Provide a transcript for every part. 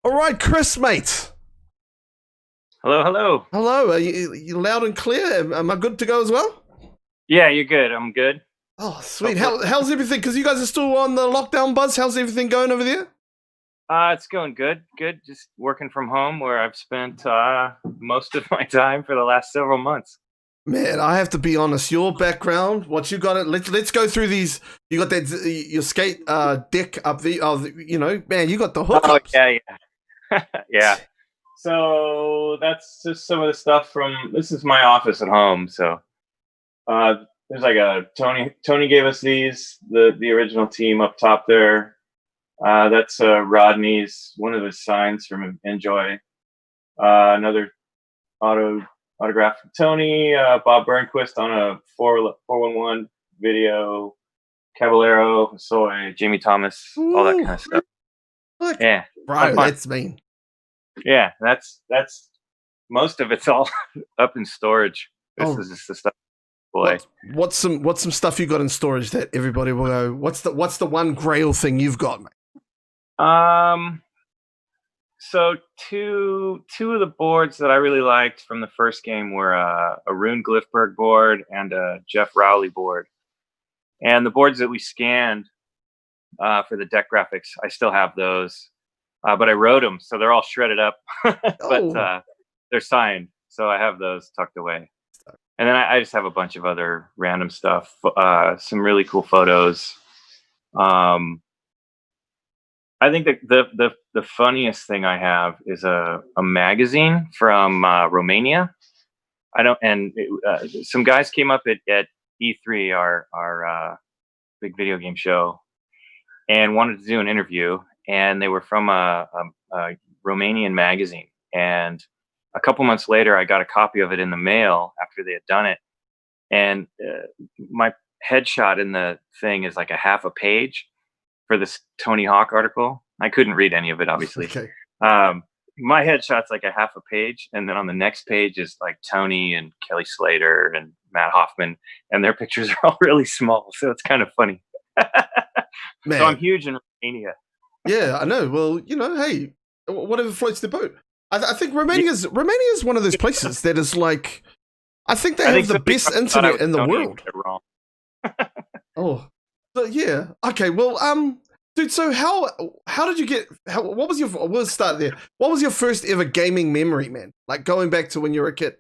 All right, Chris, mate. Hello, hello. Hello. Are you loud and clear? Am I good to go as well? Yeah, you're good. I'm good. Oh, sweet. Hopefully, How's everything? Because you guys are still on the lockdown buzz. How's everything going over there? it's going good. Good. Just working from home, where I've spent most of my time for the last several months. Man, I have to be honest. Your background, what you got? It. Let's go through these. You got that your skate deck up the. Oh, man, you got the Oh hookups. yeah, yeah, yeah. So that's just some of the stuff from. This is my office at home. So uh, there's like a Tony. Tony gave us these. The original team up top there. That's Rodney's, one of his signs from Enjoy. Another auto autograph from Tony, Bob Bernquist on a 411 video, Caballero, Soy, Jamie Thomas, all that kind Ooh, of stuff. look, Yeah, bro, fun. that's mean. Yeah, that's most of it's all up in storage. This Oh, is just the stuff, boy. what's some stuff you got in storage that everybody will go? What's the one Grail thing you've got, mate? Um, so two of the boards that I really liked from the first game were a Rune Glifberg board and a Jeff Rowley board. And the boards that we scanned for the deck graphics, I still have those, but I wrote them, so they're all shredded up, but Oh, they're signed, so I have those tucked away. And then I just have a bunch of other random stuff, some really cool photos. Um, I think that the funniest thing I have is a magazine from Romania. I don't, and some guys came up at E3, our big video game show, and wanted to do an interview. And they were from a Romanian magazine. And a couple months later, I got a copy of it in the mail after they had done it. And my headshot in the thing is like a half a page for this Tony Hawk article. I couldn't read any of it, obviously. okay. Um, my headshot's like a half a page, and then on the next page is like Tony and Kelly Slater and Matt Hoffman, and their pictures are all really small, so it's kind of funny. So I'm Man, huge in Romania. yeah, I know. Well, hey, whatever floats the boat. I think Yeah, Romania's one of those places that is like, I think they I have think the somebody best probably thought I internet was in the Tony and world. got it wrong. Oh, so yeah. Okay, well, dude. So how did you get? What was your? We'll start there. What was your first ever gaming memory, man? Like going back to when you were a kid.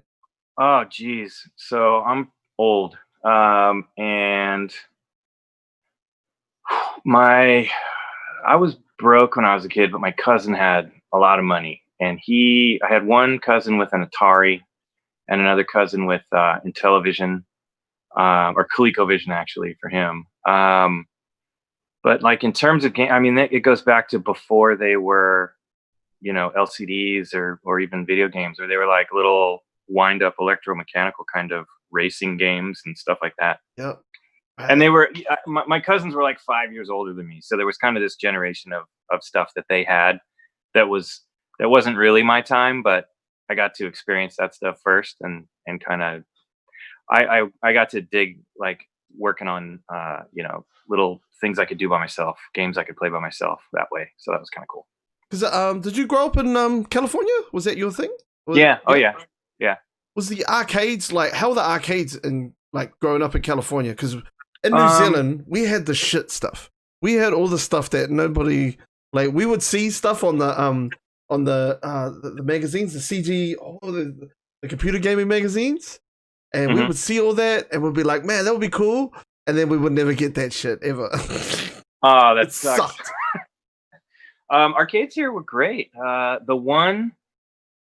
Oh, geez. So I'm old, and my I was broke when I was a kid, but my cousin had a lot of money, and I had one cousin with an Atari and another cousin with Intellivision, or ColecoVision actually for him. But like in terms of game, I mean, it goes back to before they were, LCDs or even video games, or they were like little wind up electromechanical kind of racing games and stuff like that. Yep. And Right. they were my cousins were like 5 years older than me, so there was kind of this generation of stuff that they had that wasn't really my time, but I got to experience that stuff first, and kind of I got to dig, like, working on little things I could do by myself, games I could play by myself that way, so that was kind of cool. Because did you grow up in California? Was that your thing? Yeah. Oh Yeah. yeah. Yeah. Was the arcades like how were the arcades in like growing up in California? Because in New um Zealand we had the shit stuff. We had all the stuff that nobody like. We would see stuff on the magazines, the CG, the computer gaming magazines, and we mhm. would see all that and we'd be like, man, that would be cool. And then we would never get that shit ever. Oh, It that sucks. sucked. Arcades here were great. The one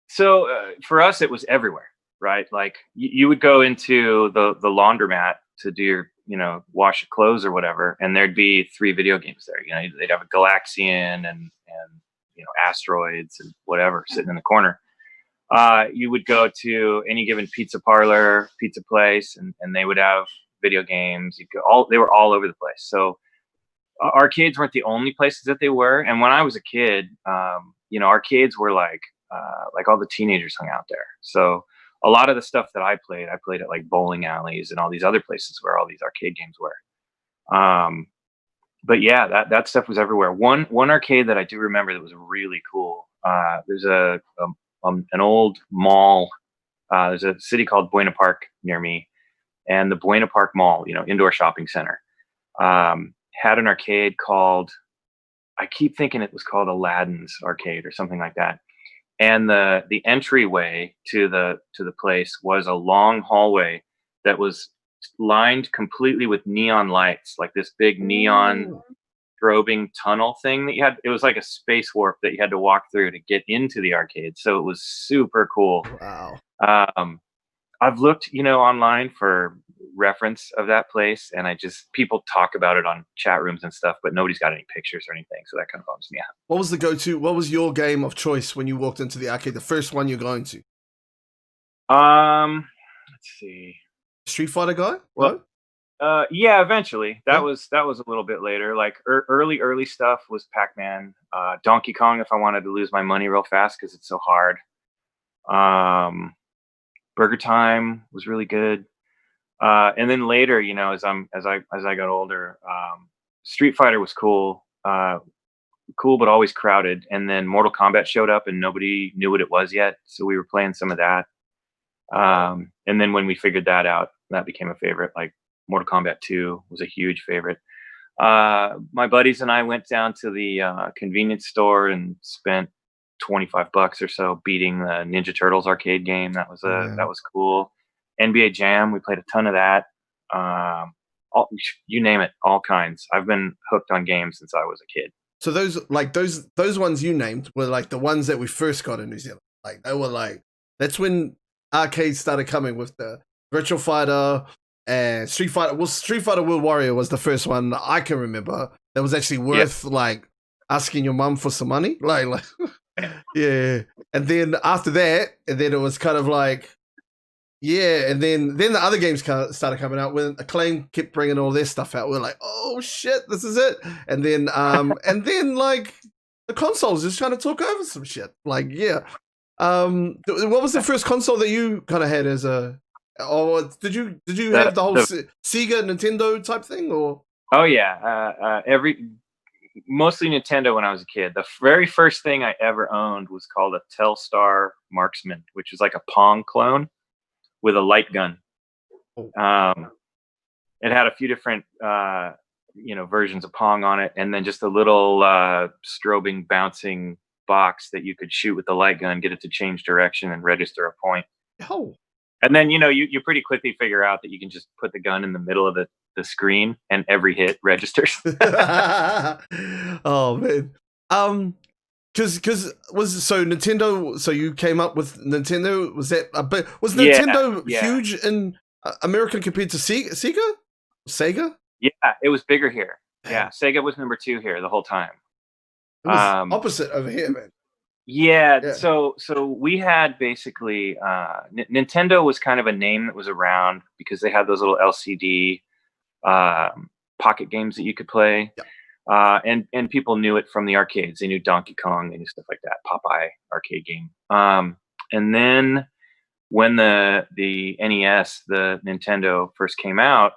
So for us, it was everywhere, right? Like you would go into the laundromat to do your, wash your clothes or whatever, and there'd be three video games there. They'd have a Galaxian and asteroids and whatever sitting in the corner. You would go to any given pizza parlor, pizza place, and they would have video games. They were all over the place. So arcades weren't the only places that they were. And when I was a kid, arcades were like all the teenagers hung out there. So a lot of the stuff that I played at like bowling alleys and all these other places where all these arcade games were. But yeah, that stuff was everywhere. One arcade that I do remember that was really cool There's an old mall. There's a city called Buena Park near me, and the Buena Park Mall, indoor shopping center, had an arcade called, I keep thinking it was called Aladdin's Arcade or something like that. And the entryway to the place was a long hallway that was lined completely with neon lights, like this big neon strobing tunnel thing that you had. It was like a space warp that you had to walk through to get into the arcade. So it was super cool. Wow. I've looked, online for reference of that place, and people talk about it on chat rooms and stuff, but nobody's got any pictures or anything, so that kind of bums me out. What was the go-to? What was your game of choice when you walked into the arcade? The first one you're going to? Let's see. Street Fighter guy? Well, no? Yeah, eventually. That was a little bit later. Like early stuff was Pac-Man, Donkey Kong if I wanted to lose my money real fast because it's so hard. Burger Time was really good. And then later, as I got older, Street Fighter was cool, but always crowded. And then Mortal Kombat showed up, and nobody knew what it was yet, so we were playing some of that. And then when we figured that out, that became a favorite. Like Mortal Kombat 2 was a huge favorite. My buddies and I went down to the convenience store and spent $25 or so beating the Ninja Turtles arcade game. That was cool. NBA Jam, we played a ton of that. You name it, all kinds. I've been hooked on games since I was a kid. So those ones you named were like the ones that we first got in New Zealand. Like they were like, that's when arcades started coming with the Virtual Fighter and Street Fighter. Well, Street Fighter World Warrior was the first one I can remember that was actually worth like asking your mum for some money. Like yeah. And then after that, and then it was kind of like, yeah, and then the other games started coming out when Acclaim kept bringing all their stuff out. We're like, oh shit, this is it. And then like the consoles just trying to talk over some shit. Like, yeah. What was the first console that you kind of had as a? Or did you have the whole Sega Nintendo type thing or? Oh yeah, mostly Nintendo when I was a kid. The very first thing I ever owned was called a Telstar Marksman, which is like a Pong clone with a light gun. It had a few different versions of Pong on it, and then just a little strobing bouncing box that you could shoot with the light gun, get it to change direction and register a point. Oh. And then you pretty quickly figure out that you can just put the gun in the middle of the screen and every hit registers. Oh man. Because so Nintendo, so you came up with Nintendo, was Nintendo huge in America compared to Sega? Yeah, it was bigger here. Yeah, Sega was number 2 here the whole time. It was opposite over here, man. Yeah. So we had basically Nintendo was kind of a name that was around because they had those little LCD pocket games that you could play. Yeah. And people knew it from the arcades. They knew Donkey Kong, they knew stuff like that, Popeye arcade game. And then when the NES, the Nintendo first came out,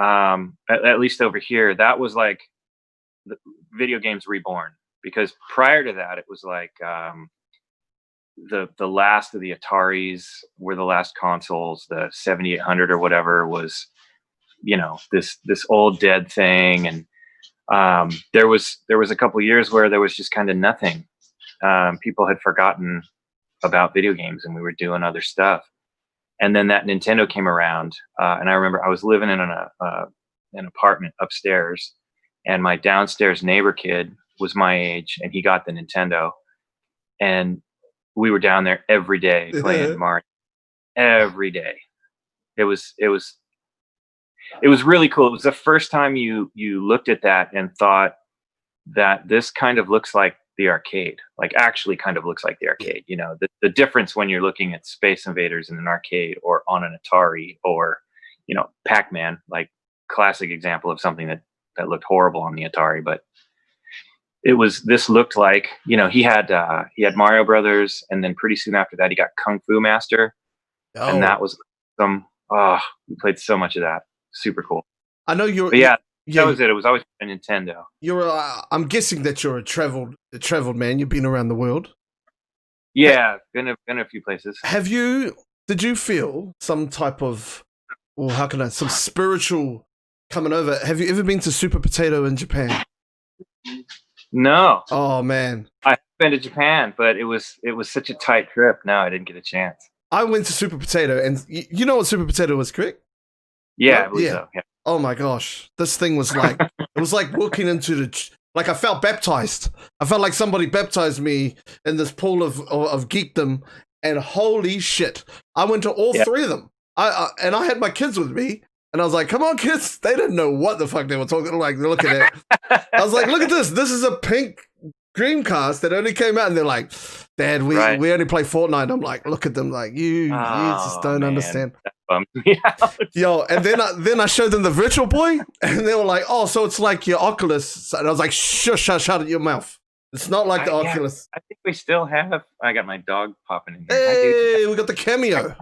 at least over here, that was like the video games reborn. Because prior to that, it was like the last of the Ataris were the last consoles. The 7800 or whatever was, this old dead thing. And there was a couple of years where there was just kind of nothing. People had forgotten about video games, and we were doing other stuff. And then that Nintendo came around, and I remember I was living in an apartment upstairs, and my downstairs neighbor kid was my age, and he got the Nintendo, and we were down there every day playing Mario. Every day. It was really cool. It was the first time you looked at that and thought that this kind of looks like the arcade, like actually kind of looks like the arcade. The difference when you're looking at Space Invaders in an arcade or on an Atari or, Pac-Man, like classic example of something that looked horrible on the Atari, but this looked like, he had Mario Brothers, and then pretty soon after that he got Kung Fu Master. And that was we played so much of that. Super cool. I know Yeah, That was it. It was always a Nintendo. you're. I'm guessing that you're a traveled man. You've been around the world. Yeah, been a few places. Have you? Did you feel some type of, or how can I, some spiritual coming over? Have you ever been to Super Potato in Japan? No, Oh man, I've been to Japan, but it was such a tight trip. No, I didn't get a chance. I went to Super Potato, and you know what Super Potato was, correct? Yeah, Right? I believe Yeah. so. Yeah. Oh my gosh, this thing was like, it was like walking into like I felt baptized. I felt like somebody baptized me in this pool of geekdom, and holy shit, I went to all three of them. And I had my kids with me, and I was like, "Come on, kids!" They didn't know what the fuck they were talking. Like, they're looking at it. I was like, "Look at this! This is a pink Dreamcast that only came out," and they're like, "Dad, we only play Fortnite." I'm like, "Look at them! Like you just don't understand." That bummed me out. Yo, and then I showed them the Virtual Boy, and they were like, "Oh, so it's like your Oculus?" And I was like, "Shush, shut your mouth! It's not like the Oculus." I think we still have. I got my dog popping in here. Hey, we got the cameo.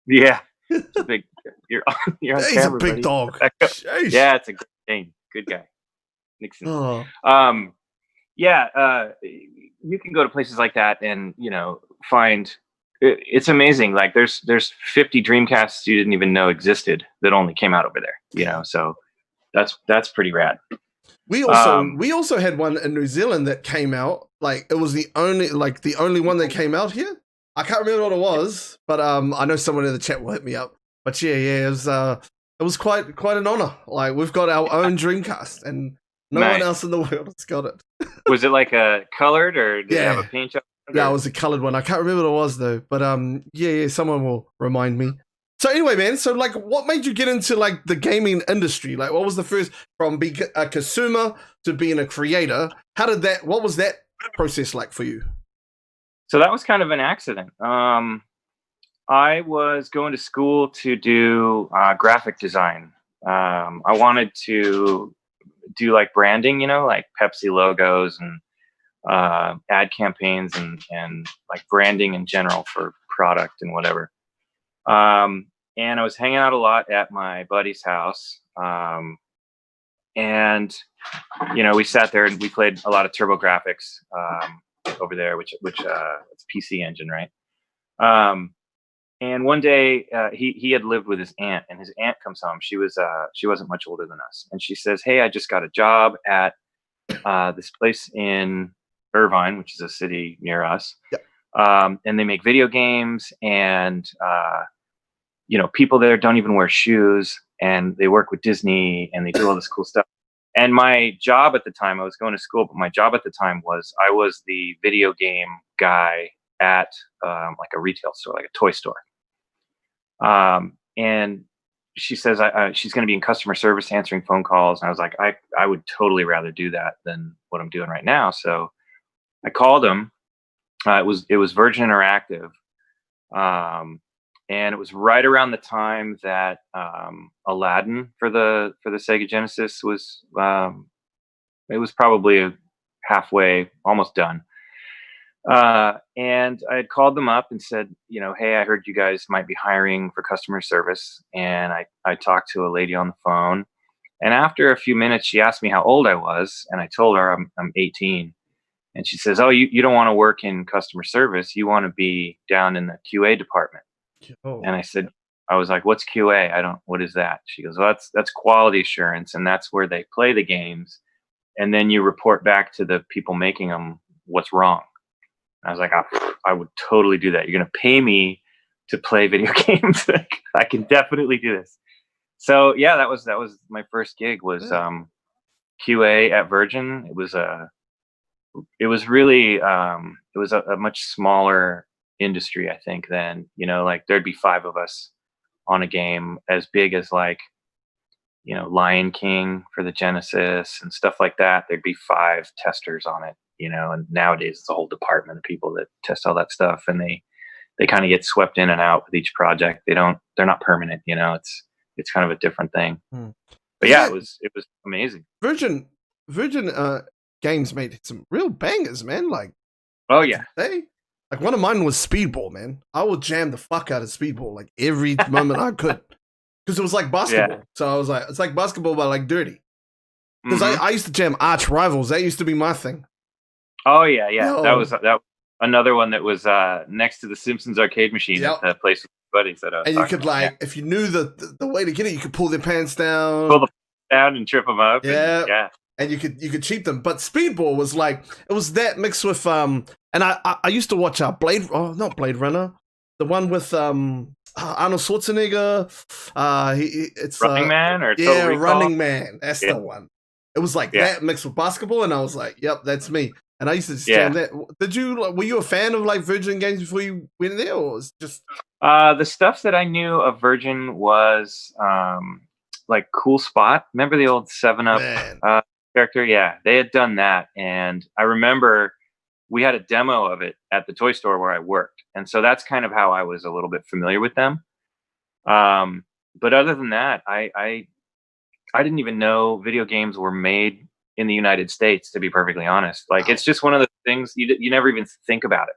Yeah, it's a big. You're on He's camera, a big buddy. dog. Yeah, it's a good thing. Good guy, Nixon. Oh. Yeah, you can go to places like that and find. It's amazing. Like there's 50 Dreamcasts you didn't even know existed that only came out over there. So that's pretty rad. We also had one in New Zealand that came out. Like it was the only one that came out here. I can't remember what it was, but I know someone in the chat will hit me up. But yeah, it was quite an honor. Like we've got our own Dreamcast, and no one else in the world has got it. Was it like a colored, or did it have a paint job? Yeah, it was a colored one. I can't remember what it was though. But yeah, someone will remind me. So anyway, man, so like what made you get into like the gaming industry? Like what was the first, from being a consumer to being a creator? What was that process like for you? So that was kind of an accident. I was going to school to do graphic design. I wanted to do like branding, like Pepsi logos and ad campaigns and like branding in general for product and whatever. And I was hanging out a lot at my buddy's house. And we sat there and we played a lot of TurboGrafx over there, which it's PC Engine, right? And one day he had lived with his aunt, and his aunt comes home. She wasn't much older than us, and she says, "Hey, I just got a job at this place in Irvine, which is a city near us. Yep. And they make video games, and people there don't even wear shoes, and they work with Disney, and they do all this cool stuff." And my job at the time, I was going to school, but my job at the time was I was the video game guy at like a retail store, like a toy store. And she says she's going to be in customer service answering phone calls. And I was like, I would totally rather do that than what I'm doing right now. So I called him. It was Virgin Interactive. And it was right around the time that Aladdin for the Sega Genesis was it was probably halfway, almost done. And I had called them up and said, hey, I heard you guys might be hiring for customer service. And I talked to a lady on the phone. And after a few minutes, she asked me how old I was. And I told her I'm 18. And she says, "Oh, you don't want to work in customer service. You want to be down in the QA department." Oh. And I was like, "What's QA? What is that?" She goes, "Well, that's quality assurance. And that's where they play the games. And then you report back to the people making them what's wrong." I was like, I would totally do that. You're going to pay me to play video games. I can definitely do this. So yeah, that was my first gig was QA at Virgin. It was really it was a much smaller industry, I think, than, like there'd be 5 of us on a game as big as like, Lion King for the Genesis and stuff like that. There'd be 5 testers on it. And nowadays it's a whole department of people that test all that stuff, and they kind of get swept in and out with each project. They're not permanent, it's kind of a different thing. But yeah, it was amazing. Virgin Games made some real bangers, man. Like, oh yeah. Like one of mine was Speedball, man. I would jam the fuck out of Speedball like every moment I could. Because it was like basketball. Yeah. So I was like, it's like basketball but like dirty. Because I used to jam Arch Rivals. That used to be my thing. Oh yeah. Yo. That was another one that was next to the Simpsons arcade machine at the place with buddies that I was and you could about, if you knew the way to get it, you could pull their pants down, and trip them up. And you could cheat them. But Speedball was it was that mixed with and I used to watch not Blade Runner, the one with Arnold Schwarzenegger. It's Running Man or Total Recall? Running Man. That's the one. It was that mixed with basketball, and I was like, yep, that's me. And I used to just jam that. Were you a fan of Virgin games before you went there, or was it just the stuff that I knew of Virgin was Cool Spot. Remember the old 7-Up character? Yeah, they had done that, and I remember we had a demo of it at the toy store where I worked, and so that's kind of how I was a little bit familiar with them. But other than that, I didn't even know video games were made in the United States, to be perfectly honest. It's just one of the things you never even think about it.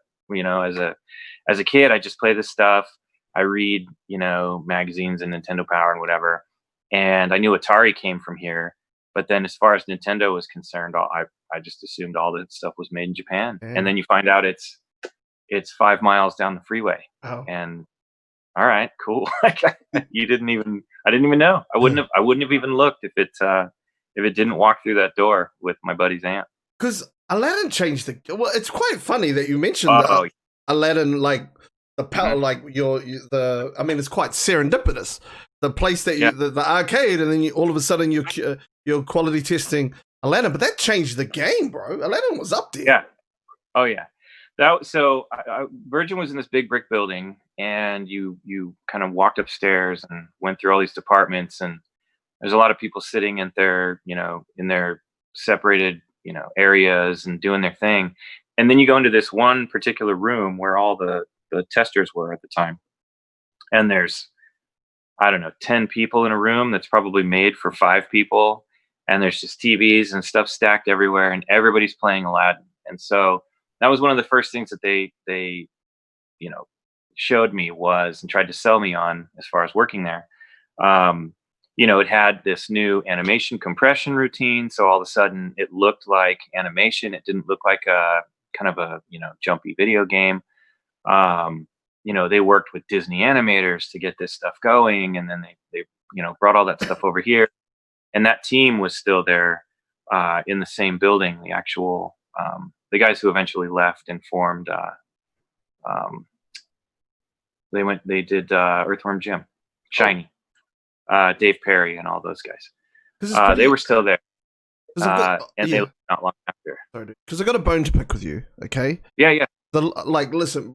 As a kid, I just play this stuff. I read, magazines and Nintendo Power and whatever. And I knew Atari came from here. But then as far as Nintendo was concerned, I just assumed all that stuff was made in Japan. Damn. And then you find out it's 5 miles down the freeway. Oh. And all right, cool. I didn't even know. I wouldn't have even looked if it didn't walk through that door with my buddy's aunt. Because Aladdin changed it's quite funny that you mentioned Aladdin, the power, it's quite serendipitous. The place that the arcade, and then all of a sudden you're quality testing Aladdin, but that changed the game, bro. Aladdin was up there. Yeah. Oh yeah. Virgin was in this big brick building, and you kind of walked upstairs and went through all these departments, and there's a lot of people sitting in their separated, areas and doing their thing. And then you go into this one particular room where all the testers were at the time. And there's, 10 people in a room that's probably made for 5 people. And there's just TVs and stuff stacked everywhere, and everybody's playing Aladdin. And so that was one of the first things that they showed me and tried to sell me on as far as working there. It had this new animation compression routine. So all of a sudden it looked like animation. It didn't look like a kind of a, jumpy video game. They worked with Disney animators to get this stuff going. And then they brought all that stuff over here. And that team was still there in the same building. The actual, the guys who eventually left and formed, they did Earthworm Jim, Shiny. Dave Perry and all those guys. They were still there. And they left not long after. Because I got a bone to pick with you, okay? Yeah. Listen,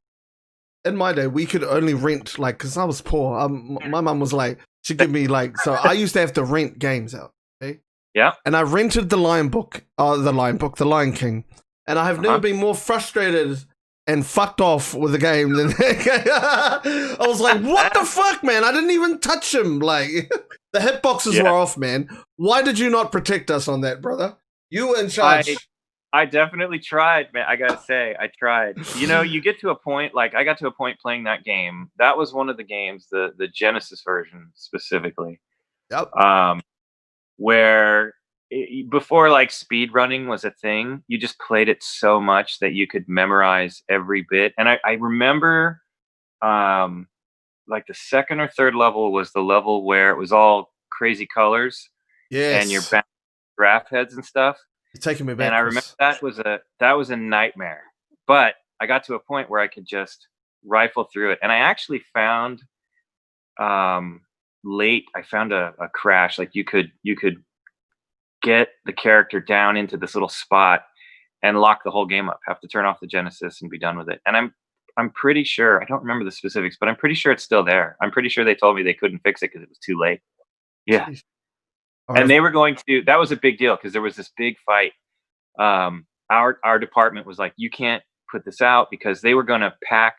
in my day, we could only rent, because I was poor. My mum was she'd give me, so I used to have to rent games out, okay? Yeah. And I rented The Lion King. And I have never been more frustrated and fucked off with the game than I was like, what the fuck, man? I didn't even touch him. The hitboxes were off, man. Why did you not protect us on that, brother? You were in charge. I definitely tried, man. I gotta say, I tried. You get to a point, I got to a point playing that game. That was one of the games, the Genesis version specifically. Yep. Where before speed running was a thing, you just played it so much that you could memorize every bit. And I remember the second or third level was the level where it was all crazy colors. Yes. And your graph heads and stuff. You're taking me back. And I remember that was a nightmare. But I got to a point where I could just rifle through it. And I actually found I found a crash. You could get the character down into this little spot and lock the whole game up. Have to turn off the Genesis and be done with it. And I'm pretty sure, I don't remember the specifics, but I'm pretty sure it's still there. I'm pretty sure they told me they couldn't fix it because it was too late. Yeah. And they were going to, that was a big deal because there was this big fight. Our department was like, you can't put this out, because they were going to pack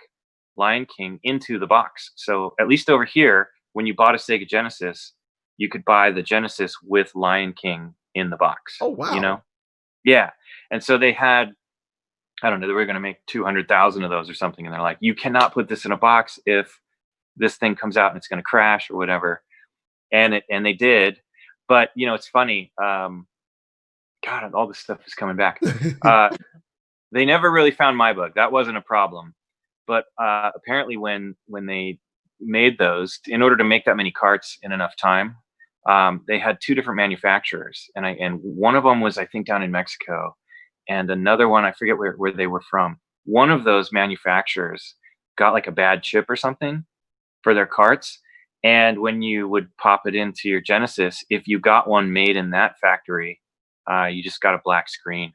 Lion King into the box. So at least over here, when you bought a Sega Genesis, you could buy the Genesis with Lion King in the box. Oh, wow. Yeah. And so they had, I don't know, they were going to make 200,000 of those or something. And they're like, you cannot put this in a box if this thing comes out and it's going to crash or whatever. And they did. But, it's funny. God, all this stuff is coming back. They never really found my bug. That wasn't a problem. But apparently when they made those, in order to make that many carts in enough time, they had two different manufacturers. And one of them was, I think, down in Mexico. And another one, I forget where they were from. One of those manufacturers got like a bad chip or something for their carts. And when you would pop it into your Genesis, if you got one made in that factory, you just got a black screen.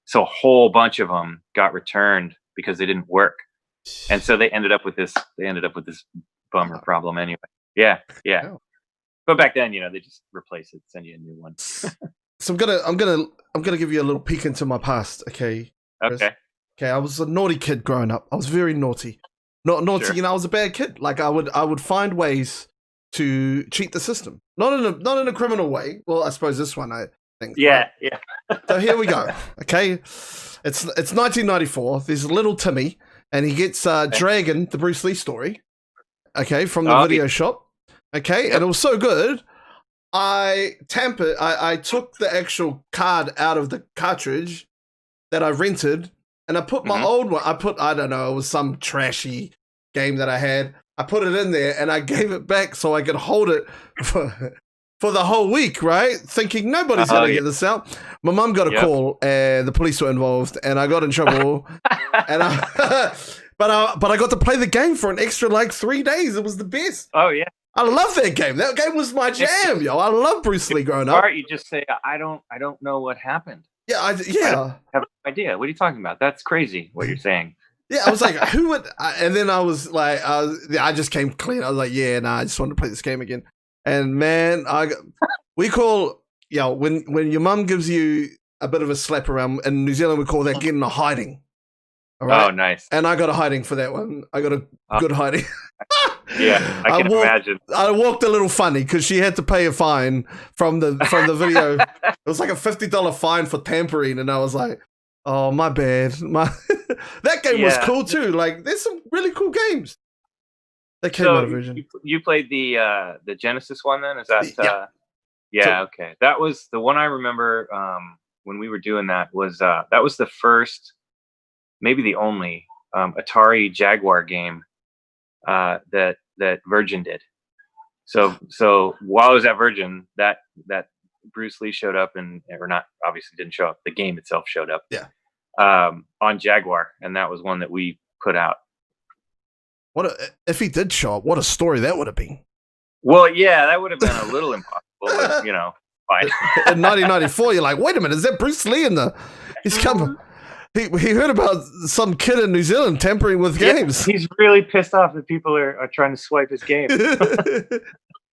So a whole bunch of them got returned because they didn't work. And so they ended up with this bummer problem anyway. Yeah. Oh. But back then, they just replace it, send you a new one. So I'm gonna give you a little peek into my past, okay? Chris? Okay, I was a naughty kid growing up. I was very naughty. Not naughty, Sure. I was a bad kid. Like I would find ways to cheat the system. Not in a criminal way. Well, I suppose this one I think. Yeah. So here we go. Okay. It's 1994. There's little Timmy and he gets Dragon, the Bruce Lee story. Okay, from the video shop. Okay, and it was so good. I took the actual card out of the cartridge that I rented, and I put my old one. I don't know, it was some trashy game that I had. I put it in there, and I gave it back so I could hold it for the whole week, right? Thinking nobody's gonna get this out. My mum got a call, and the police were involved, and I got in trouble. And but I got to play the game for an extra like 3 days. It was the best. Oh yeah. I love that game. That game was my jam, yo. I love Bruce Lee growing up. You just say, I don't know what happened. Yeah, I have no idea. What are you talking about? That's crazy what you're saying. Yeah, I was like, who would? And then I was like, I just came clean. I was like, yeah, nah, I just wanted to play this game again. And man, we call, when your mum gives you a bit of a slap around in New Zealand, we call that getting a hiding. All right? Oh, nice. And I got a hiding for that one. I got a good hiding. Yeah, I can imagine. I walked a little funny because she had to pay a fine from the video. It was like a $50 fine for tampering, and I was like, "Oh, my bad." That game was cool too. Like, there's some really cool games that came out of Virgin. You played the Genesis one, then? Is that? Yeah. Okay. That was the one I remember. When we were doing that was the first, maybe the only Atari Jaguar game that Virgin did. So while I was at Virgin, that Bruce Lee showed up or not, obviously didn't show up. The game itself showed up. Yeah. On Jaguar, and that was one that we put out. If he did show up, what a story that would have been. Well, yeah, that would have been a little impossible, but fine. In 1994, you're like, wait a minute, is that Bruce Lee he's coming? He heard about some kid in New Zealand tampering with games. He's really pissed off that people are trying to swipe his game.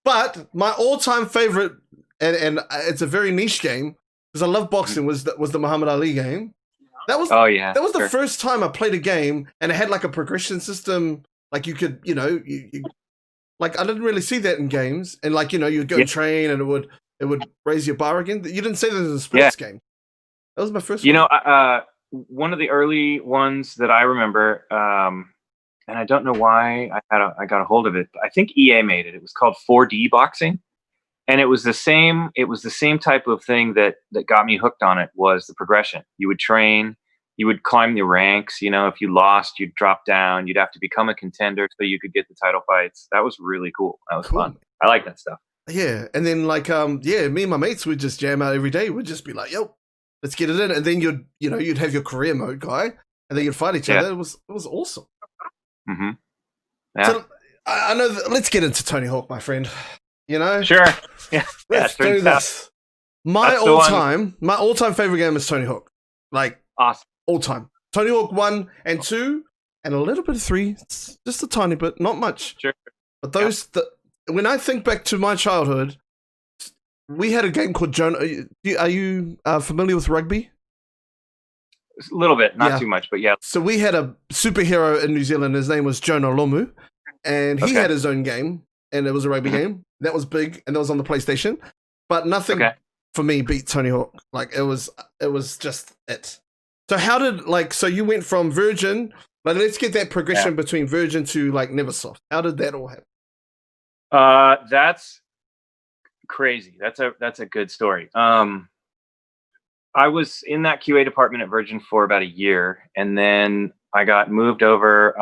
But my all-time favorite, and it's a very niche game because I love boxing, was the Muhammad Ali game. That was the first time I played a game and it had like a progression system. Like you could, you like I didn't really see that in games. And like you'd go and train and it would raise your bar again. You didn't say that in a sports game. That was my first one. One of the early ones that I remember, and I don't know why I got a hold of it, but I think EA made it. It was called 4D boxing, and it was the same type of thing that got me hooked on it. Was the progression. You would train, you would climb the ranks. If you lost, you'd drop down. You'd have to become a contender so you could get the title fights. That was really cool. That was fun. I like that stuff. Yeah, and then me and my mates would just jam out every day. We'd just be like, yo, let's get it in, and then you'd have your career mode guy, and then you'd fight each other. It was awesome. Mm-hmm. Yeah. So I know. Let's get into Tony Hawk, my friend. Sure. Yeah. Let's do this. My all-time favorite game is Tony Hawk. Like awesome. All time. Tony Hawk 1 and 2, and a little bit of 3. Just a tiny bit, not much. Sure. But when I think back to my childhood, we had a game called Jonah. Are you familiar with rugby? A little bit, not too much, but yeah. So we had a superhero in New Zealand. His name was Jonah Lomu, and he had his own game, and it was a rugby game. That was big, and that was on the PlayStation. But nothing for me beat Tony Hawk. Like it was just it. So how did so you went from Virgin? Like let's get that progression between Virgin to like Neversoft. How did that all happen? That's crazy. That's a good story. I was in that QA department at Virgin for about a year, and then I got moved over.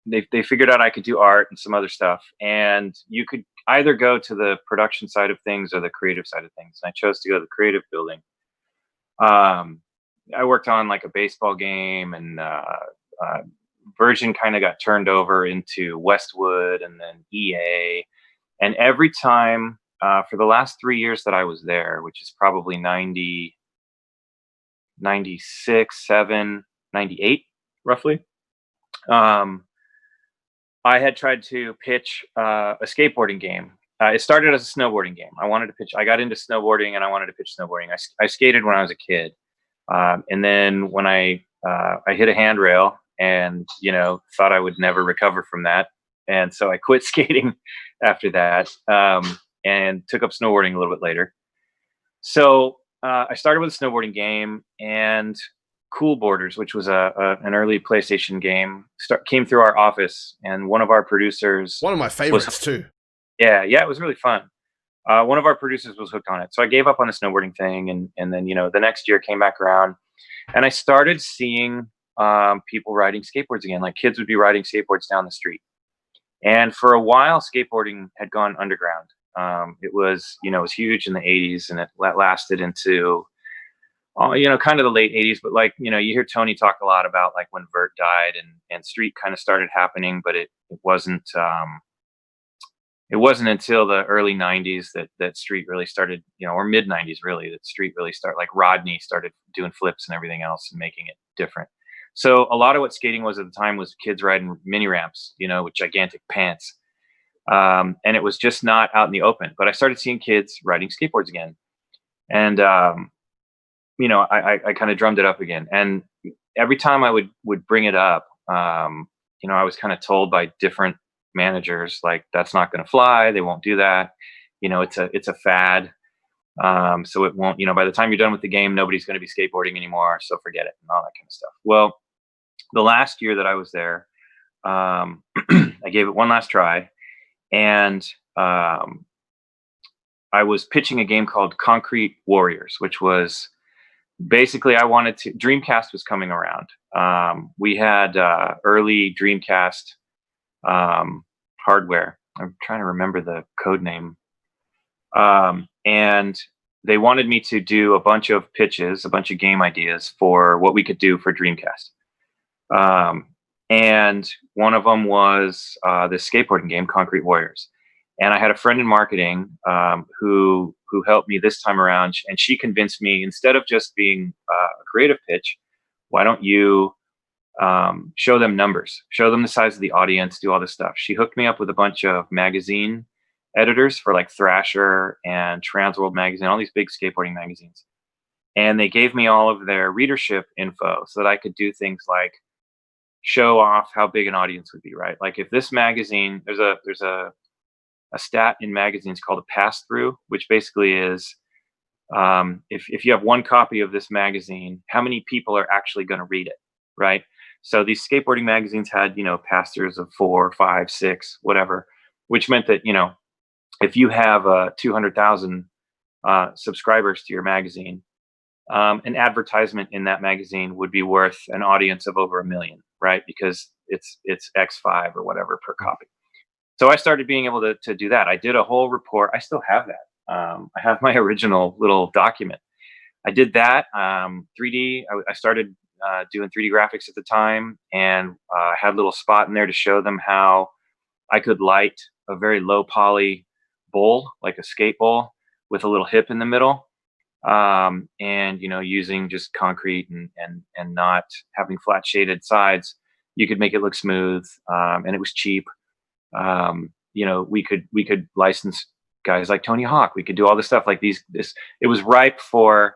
They figured out I could do art and some other stuff, and you could either go to the production side of things or the creative side of things. And I chose to go to the creative building. I worked on like a baseball game, and Virgin kind of got turned over into Westwood and then EA. And every time for the last 3 years that I was there, which is probably 90, 96, 7, 98, roughly, I had tried to pitch a skateboarding game. It started as a snowboarding game. I got into snowboarding and I wanted to pitch snowboarding. I skated when I was a kid. And then when I hit a handrail and, thought I would never recover from that. And so I quit skating after that and took up snowboarding a little bit later. So I started with a snowboarding game, and Cool Borders, which was an early PlayStation game, came through our office, and one of our producers, one of my favorites too. Yeah, it was really fun. One of our producers was hooked on it, so I gave up on the snowboarding thing, and then the next year came back around, and I started seeing people riding skateboards again. Like kids would be riding skateboards down the street, and for a while, skateboarding had gone underground. It was huge in the '80s, and it lasted into kind of the late '80s, but you hear Tony talk a lot about like when Vert died and street kind of started happening, but it wasn't until the early '90s that street really started, or mid '90s really, that street really started. Like Rodney started doing flips and everything else and making it different. So a lot of what skating was at the time was kids riding mini ramps, with gigantic pants, and it was just not out in the open. But I started seeing kids riding skateboards again, and I kind of drummed it up again. And every time I would bring it up, I was kind of told by different managers, like, that's not going to fly. They won't do that. It's a fad. So it won't, by the time you're done with the game, nobody's going to be skateboarding anymore. So forget it and all that kind of stuff. Well, the last year that I was there, I gave it one last try, and I was pitching a game called Concrete Warriors, which was basically Dreamcast was coming around. We had early Dreamcast hardware. I'm trying to remember the code name. And they wanted me to do a bunch of pitches, a bunch of game ideas for what we could do for Dreamcast. And one of them was this skateboarding game, Concrete Warriors. And I had a friend in marketing who helped me this time around, and she convinced me, instead of just being a creative pitch, why don't you show them numbers, show them the size of the audience, do all this stuff. She hooked me up with a bunch of magazine editors for like Thrasher and Transworld magazine, all these big skateboarding magazines. And they gave me all of their readership info so that I could do things like show off how big an audience would be, right? Like if this magazine, there's a stat in magazines called a pass-through, which basically is if you have one copy of this magazine, how many people are actually going to read it, right? So these skateboarding magazines had, pass-throughs of 4, 5, 6, whatever, which meant that, if you have 200,000 subscribers to your magazine, an advertisement in that magazine would be worth an audience of over 1 million, right? Because it's X5 or whatever per copy. So I started being able to do that. I did a whole report. I still have that. I have my original little document. I did that 3D. I started doing 3D graphics at the time, and had a little spot in there to show them how I could light a very low poly bowl, like a skate bowl, with a little hip in the middle, and using just concrete and not having flat shaded sides, you could make it look smooth, and it was cheap. We could license guys like Tony Hawk. We could do all this stuff like this. It was ripe for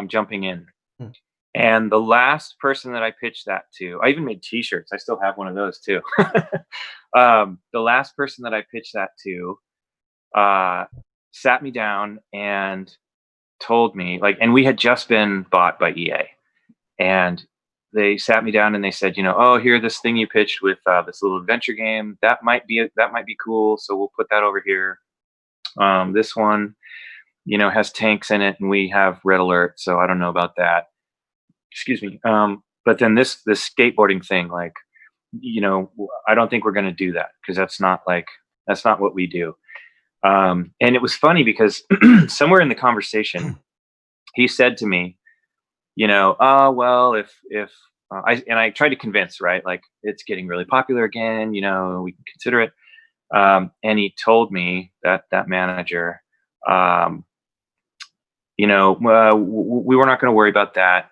jumping in. And the last person that I pitched that to, I even made T-shirts. I still have one of those too. The last person that I pitched that to sat me down and told me, and we had just been bought by EA, and they sat me down and they said, oh, here, this thing you pitched with this little adventure game, that might be cool. So we'll put that over here. This one. has tanks in it, and we have red alert, so I don't know about that. Excuse me. But then this skateboarding thing, like, I don't think we're going to do that, because that's not what we do. And it was funny because somewhere in the conversation, he said to me, oh, well, if I tried to convince, right, like, it's getting really popular again, we can consider it. And he told me, that manager, we were not going to worry about that.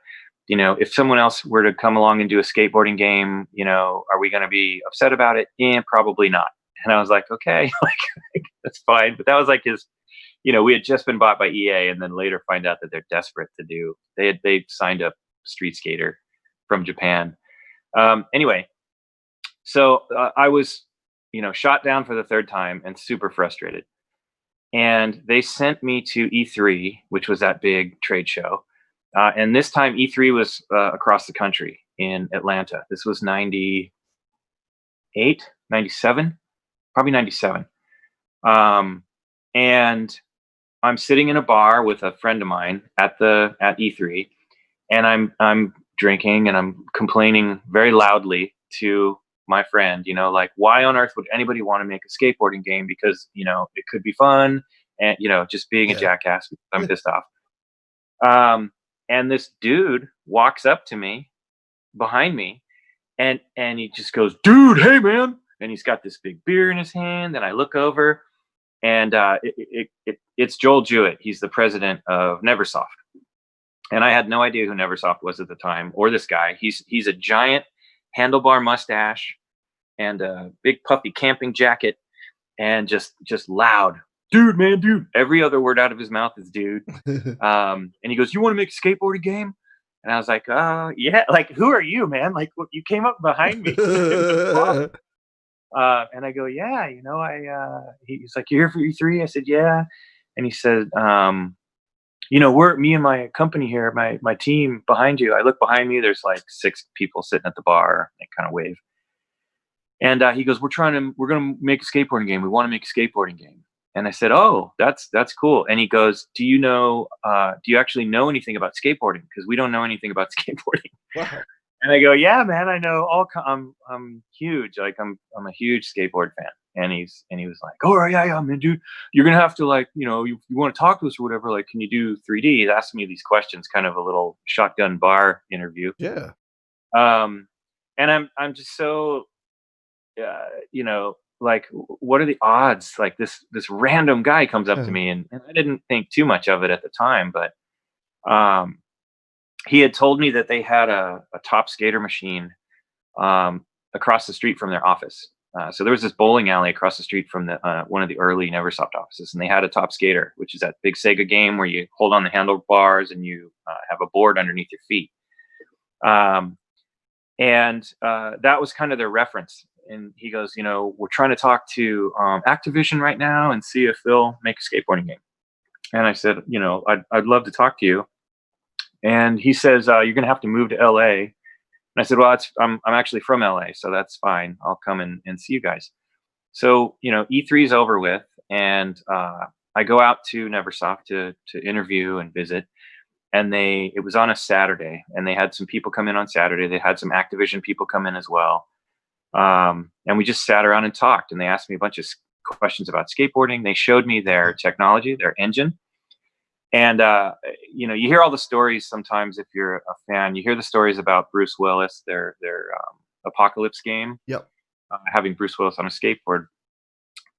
If someone else were to come along and do a skateboarding game, are we going to be upset about it? Yeah, probably not. And I was like, okay, like, that's fine. But that was like his, we had just been bought by EA, and then later find out that they're desperate to do. They signed up Street Skater from Japan. Anyway, so I was, shot down for the third time and super frustrated. And they sent me to E3, which was that big trade show. And this time E3 was across the country in Atlanta. This was 98, 97, probably 97. And I'm sitting in a bar with a friend of mine at E3, and I'm drinking, and I'm complaining very loudly to my friend, like, why on earth would anybody want to make a skateboarding game? Because, it could be fun, and, just being a jackass because I'm pissed off. And this dude walks up to me behind me, and he just goes, dude, hey man. And he's got this big beer in his hand. And I look over, and it's Joel Jewett. He's the president of Neversoft. And I had no idea who Neversoft was at the time, or this guy. He's a giant handlebar mustache and a big puffy camping jacket, and just loud. Dude, man, dude. Every other word out of his mouth is dude. And he goes, you want to make a skateboarding game? And I was like, yeah. Like, who are you, man? Like, you came up behind me. And I go, yeah, he's like, you're here for E3? I said, yeah. And he said, we're me and my company here, my team behind you. I look behind me, there's like 6 people sitting at the bar. They kind of wave. And he goes, we're going to make a skateboarding game. We want to make a skateboarding game. And I said, oh, that's cool. And he goes, do you actually know anything about skateboarding? Because we don't know anything about skateboarding. Wow. And I go, yeah, man, I know I'm huge. Like, I'm a huge skateboard fan. And he was like, oh yeah, man, dude, you're going to have to, like, you want to talk to us or whatever. Like, can you do 3D? He's asking me these questions, kind of a little shotgun bar interview. Yeah. And I'm just so, like, what are the odds? Like, this random guy comes up to me, and I didn't think too much of it at the time, but he had told me that they had a top skater machine across the street from their office. So there was this bowling alley across the street from one of the early Neversoft offices, and they had a top skater, which is that big Sega game where you hold on the handlebars and you have a board underneath your feet. And that was kind of their reference. And he goes, we're trying to talk to Activision right now and see if they'll make a skateboarding game. And I said, I'd love to talk to you. And he says, you're going to have to move to LA. And I said, well, I'm actually from LA, so that's fine. I'll come and see you guys. So, E3 is over with, and I go out to Neversoft to interview and visit. And it was on a Saturday, and they had some people come in on Saturday. They had some Activision people come in as well. And we just sat around and talked, and they asked me a bunch of questions about skateboarding. They showed me their technology, their engine. And, you hear all the stories sometimes if you're a fan. You hear the stories about Bruce Willis, their Apocalypse game. Yep. Having Bruce Willis on a skateboard.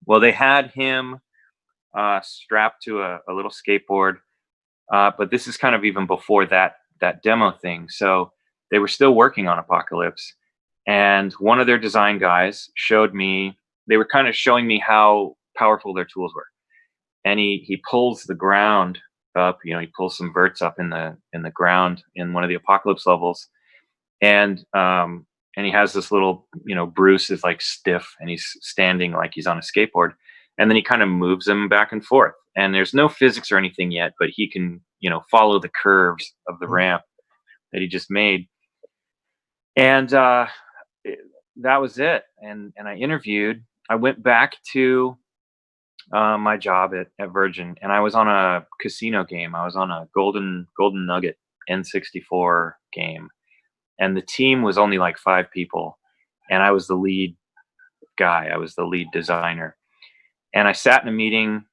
Well, they had him strapped to a little skateboard. But this is kind of even before that demo thing. So they were still working on Apocalypse. And one of their design guys they were kind of showing me how powerful their tools were. And he pulls the ground up, he pulls some verts up in the ground in one of the Apocalypse levels. And he has this little, Bruce is like stiff, and he's standing like he's on a skateboard. And then he kind of moves them back and forth. And there's no physics or anything yet, but he can, follow the curves of the ramp that he just made. And that was it. And I interviewed. I went back to my job at Virgin, and I was on a casino game. I was on a Golden Nugget N64 game, and the team was only like 5 people, and I was the lead guy. I was the lead designer, and I sat in a meeting,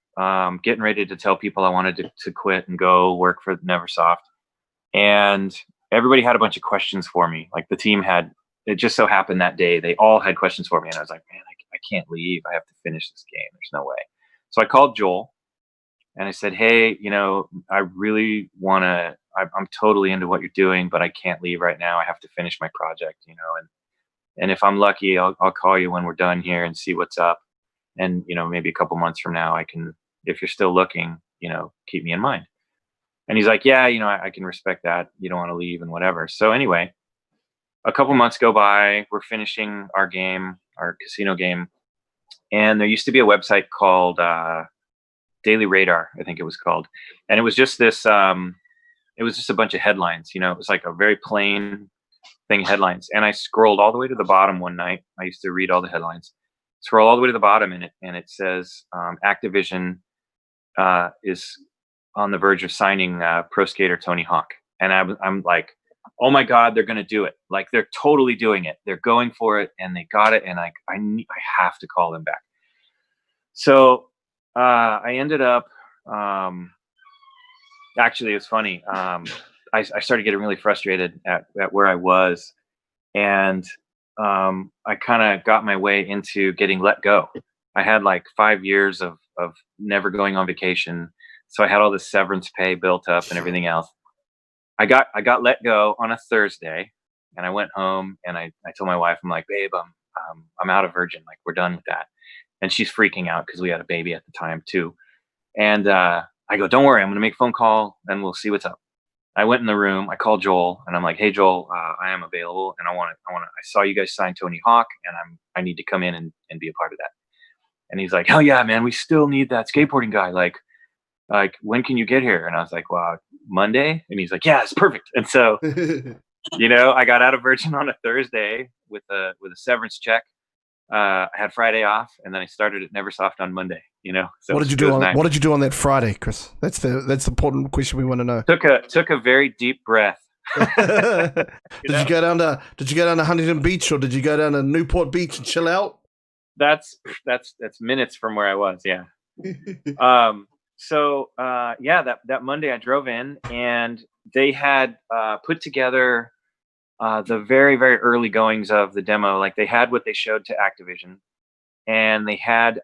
getting ready to tell people I wanted to quit and go work for Neversoft, and everybody had a bunch of questions for me. Like the team had. It just so happened that day they all had questions for me, and I was like, man, I can't leave. I have to finish this game. There's no way. So I called Joel and I said, hey, I really want to. I'm totally into what you're doing, but I can't leave right now. I have to finish my project, and if I'm lucky, I'll call you when we're done here and see what's up. And maybe a couple months from now, I can, if you're still looking, keep me in mind. And he's like, yeah, I can respect that. You don't want to leave and whatever. So anyway, a couple months go by. We're finishing our game, our casino game, and there used to be a website called Daily Radar, I think it was called, and it was just this. It was just a bunch of headlines. It was like a very plain thing, headlines. And I scrolled all the way to the bottom one night. I used to read all the headlines. Scroll all the way to the bottom, and it says Activision is on the verge of signing pro skater Tony Hawk, and I'm like, oh my God, they're going to do it. Like they're totally doing it. They're going for it, and they got it. And I have to call them back. So I ended up, actually, it's funny. I started getting really frustrated at where I was, and I kind of got my way into getting let go. I had like 5 years of never going on vacation, so I had all this severance pay built up and everything else. I got let go on a Thursday, and I went home and I told my wife, I'm like, babe, I'm out of Virgin. Like we're done with that. And she's freaking out because we had a baby at the time too. And I go, don't worry, I'm going to make a phone call and we'll see what's up. I went in the room, I called Joel, and I'm like, hey Joel, I am available, and I saw you guys sign Tony Hawk, and I need to come in and be a part of that. And he's like, hell yeah, man, we still need that skateboarding guy. Like when can you get here? And I was like, well, Monday. And he's like, yeah, it's perfect. And so, I got out of Virgin on a Thursday with a severance check. I had Friday off, and then I started at Neversoft on Monday. So what did you do on What did you do on that Friday, Chris? That's the important question we want to know. Took a very deep breath. Did you go down to Huntington Beach, or did you go down to Newport Beach and chill out? That's minutes from where I was. Yeah. So that Monday I drove in, and they had put together the very, very early goings of the demo. Like they had what they showed to Activision, and they had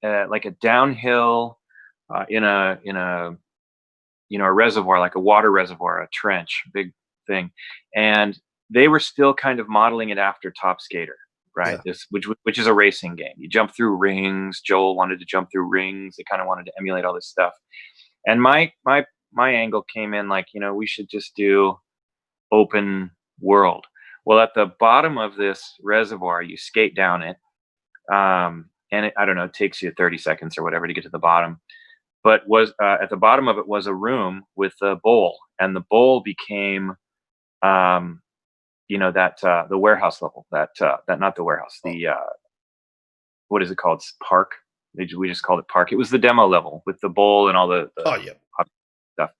like a downhill in a reservoir, like a water reservoir, a trench, big thing. And they were still kind of modeling it after Top Skater, right? Yeah. Which is a racing game. You jump through rings. Joel wanted to jump through rings. They kind of wanted to emulate all this stuff. And my angle came in like, we should just do open world. Well, at the bottom of this reservoir, you skate down it. And I don't know, it takes you 30 seconds or whatever to get to the bottom. But at the bottom of it was a room with a bowl, and the bowl became, the warehouse level. That not the warehouse. The what is it called? Park. We just called it park. It was the demo level with the bowl and all the stuff.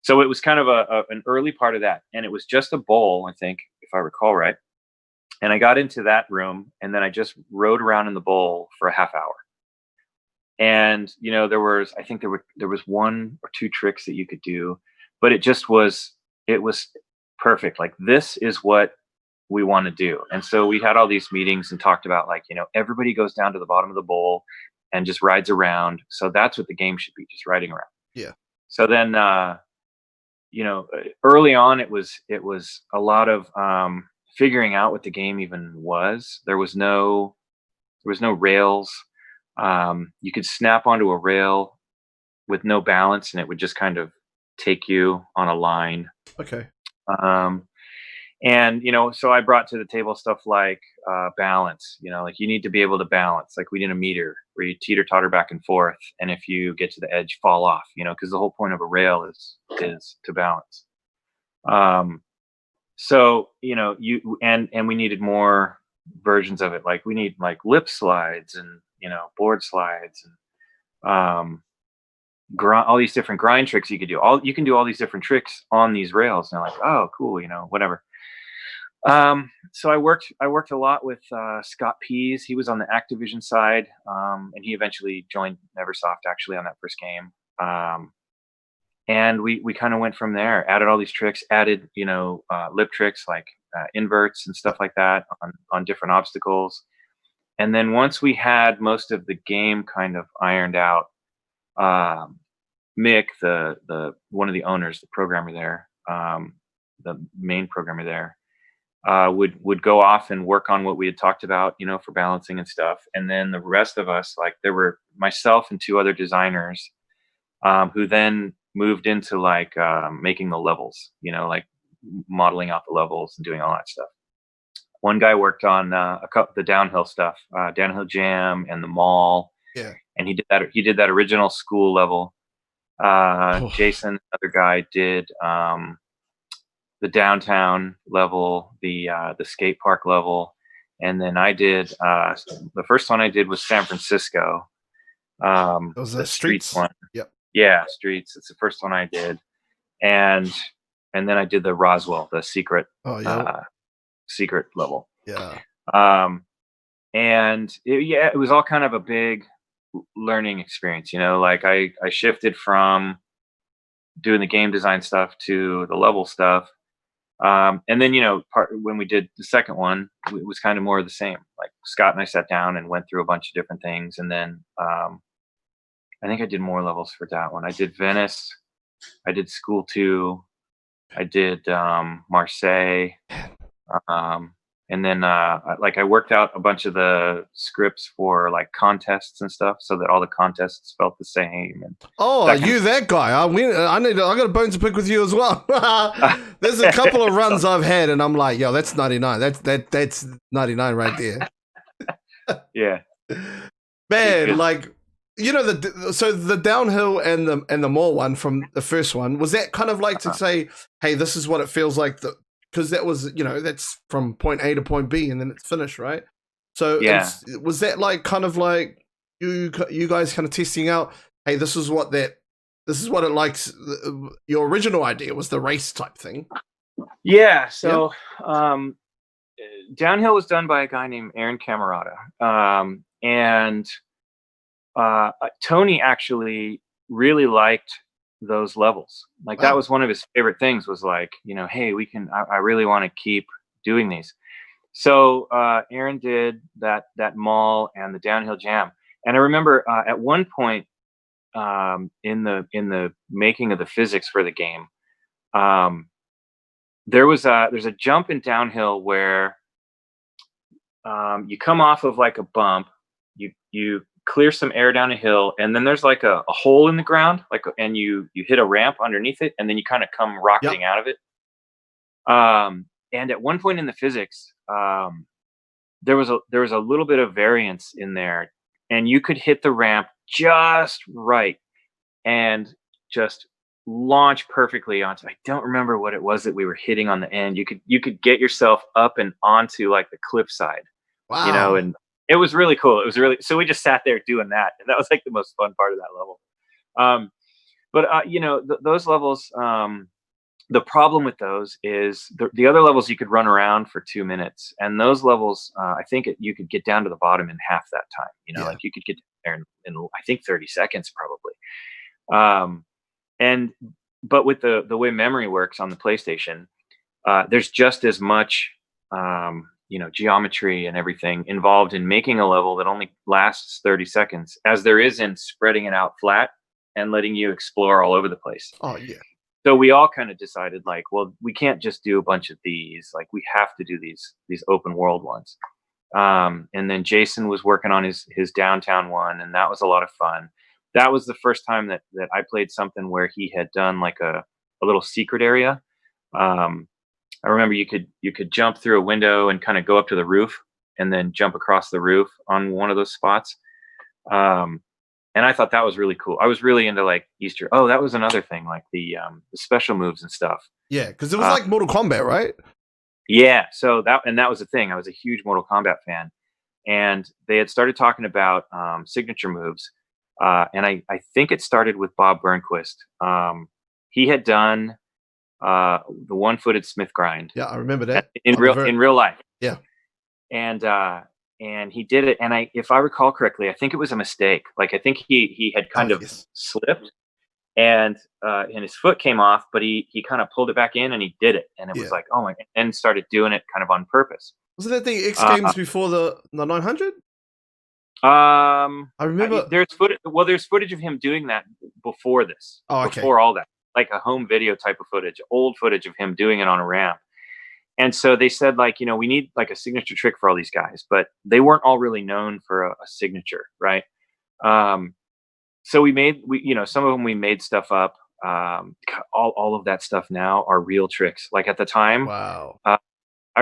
So it was kind of an early part of that, and it was just a bowl, I think, if I recall right. And I got into that room, and then I just rode around in the bowl for a half hour. And there was one or two tricks that you could do, but it was perfect. Like, this is what we want to do. And so we had all these meetings and talked about, like, everybody goes down to the bottom of the bowl and just rides around. So that's what the game should be, just riding around. Yeah. So then early on it was a lot of figuring out what the game even was. There was no rails. You could snap onto a rail with no balance, and it would just kind of take you on a line. Okay. And so I brought to the table stuff like balance. Like, you need to be able to balance. Like, we need a meter where you teeter totter back and forth, and if you get to the edge, fall off. Because the whole point of a rail is to balance. So and we needed more versions of it. Like, we need like lip slides and board slides and all these different grind tricks you could do. You can do all these different tricks on these rails, and they're like, oh, cool, whatever. So I worked a lot with Scott Pease. He was on the Activision side, and he eventually joined Neversoft actually on that first game. And we kind of went from there. Added all these tricks. Added lip tricks like inverts and stuff like that on different obstacles. And then once we had most of the game kind of ironed out, Mick, the one of the owners, the programmer there, the main programmer there, would go off and work on what we had talked about, for balancing and stuff. And then the rest of us, like there were myself and 2 other designers, who then moved into like making the levels, like modeling out the levels and doing all that stuff. One guy worked on the downhill stuff, Downhill Jam and the Mall. Yeah. And he did that original school level. Jason, another guy, did the downtown level, the skate park level, and then I did the first one I did was San Francisco. Those the streets one. Yep. Yeah, streets. It's the first one I did, and then I did the Roswell, the secret. Oh yeah. Secret level. Yeah. And it was all kind of a big learning experience, like I shifted from doing the game design stuff to the level stuff. And then, when we did the second one, it was kind of more of the same. Like Scott and I sat down and went through a bunch of different things. And then I think I did more levels for that one. I did Venice. I did School 2. I did Marseille. And then I worked out a bunch of the scripts for like contests and stuff, so that all the contests felt the same. And that guy? I got a bone to pick with you as well. There's a couple of runs I've had, and I'm like, yo, that's 99. That's 99 right there. Yeah, man. Like, so the downhill and the Mall one from the first one, was that kind of like to say, hey, this is what it feels like because that was, that's from point A to point B and then it's finished, right? So yeah. Was that like kind of like you guys kind of testing out, hey, this is what it likes. Your original idea was the race type thing. Yeah. So downhill was done by a guy named Aaron Camerata. And Tony actually really liked those levels. Like that was one of his favorite things, was like, hey, I really want to keep doing these. So Aaron did that Mall and the Downhill Jam. And I remember at one point in the making of the physics for the game, there's a jump in downhill where you come off of like a bump, you clear some air down a hill, and then there's like a hole in the ground, and you hit a ramp underneath it, and then you kind of come rocketing out of it. And at one point in the physics, there was a little bit of variance in there, and you could hit the ramp just right and just launch perfectly onto. I don't remember what it was that we were hitting on the end. You could get yourself up and onto like the cliffside. Wow. And it was really cool. So we just sat there doing that, and that was like the most fun part of that level. But those levels, the problem with those is the other levels you could run around for 2 minutes, and those levels, I think you could get down to the bottom in half that time. Like you could get there in I think 30 seconds probably. But with the way memory works on the PlayStation, there's just as much geometry and everything involved in making a level that only lasts 30 seconds as there is in spreading it out flat and letting you explore all over the place. Oh yeah. So we all kind of decided, like, well, we can't just do a bunch of these. Like, we have to do these open world ones. And then Jason was working on his downtown one, and that was a lot of fun. That was the first time that I played something where he had done like a little secret area. I remember you could jump through a window and kind of go up to the roof and then jump across the roof on one of those spots. And I thought that was really cool. I was really into like Easter. Oh, that was another thing, like the special moves and stuff. Yeah, because it was like Mortal Kombat, right? Yeah. So that was the thing. I was a huge Mortal Kombat fan, and they had started talking about signature moves, and I think it started with Bob Bernquist. He had done the one-footed Smith grind. Yeah, I remember that in real life. Yeah, and he did it, and if I recall correctly, I think it was a mistake. Like I think he had kind of slipped, and his foot came off, but he kind of pulled it back in, and he did it, and it was like, oh my, and started doing it kind of on purpose. Wasn't that the X Games before the 900? I remember there's footage. Well, there's footage of him doing that before this. Oh, okay. Before all that, like a home video type of footage, old footage of him doing it on a ramp. And so they said, like, we need like a signature trick for all these guys, but they weren't all really known for a signature, right? So some of them we made stuff up. All of that stuff now are real tricks. Like at the time, wow.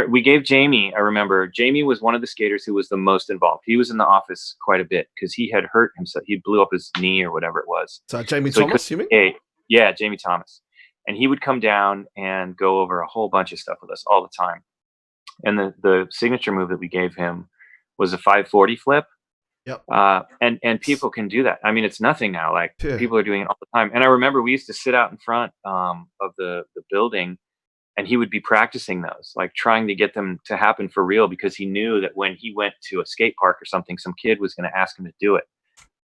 We gave Jamie, I remember, Jamie was one of the skaters who was the most involved. He was in the office quite a bit because he had hurt himself. He blew up his knee or whatever it was. So Jamie Thomas, you mean? Yeah, Jamie Thomas. And he would come down and go over a whole bunch of stuff with us all the time. And the signature move that we gave him was a 540 flip. Yep. And people can do that. I mean, it's nothing now. Like people are doing it all the time. And I remember we used to sit out in front of the building, and he would be practicing those, like trying to get them to happen for real, because he knew that when he went to a skate park or something, some kid was going to ask him to do it.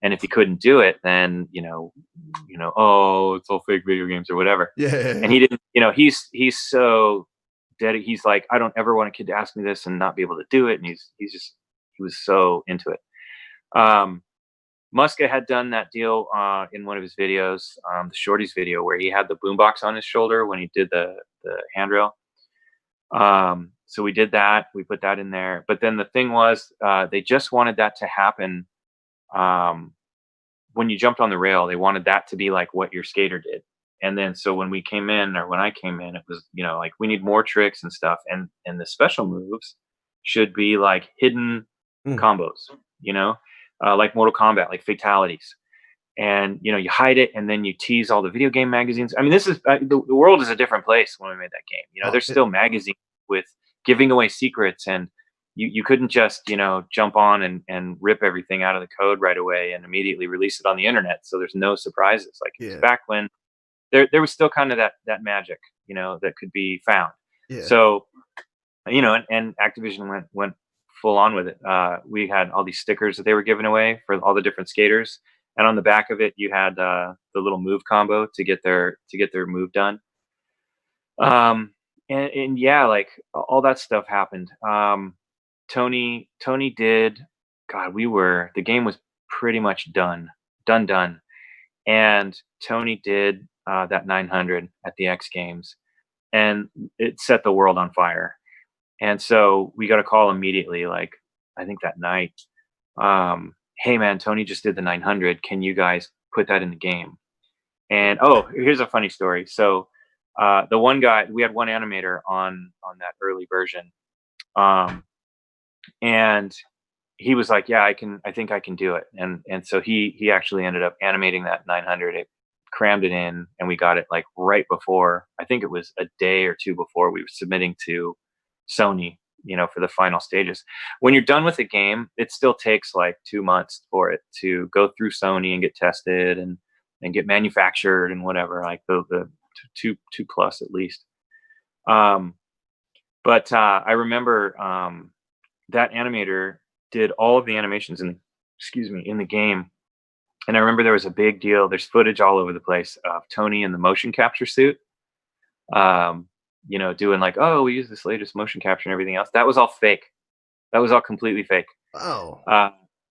And if he couldn't do it, then, oh, it's all fake video games or whatever. Yeah. And he didn't, he's so dedicated. He's like, I don't ever want a kid to ask me this and not be able to do it. And he was so into it. Muska had done that deal in one of his videos, the Shorty's video, where he had the boombox on his shoulder when he did the handrail. So we did that. We put that in there. But then the thing was, they just wanted that to happen. When you jumped on the rail, they wanted that to be like what your skater did. And then, so when we came in, or when I came in, it was, like, we need more tricks and stuff. And the special moves should be like hidden combos, like Mortal Kombat, like fatalities. And, you hide it, and then you tease all the video game magazines. I mean, this is, the world is a different place when we made that game. There's still magazines with giving away secrets, and you couldn't just, jump on and rip everything out of the code right away and immediately release it on the internet. So there's no surprises. Like it was back when there was still kind of that magic, that could be found. Yeah. So, and Activision went full on with it. We had all these stickers that they were giving away for all the different skaters. And on the back of it, you had the little move combo to get their move done. And yeah, like all that stuff happened. Tony did, God, the game was pretty much done. And Tony did that 900 at the X Games, and it set the world on fire. And so we got a call immediately, like, I think that night, hey man, Tony just did the 900. Can you guys put that in the game? And here's a funny story. So the one guy, we had one animator on that early version. And he was like, yeah, I think I can do it. And so he actually ended up animating that 900. It crammed it in, and we got it like right before, I think it was a day or two before we were submitting to Sony, for the final stages. When you're done with the game, it still takes like 2 months for it to go through Sony and get tested and get manufactured and whatever, like the two plus at least. But I remember that animator did all of the animations in the game. And I remember there was a big deal. There's footage all over the place of Tony in the motion capture suit, doing like, oh, we use this latest motion capture and everything else. That was all fake. That was all completely fake. Oh.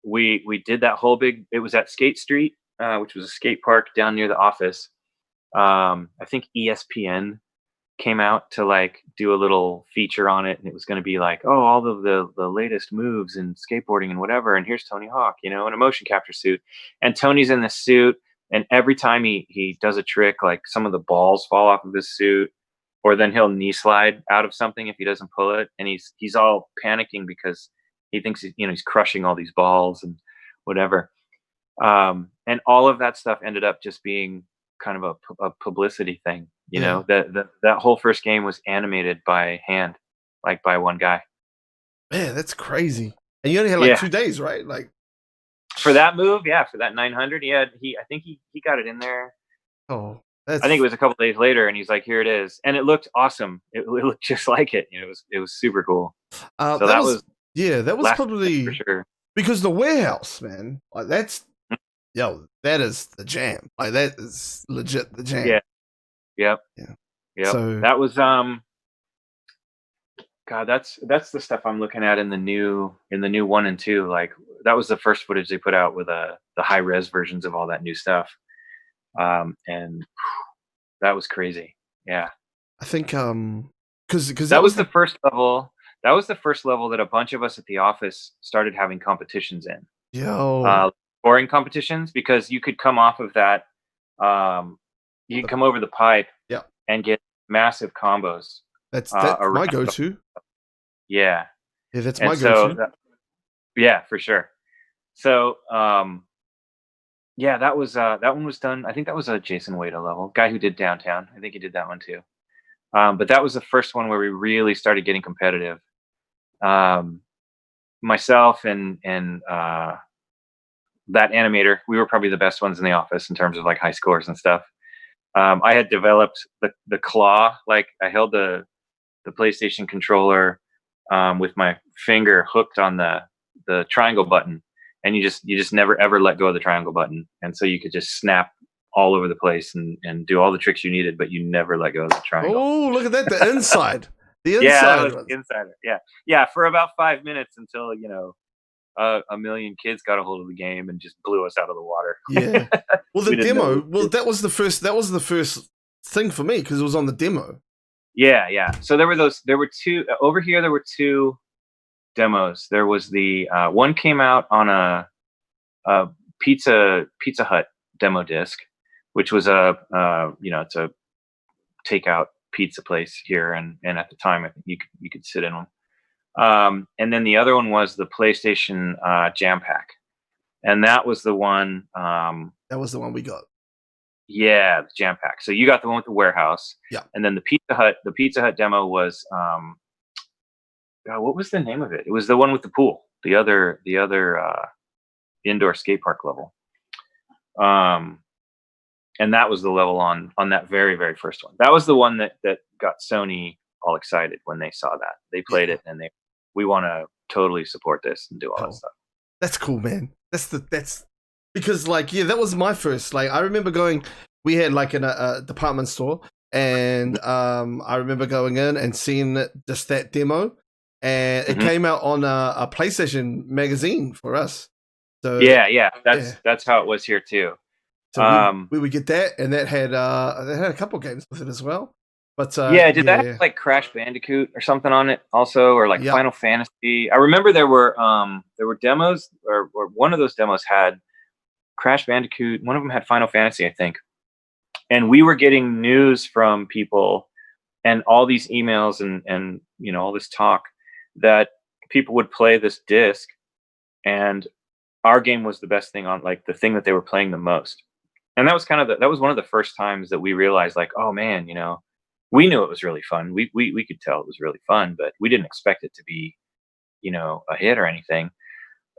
We did that whole it was at Skate Street, which was a skate park down near the office. I think ESPN came out to like do a little feature on it, and it was going to be like, oh, all of the latest moves in skateboarding and whatever, and here's Tony Hawk, in a motion capture suit, and Tony's in the suit, and every time he does a trick, like some of the balls fall off of his suit, or then he'll knee slide out of something if he doesn't pull it, and he's all panicking because he thinks he's crushing all these balls and whatever, and all of that stuff ended up just being kind of a publicity thing. That whole first game was animated by hand, like by one guy. Man, that's crazy. And you only had like Yeah. 2 days, right? Like For that move, yeah, for that 900, I think he got it in there. oh, I think it was a couple days later, and he's like, "Here it is," and it looked awesome. It looked just like it. It was super cool. So that was that was last probably for sure. because the warehouse, man, like that's that is the jam. Like that is legit the jam. Yeah. Yep. Yeah. Yep. So That was God, that's the stuff I'm looking at in the new 1 and 2. Like that was the first footage they put out with the high res versions of all that new stuff. And that was crazy. Yeah. I think because That was the first level. That was the first level that a bunch of us at the office started having competitions in. Scoring competitions, because you could come off of that. You can come over the pipe and get massive combos. That's my go-to. Yeah. Yeah, that's my go-to. Yeah, for sure. So that was that one was done. I think that was a Jason Wada level, guy who did Downtown. I think he did that one too. But that was the first one where we really started getting competitive. Myself and that animator, we were probably the best ones in the office in terms of like high scores and stuff. I had developed the claw, like I held the PlayStation controller with my finger hooked on the triangle button, and you just never ever let go of the triangle button, and so you could just snap all over the place and do all the tricks you needed, but you never let go of the triangle. Oh, look at that, the inside. The inside. Yeah, that was the insider. Yeah, for about 5 minutes until a million kids got a hold of the game and just blew us out of the water. Yeah. Well, the demo. Well, that was the first thing for me because it was on the demo. Yeah. So there were two over here. There were 2 demos. There was the one came out on a Pizza Hut demo disc, which was it's a takeout pizza place here, and at the time I think you could sit in one. And then the other one was the PlayStation Jam Pack, and that was the one. That was the one we got. Yeah, the Jam Pack. So you got the one with the warehouse. Yeah. And then the Pizza Hut demo was God, what was the name of it? It was the one with the pool. The other indoor skate park level. And that was the level on that very, very first one. That was the one that got Sony all excited when they saw that. They played it and we want to totally support this and do all that stuff. That's cool, man. That's because that was my first. Like I remember going. We had like a department store, and I remember going in and seeing just that demo, and it came out on a PlayStation magazine for us. So that's how it was here too. So we would get that, and that had a couple games with it as well. But did that have like Crash Bandicoot or something on it also, or like Final Fantasy? I remember there were demos, or one of those demos had Crash Bandicoot. One of them had Final Fantasy, I think. And we were getting news from people and all these emails and all this talk that people would play this disc, and our game was the best thing on, like the thing that they were playing the most. And that was that was one of the first times that we realized, like, oh man, we knew it was really fun. We could tell it was really fun, but we didn't expect it to be, a hit or anything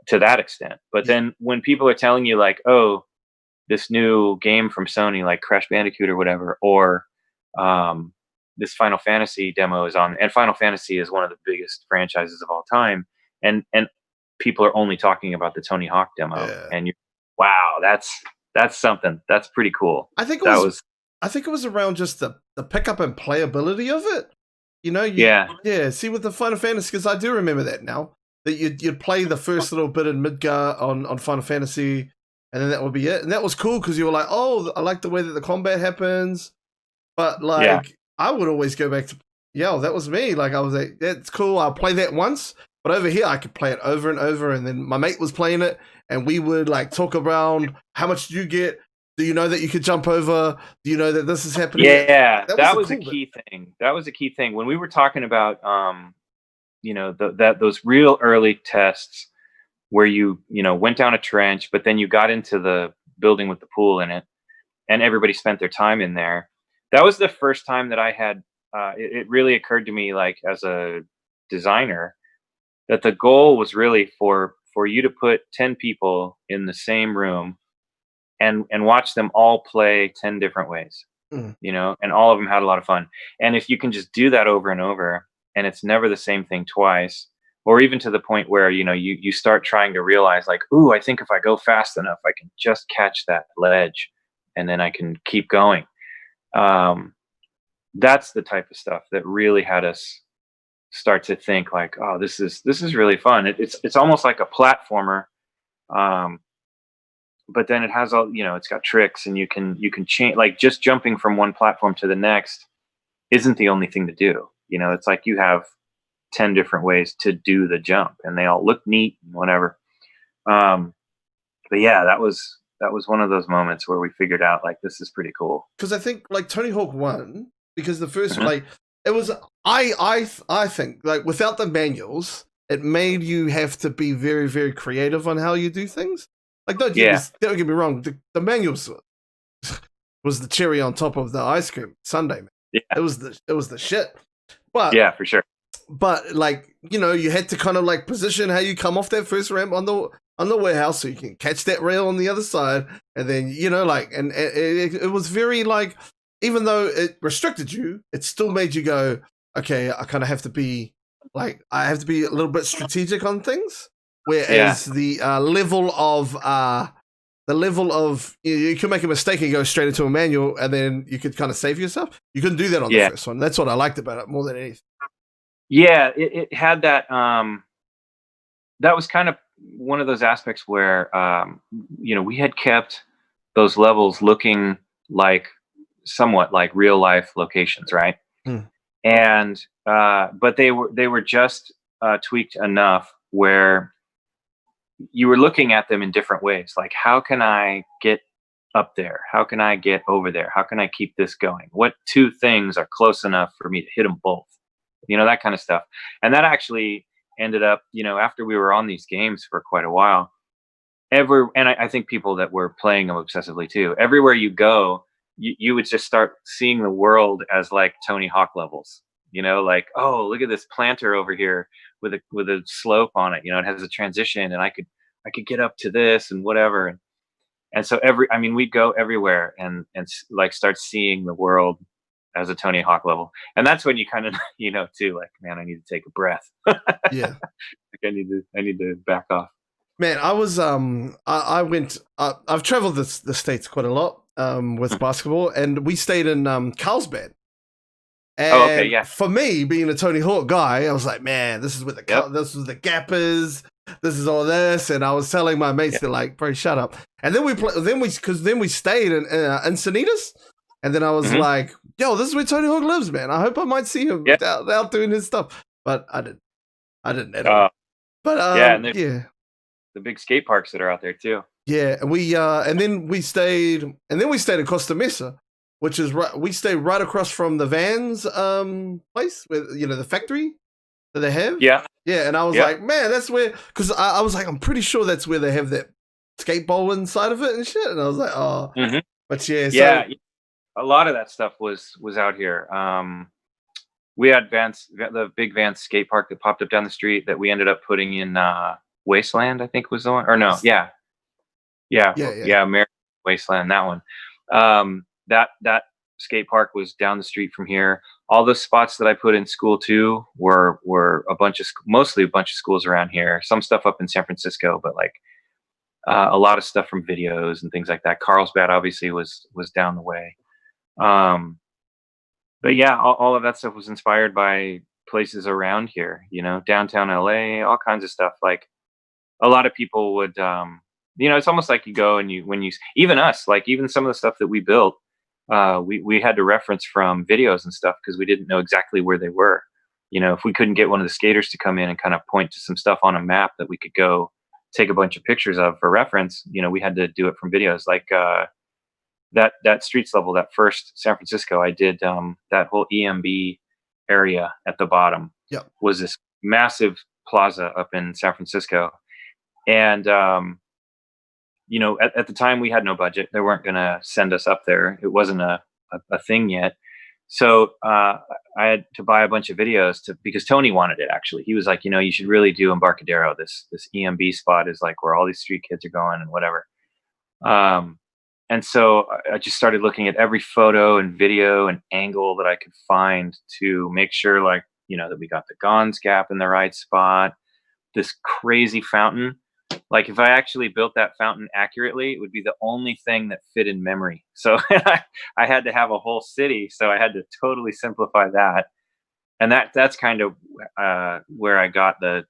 to that extent. But then when people are telling you like, oh, this new game from Sony, like Crash Bandicoot or whatever, or this Final Fantasy demo is on, and Final Fantasy is one of the biggest franchises of all time, and people are only talking about the Tony Hawk demo, and wow, that's something. That's pretty cool. I think it was around just the pickup and playability of it. See, with the Final Fantasy, because I do remember that now, that you'd play the first little bit in Midgar on Final Fantasy, and then that would be it. And that was cool because you were like, oh, I like the way that the combat happens. But I would always go back to, that was me. Like I was like, that's cool. I'll play that once. But over here, I could play it over and over. And then my mate was playing it, and we would like talk around, how much did you get? Do you know that you could jump over? Do you know that this is happening? Yeah, that was a key thing. That was a key thing when we were talking about, those real early tests where you went down a trench, but then you got into the building with the pool in it, and everybody spent their time in there. That was the first time that I had. It really occurred to me, like as a designer, that the goal was really for you to put 10 people in the same room and watch them all play 10 different ways, Mm. you know, and all of them had a lot of fun. And if you can just do that over and over, and it's never the same thing twice, or even to the point where, you know, you start trying to realize like, ooh, I think if I go fast enough, I can just catch that ledge and then I can keep going. That's the type of stuff that really had us start to think like, oh, this is really fun. It's almost like a platformer. But then it has all, you know, it's got tricks, and you can change, like just jumping from one platform to the next isn't the only thing to do. You know, it's like you have 10 different ways to do the jump, and they all look neat and whatever. But yeah, that was one of those moments where we figured out like, this is pretty cool. Because I think like Tony Hawk 1, because the first Mhm. like it was I think like without the manuals, it made you have to be very, very creative on how you do things. Like don't get me wrong, the manuals was the cherry on top of the ice cream sundae, man. Yeah. It was the shit. But Yeah, for sure. But like, you know, you had to kind of like position how you come off that first ramp on the warehouse so you can catch that rail on the other side, and then, you know, like, and it was very like, even though it restricted you, it still made you go, okay, I kind of have to be like, I have to be a little bit strategic on things. Whereas the level of you could make a mistake and go straight into a manual, and then you could kind of save yourself. You couldn't do that on the first one. That's what I liked about it more than anything. Yeah, it had that. That was kind of one of those aspects where, you know, we had kept those levels looking like somewhat like real life locations, right? Hmm. And but they were just tweaked enough where you were looking at them in different ways. Like, how can I get up there? How can I get over there? How can I keep this going? What two things are close enough for me to hit them both? You know, that kind of stuff. And that actually ended up, you know, after we were on these games for quite a while, and I think people that were playing them obsessively too, everywhere you go, you would just start seeing the world as like Tony Hawk levels, you know, like, oh, look at this planter over here with a slope on it. You know, it has a transition, and I could get up to this and whatever. And so I mean, we'd go everywhere and like start seeing the world as a Tony Hawk level. And that's when you kind of, you know, too, like, man, I need to take a breath. Yeah. Like I need to back off. Man, I was I went I've traveled the States quite a lot with basketball, and we stayed in Carlsbad. And Oh, okay, yeah. for me, being a Tony Hawk guy, I was like, man, this is where this is the gap is. This is all this, and I was telling my mates, they're like, bro, shut up. And then we stayed in Encinitas, and then I was like, yo, this is where Tony Hawk lives, man. I hope I might see him out doing his stuff, but I didn't at all. But and yeah, the big skate parks that are out there too. Yeah, and we stayed in Costa Mesa, which is we stayed right across from the Vans place, with, you know, the factory that they have. Yeah. And I was like, man, that's where, because I was like, I'm pretty sure that's where they have that skate bowl inside of it and shit. And I was like, oh, but yeah, a lot of that stuff was out here. We had the big Vans skate park that popped up down the street that we ended up putting in Wasteland, I think was the one, or no, yeah, American Wasteland, that one. That skate park was down the street from here. All the spots that I put in school too were mostly a bunch of schools around here. Some stuff up in San Francisco, but like a lot of stuff from videos and things like that. Carlsbad obviously was down the way. But yeah, all of that stuff was inspired by places around here, you know, downtown LA, all kinds of stuff. Like a lot of people would, you know, it's almost like you go and even us, like even some of the stuff that we built, we had to reference from videos and stuff because we didn't know exactly where they were. You know, if we couldn't get one of the skaters to come in and kind of point to some stuff on a map that we could go take a bunch of pictures of for reference, you know, we had to do it from videos. Like that streets level, that first San Francisco, I did that whole EMB area at the bottom was this massive plaza up in San Francisco. And, you know, at the time we had no budget. They weren't going to send us up there. It wasn't a thing yet. So I had to buy a bunch of videos because Tony wanted it. Actually, he was like, you should really do Embarcadero. This EMB spot is like where all these street kids are going and whatever. And so I just started looking at every photo and video and angle that I could find to make sure, like, that we got the Gons gap in the right spot. This crazy fountain. Like, if I actually built that fountain accurately, it would be the only thing that fit in memory. So I had to have a whole city. So I had to totally simplify that. And that's kind of where I got the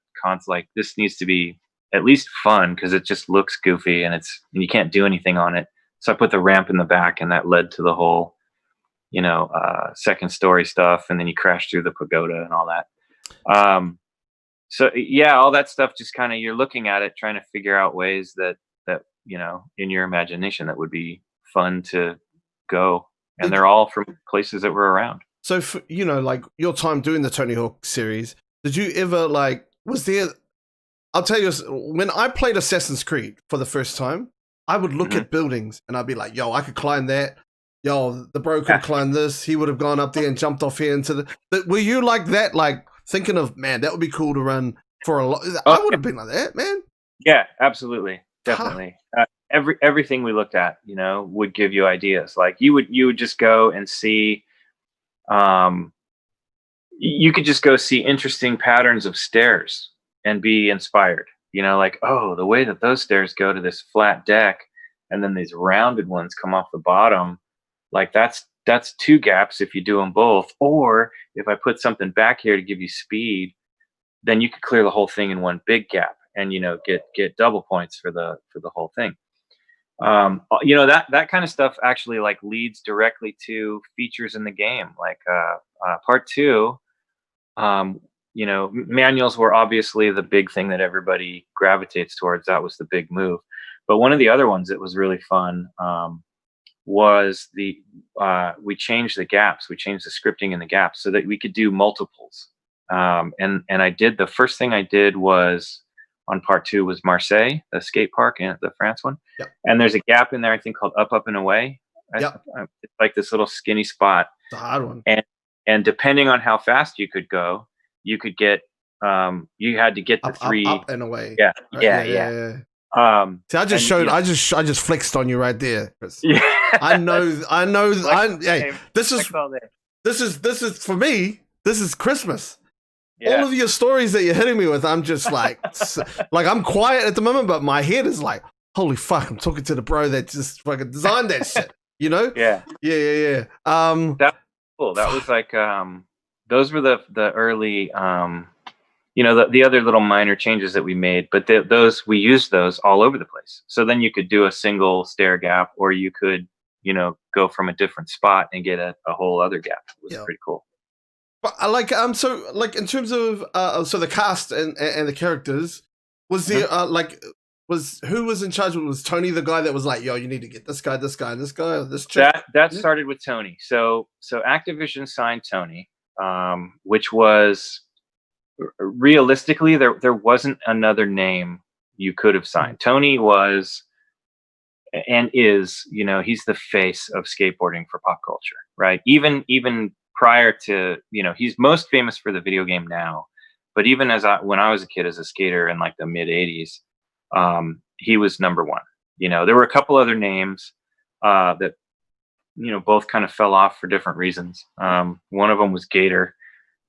like, this needs to be at least fun because it just looks goofy and you can't do anything on it. So I put the ramp in the back, and that led to the whole, second story stuff. And then you crash through the pagoda and all that. So yeah, all that stuff just kind of, you're looking at it, trying to figure out ways that, in your imagination that would be fun to go. And they're all from places that were around. So, for, like your time doing the Tony Hawk series, did you ever was there, I'll tell you, when I played Assassin's Creed for the first time, I would look at buildings and I'd be like, yo, I could climb that. Yo, the bro could climb this. He would have gone up there and jumped off here into were you like that? Like thinking of, man, that would be cool to run for a lot. I would have been like that, man. Yeah, absolutely. Definitely. Everything we looked at, would give you ideas. Like you would just go and see, you could just go see interesting patterns of stairs and be inspired, like, oh, the way that those stairs go to this flat deck and then these rounded ones come off the bottom, like that's two gaps if you do them both. Or if I put something back here to give you speed, then you could clear the whole thing in one big gap and, get double points for the whole thing. That kind of stuff actually like leads directly to features in the game. Like part 2, manuals were obviously the big thing that everybody gravitates towards. That was the big move. But one of the other ones that was really fun was we changed the gaps. We changed the scripting in the gaps so that we could do multiples. And the first thing I did was on part 2 was Marseille, the skate park, and the France one. Yep. And there's a gap in there, I think, called Up, Up and Away. Yep. It's like this little skinny spot. It's a hard one. And depending on how fast you could go, you could get, you had to get the three. Up and away. Yeah. Right? Yeah. See, I just showed, I just flexed on you right there. Yeah. I know. Hey, this is for me. This is Christmas. Yeah. All of your stories that you're hitting me with, I'm just like I'm quiet at the moment, but my head is like, holy fuck, I'm talking to the bro that just fucking designed that shit. Yeah. That's cool. That was like, those were the early, the other little minor changes that we made, but we used those all over the place. So then you could do a single stair gap, or you could, go from a different spot and get a whole other gap. It was pretty cool. But I in terms of so the cast and the characters, was there who was in charge? Was Tony the guy that was like, yo, you need to get this guy, this guy, and this guy, or this chick? That started with Tony. So Activision signed Tony, which was realistically there wasn't another name you could have signed. Tony was and is, he's the face of skateboarding for pop culture, right? Even prior to, he's most famous for the video game now, but even when I was a kid as a skater in like the mid 80s, he was number one. There were a couple other names that both kind of fell off for different reasons. One of them was Gator.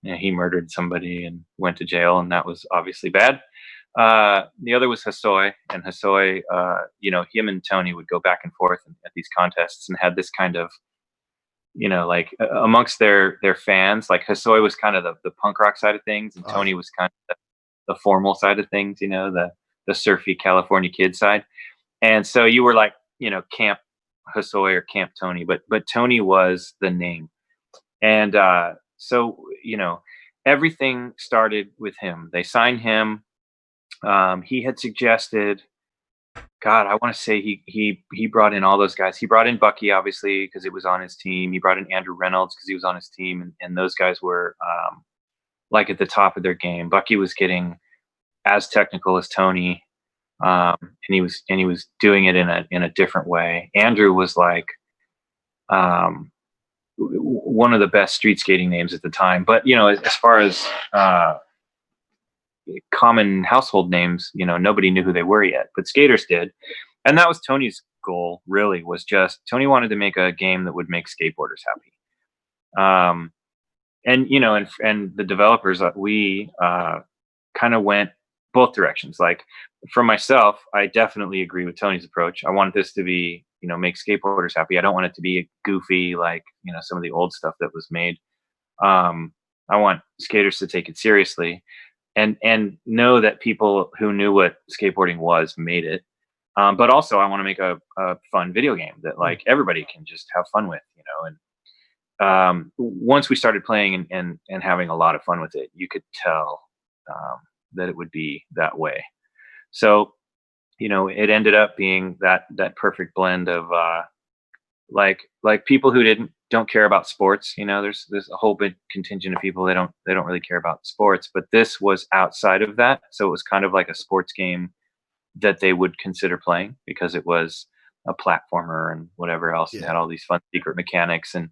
He murdered somebody and went to jail, and that was obviously bad. The other was Hosoi, and Hosoi, him and Tony would go back and forth at these contests and had this kind of, like amongst their fans, like Hosoi was kind of the punk rock side of things, and Tony was kind of the formal side of things, the surfy California kid side. And so you were like, Camp Hosoi or Camp Tony, but Tony was the name. And so, everything started with him. They signed him. He had suggested, God, I want to say he brought in all those guys. He brought in Bucky, obviously, because it was on his team. He brought in Andrew Reynolds because he was on his team, and those guys were like at the top of their game. Bucky was getting as technical as Tony, and he was doing it in a different way. Andrew was like, one of the best street skating names at the time. But as far as common household names, nobody knew who they were yet, but skaters did. And that was Tony's goal, really, was just Tony wanted to make a game that would make skateboarders happy. And the developers, we kind of went both directions. Like for myself, I definitely agree with Tony's approach. I wanted this to be, make skateboarders happy. I don't want it to be goofy like, some of the old stuff that was made. I want skaters to take it seriously and know that people who knew what skateboarding was made it. But also I want to make a fun video game that like everybody can just have fun with, and once we started playing and having a lot of fun with it, you could tell that it would be that way. So, it ended up being that perfect blend of like people who don't care about sports. There's a whole big contingent of people they don't really care about sports, but this was outside of that. So it was kind of like a sports game that they would consider playing because it was a platformer and whatever else. It had all these fun secret mechanics, and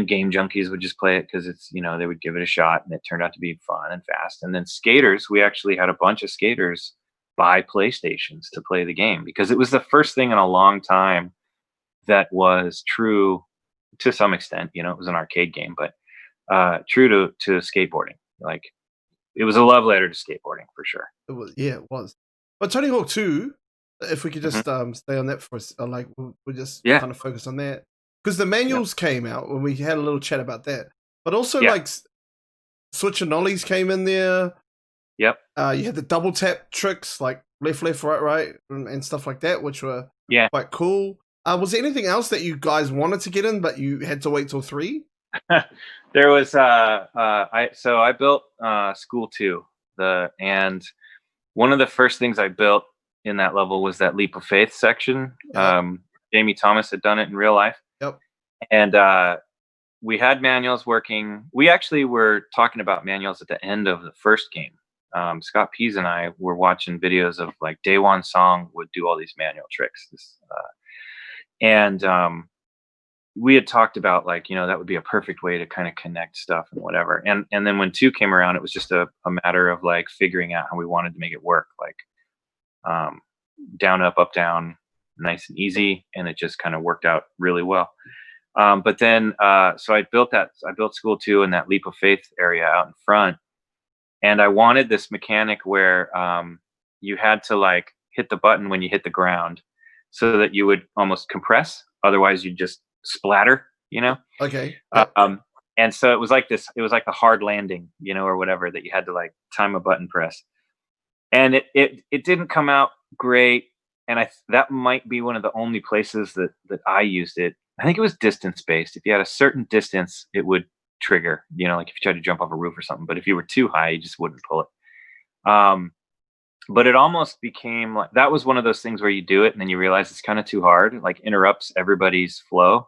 game junkies would just play it because it's, they would give it a shot, and it turned out to be fun and fast. And then skaters, we actually had a bunch of skaters buy PlayStations to play the game because it was the first thing in a long time that was true to some extent. It was an arcade game, but true to skateboarding. Like it was a love letter to skateboarding for sure. It was. But Tony Hawk 2, if we could just stay on that for like we'll just kind of focus on that. Because the manuals came out when we had a little chat about that. But also like switch and nollies came in there. Yep. You had the double tap tricks like left, right, and stuff like that, which were quite cool. Was there anything else that you guys wanted to get in, but you had to wait till 3? There was I built School 2, and one of the first things I built in that level was that Leap of Faith section. Jamie Thomas had done it in real life. Yep. And we had manuals working. We actually were talking about manuals at the end of the first game. Scott Pease and I were watching videos of like Daewon Song would do all these manual tricks. And we had talked about like, that would be a perfect way to kind of connect stuff and whatever. And then when 2 came around, it was just a matter of like figuring out how we wanted to make it work. Like down, up, down, nice and easy. And it just kind of worked out really well. But then, so I built School 2 in that Leap of Faith area out in front. And I wanted this mechanic where you had to like hit the button when you hit the ground so that you would almost compress. Otherwise you'd just splatter, Okay. And so it was like this, it was like a hard landing, or whatever, that you had to like time a button press. And it didn't come out great. And that might be one of the only places that I used it. I think it was distance based. If you had a certain distance, it would trigger, like if you tried to jump off a roof or something. But if you were too high, you just wouldn't pull it. But it almost became like, that was one of those things where you do it and then you realize it's kind of too hard, like interrupts everybody's flow.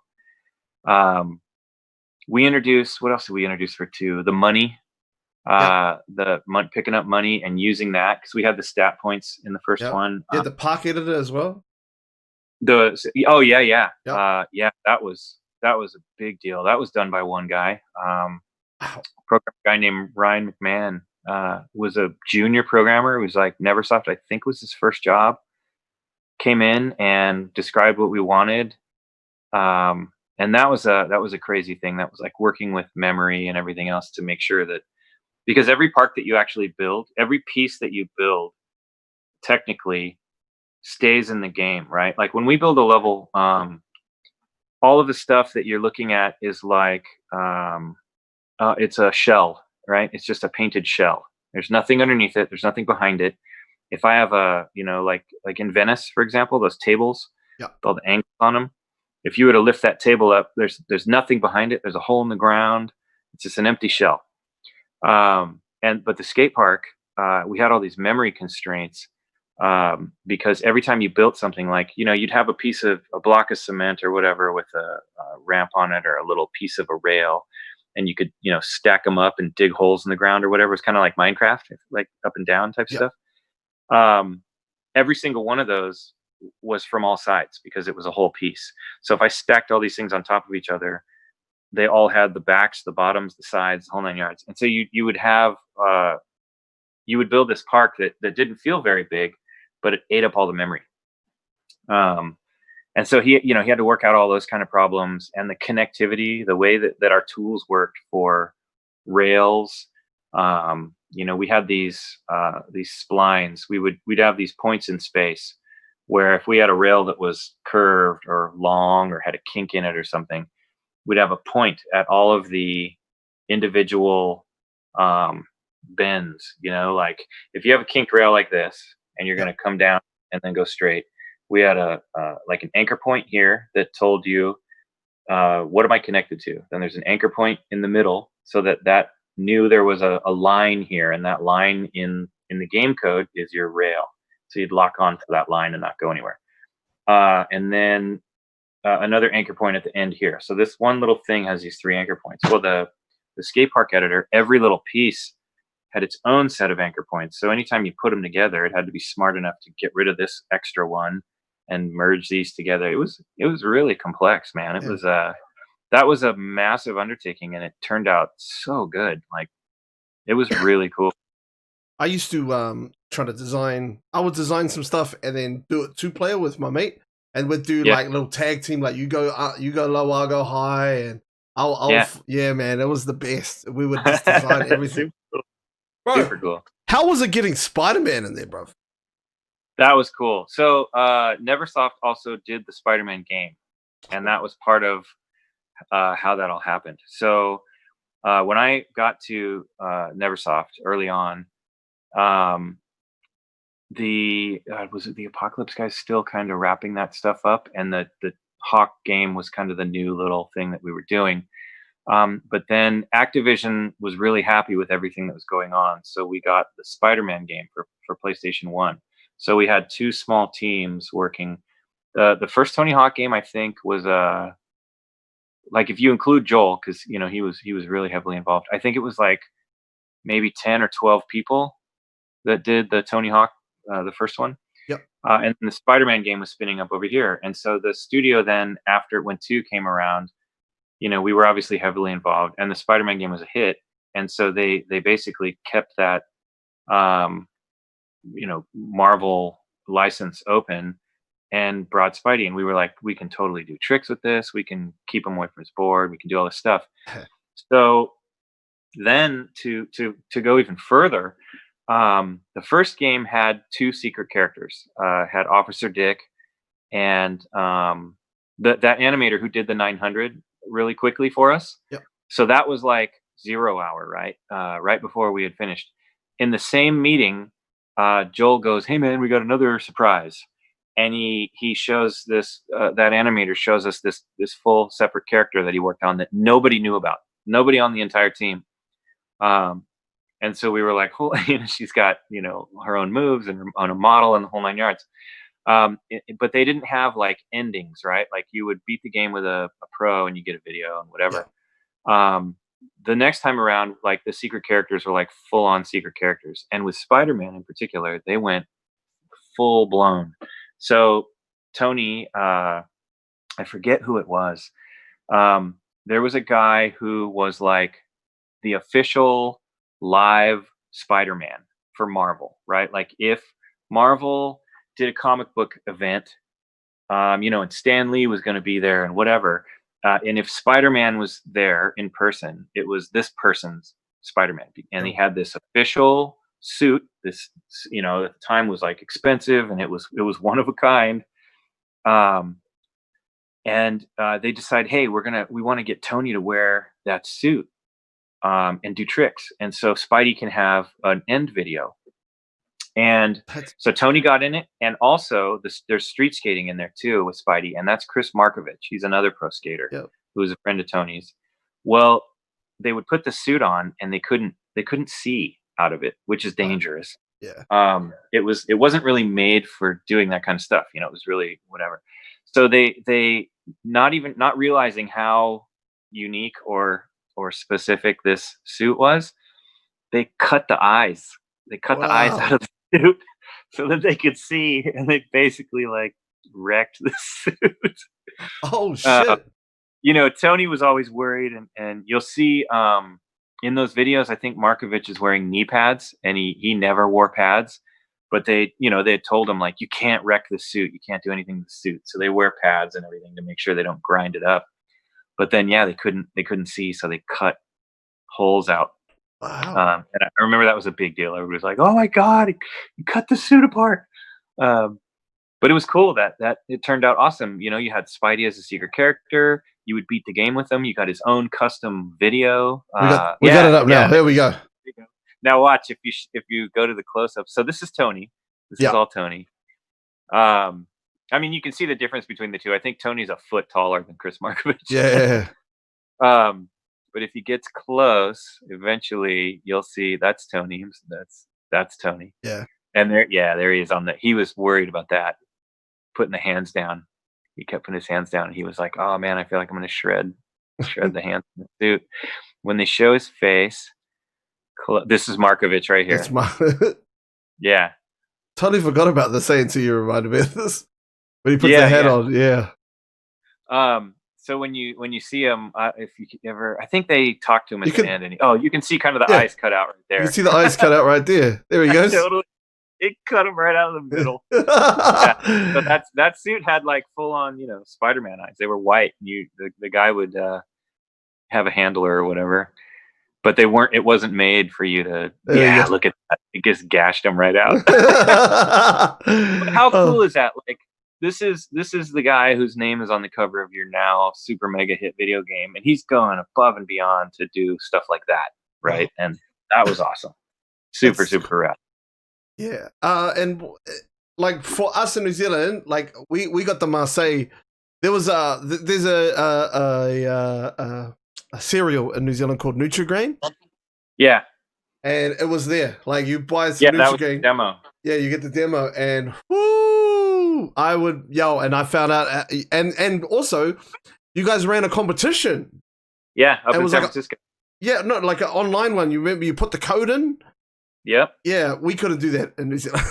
We introduced, what else did we introduce for 2? The money, picking up money and using that, because we had the stat points in the first one. Yeah, the park editor as well. That was a big deal. That was done by one guy, program guy named Ryan McMahon. Was a junior programmer. It was like Neversoft, I think was his first job. Came in and described what we wanted. And that was a crazy thing. That was like working with memory and everything else to make sure that, because every part that you actually build, every piece that you build technically stays in the game, right? Like when we build a level, all of the stuff that you're looking at is like, it's a shell, right? It's just a painted shell. There's nothing underneath it. There's nothing behind it. If I have like in Venice, for example, those tables, all the angles on them, if you were to lift that table up, there's nothing behind it. There's a hole in the ground. It's just an empty shell. But the skate park, we had all these memory constraints, because every time you built something, like, you'd have a block of cement or whatever with a ramp on it or a little piece of a rail, and you could, stack them up and dig holes in the ground or whatever. It's kind of like Minecraft, like up and down type stuff. Every single one of those was from all sides because it was a whole piece. So if I stacked all these things on top of each other, they all had the backs, the bottoms, the sides, the whole 9 yards. And so you would have you would build this park that didn't feel very big, but it ate up all the memory. And so he had to work out all those kind of problems, and the connectivity, the way that our tools worked for rails. We had these splines. We'd have these points in space where if we had a rail that was curved or long or had a kink in it or something, we'd have a point at all of the individual bends. Like if you have a kinked rail like this and you're going to come down and then go straight, we had like an anchor point here that told you what am I connected to. Then there's an anchor point in the middle so that knew there was a line here, and that line in the game code is your rail. So you'd lock onto that line and not go anywhere. And then another anchor point at the end here. So this one little thing has these 3 anchor points. Well, the skate park editor, every little piece had its own set of anchor points. So anytime you put them together, it had to be smart enough to get rid of this extra one and merge these together. It was really complex, man. It was that was a massive undertaking, and it turned out so good. Like, it was really cool. I used to try to design. I would design some stuff and then do it 2-player with my mate, and we'd do like little tag team. Like you go low, I'll go high, and I'll man, it was the best. We would just design everything. Super cool. How was it getting Spider-Man in there, bro? That was cool. So Neversoft also did the Spider-Man game, and that was part of how that all happened. So when I got to Neversoft early on, was it the Apocalypse guys still kind of wrapping that stuff up, and the Hawk game was kind of the new little thing that we were doing. But then Activision was really happy with everything that was going on, so we got the Spider-Man game for PlayStation 1. So we had 2 small teams working. The first Tony Hawk game, I think, was like, if you include Joel, because he was really heavily involved, I think it was like maybe 10 or 12 people that did the Tony Hawk, the first one. Yep. And the Spider-Man game was spinning up over here. And so the studio then, after when 2 came around, we were obviously heavily involved, and the Spider-Man game was a hit. And so they basically kept that Marvel license open and brought Spidey, and we were like, we can totally do tricks with this. We can keep him away from his board. We can do all this stuff. So then to go even further, the first game had 2 secret characters. Had Officer Dick and that animator who did the 900 really quickly for us. Yep. So that was like 0 hour, right? Right before we had finished. In the same meeting, Joel goes, "Hey man, we got another surprise." And he shows this, that animator shows us this full separate character that he worked on that nobody knew about. Nobody on the entire team. And so we were like, she's got, her own moves and on a model and the whole 9 yards. But they didn't have like endings, right? Like you would beat the game with a pro and you get a video and whatever. Yeah. The next time around, like the secret characters were like full on secret characters. And with Spider-Man in particular, they went full blown. So Tony, I forget who it was. There was a guy who was like the official live Spider-Man for Marvel, right? Like if Marvel did a comic book event, and Stan Lee was going to be there and whatever. And if Spider-Man was there in person, it was this person's Spider-Man. And he had this official suit. This, at the time was like expensive, and it was one of a kind. And they decide, hey, we want to get Tony to wear that suit and do tricks. And so Spidey can have an end video. And so Tony got in it, and also there's street skating in there too with Spidey, and that's Chris Markovich. He's another pro skater who was a friend of Tony's. Well, they would put the suit on, and they couldn't see out of it, which is dangerous. Yeah. It wasn't really made for doing that kind of stuff. It was really whatever. So they not realizing how unique or specific this suit was, they cut the eyes. They cut the eyes out of the suit so that they could see, and they basically like wrecked the suit. Oh shit! Tony was always worried, and you'll see in those videos, I think Markovich is wearing knee pads, and he never wore pads. But they had told him, like, you can't wreck the suit, you can't do anything to the suit, so they wear pads and everything to make sure they don't grind it up. But then, they couldn't see, so they cut holes out. Wow. And I remember that was a big deal. Everybody was like, "Oh my god, he cut the suit apart!" But it was cool that it turned out awesome. You had Spidey as a secret character. You would beat the game with him. You got his own custom video. We got it up now. There we go. Now watch if you go to the close up. So this is Tony. This is all Tony. I mean, you can see the difference between the two. I think Tony's a foot taller than Chris Markovich. Yeah. But if he gets close, eventually you'll see that's Tony. That's Tony. Yeah. And there he is on the. He was worried about that, putting the hands down. He kept putting his hands down. And he was like, "Oh man, I feel like I'm going to shred the hands in the suit." When they show his face, this is Markovich right here. Yeah. Totally forgot about the saying until you reminded me of this. When he puts the head on, yeah. So when you see him, if you ever, I think they talk to him at the end, and you can see kind of the eyes cut out right there. You can see the eyes cut out right there. There he goes. Totally. It cut him right out of the middle. So that suit had like full on, Spider-Man eyes. They were white. The guy would have a handler or whatever, but they weren't. It wasn't made for you to. Look at that. It just gashed him right out. How cool is that? Like. This is the guy whose name is on the cover of your now super mega hit video game, and he's going above and beyond to do stuff like that, right? And that was awesome, super rad. Yeah, and like for us in New Zealand, like we got the Marseille. There's a cereal in New Zealand called Nutri-Grain. Yeah, and it was there. Like you buy some Nutri-Grain. That was the demo. Yeah, you get the demo, and I would yell, and I found out, and also, you guys ran a competition. Yeah, up in San Francisco. Like an online one. You remember you put the code in? Yep. Yeah, we couldn't do that in New Zealand.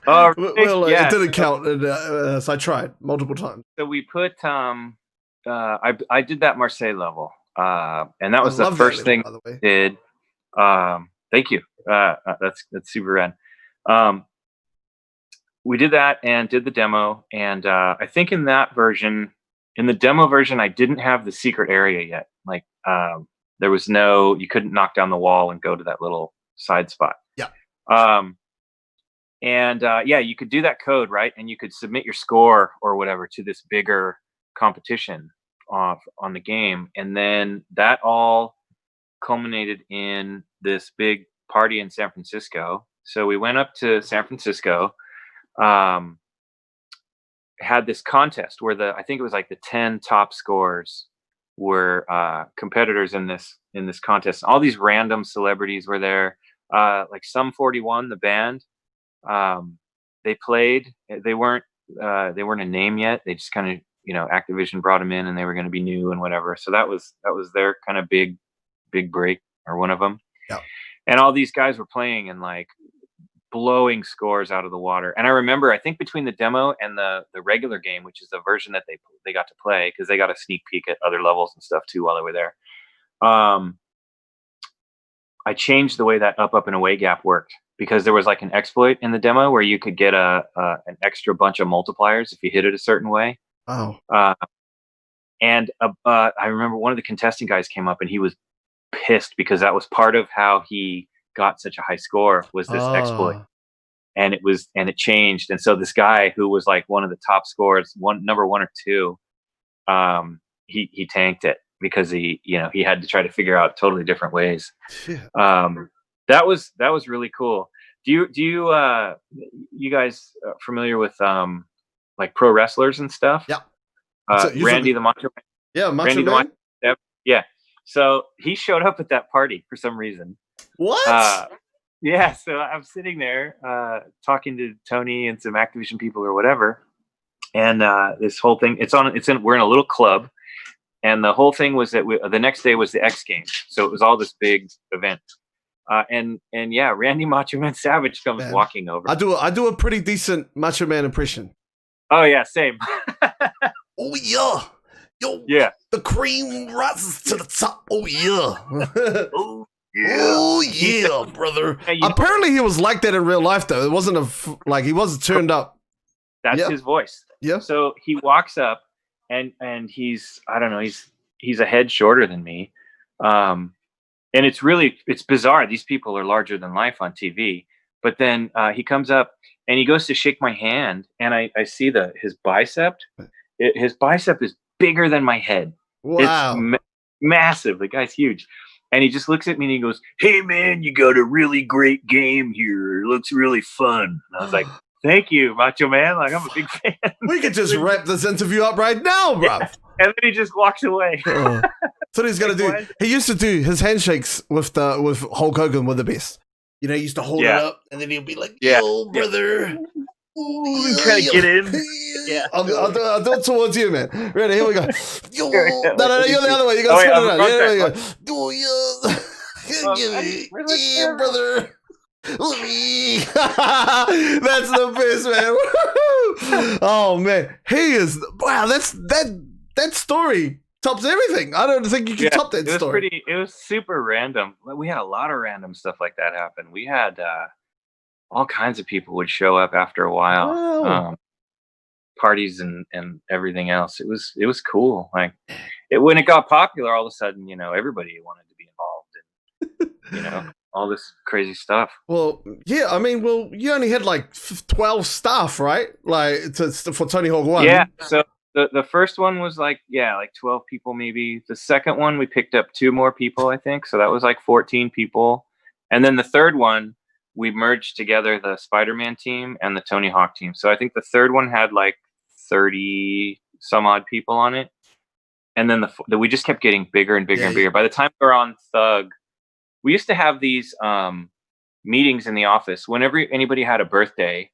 It didn't count, so I tried multiple times. So we put, I did that Marseille level, and that was the first thing I did. Thank you. That's super rad. We did that and did the demo, and I think in the demo version, I didn't have the secret area yet. Like there was you couldn't knock down the wall and go to that little side spot. Yeah. You could do that code, right? And you could submit your score or whatever to this bigger competition on the game, and then that all culminated in this big party in San Francisco. So we went up to San Francisco. Had this contest where I think it was like the 10 top scores were competitors in this contest. All these random celebrities were there. Like Sum 41, the band, they played. They weren't a name yet. They just kind of Activision brought them in, and they were going to be new and whatever. So that was their kind of big break, or one of them. Yeah. And all these guys were playing and like blowing scores out of the water. And I remember, I think between the demo and the regular game, which is the version that they got to play, because they got a sneak peek at other levels and stuff too while they were there. I changed the way that up and away gap worked, because there was like an exploit in the demo where you could get an extra bunch of multipliers if you hit it a certain way. Oh. And I remember one of the contesting guys came up and he was pissed because that was part of how he got such a high score, was this exploit. And it changed. And so this guy who was like one of the top scorers, number 1 or 2, he tanked it because he had to try to figure out totally different ways. That was really cool. Do you guys familiar with like pro wrestlers and stuff? Yeah. Randy the Macho Man. Yeah, Macho Man. Yeah. So he showed up at that party for some reason. What? Yeah. So I'm sitting there talking to Tony and some Activision people or whatever, and this whole thing. We're in a little club, and the whole thing was that the next day was the X Games, so it was all this big event. And Randy Macho Man Savage comes walking over. I do a pretty decent Macho Man impression. Oh yeah, same. Oh yeah. Yo, Yeah. the cream rises to the top. Oh yeah. Oh Oh yeah, brother. Hey, you know- Apparently, he was like that in real life, though. It wasn't like he wasn't turned up. That's Yeah. his voice. Yeah. So he walks up, and he's, I don't know, he's a head shorter than me, and it's bizarre. These people are larger than life on TV. But then he comes up and he goes to shake my hand, and I see his bicep. His bicep is bigger than my head. Wow. It's massive. The guy's huge. And he just looks at me and he goes, "Hey man, you got a really great game here. It looks really fun." And I was like, "Thank you, Macho Man. Like, I'm a big fan." We could just wrap this interview up right now, bro. Yeah. And then he just walks away. That's what he's gonna do. He used to do his handshakes with Hulk Hogan were the best. You know, he used to hold it up, and then he'd be like, "Yo, brother." Trying to get in. Yeah. I'll do it towards you, man. Ready? Here we go. Yo. No, you're the other way. You gotta Oh, spin yeah, it around. I'm Yeah, there front you go. Yeah, brother. That's the best, man. Oh man, he is. Wow, that story tops everything. I don't think you can top that story. It was super random. We had a lot of random stuff like that happen. We had all kinds of people would show up after a while. Wow. Parties and everything else. It was cool. Like when it got popular, all of a sudden, you know, everybody wanted to be involved in, you know, all this crazy stuff. Well, yeah, I mean, you only had like 12 staff, right? Like for Tony Hawk 1. Yeah. So the first one was like 12 people maybe. The second one we picked up 2 more people, I think. So that was like 14 people. And then the third one we merged together the Spider-Man team and the Tony Hawk team. So I think the third one had like 30 some odd people on it. And then we just kept getting bigger and bigger and bigger. By the time we were on Thug, we used to have these meetings in the office. Whenever anybody had a birthday,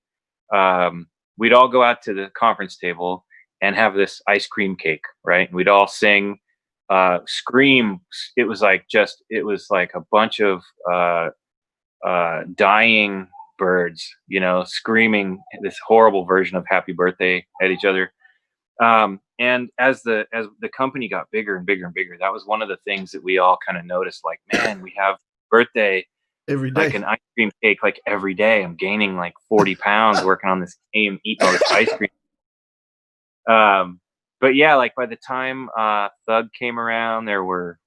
we'd all go out to the conference table and have this ice cream cake, right? And we'd all sing, scream. It was like a bunch of dying birds, you know, screaming this horrible version of happy birthday at each other. And as the company got bigger and bigger and bigger, that was one of the things that we all kind of noticed, like, man, we have birthday every day, like an ice cream cake, like every day. I'm gaining like 40 pounds working on this game, eating all this ice cream. But yeah, like by the time Thug came around, there were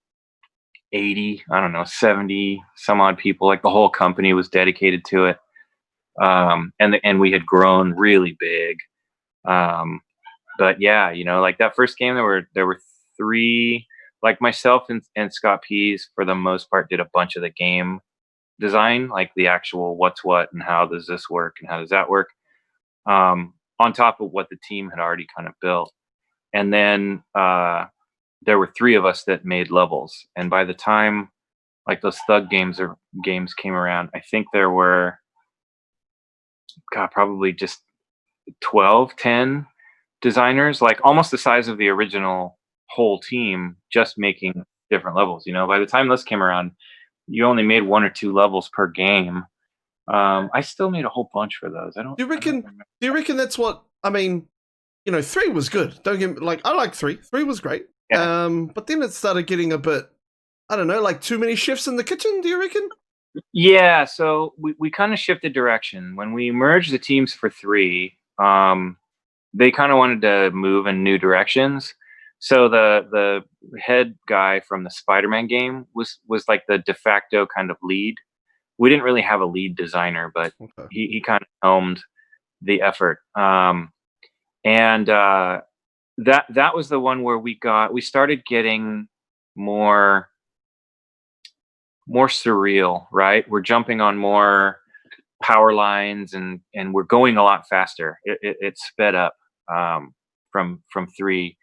70 some odd people. Like the whole company was dedicated to it. And we had grown really big. But yeah, you know, like that first game, there were 3, like myself and Scott Pease for the most part did a bunch of the game design, like the actual what's what and how does this work and how does that work, on top of what the team had already kind of built. And then there were 3 of us that made levels. And by the time like those Thug games came around, I think there were probably just 10 designers, like almost the size of the original whole team, just making different levels. You know, by the time this came around, you only made 1 or 2 levels per game. I still made a whole bunch for those. Do you reckon that's what, I mean, you know, 3 was good. Don't get me, like, I like 3. 3 was great. Yeah. But then it started getting a bit, I don't know, like too many chefs in the kitchen, do you reckon? Yeah, so we kind of shifted direction. When we merged the teams for 3, they kind of wanted to move in new directions. So the head guy from the Spider-Man game was like the de facto kind of lead. We didn't really have a lead designer, but he kind of helmed the effort. And that was the one where we started getting more surreal, right? We're jumping on more power lines and we're going a lot faster. It sped up from 3.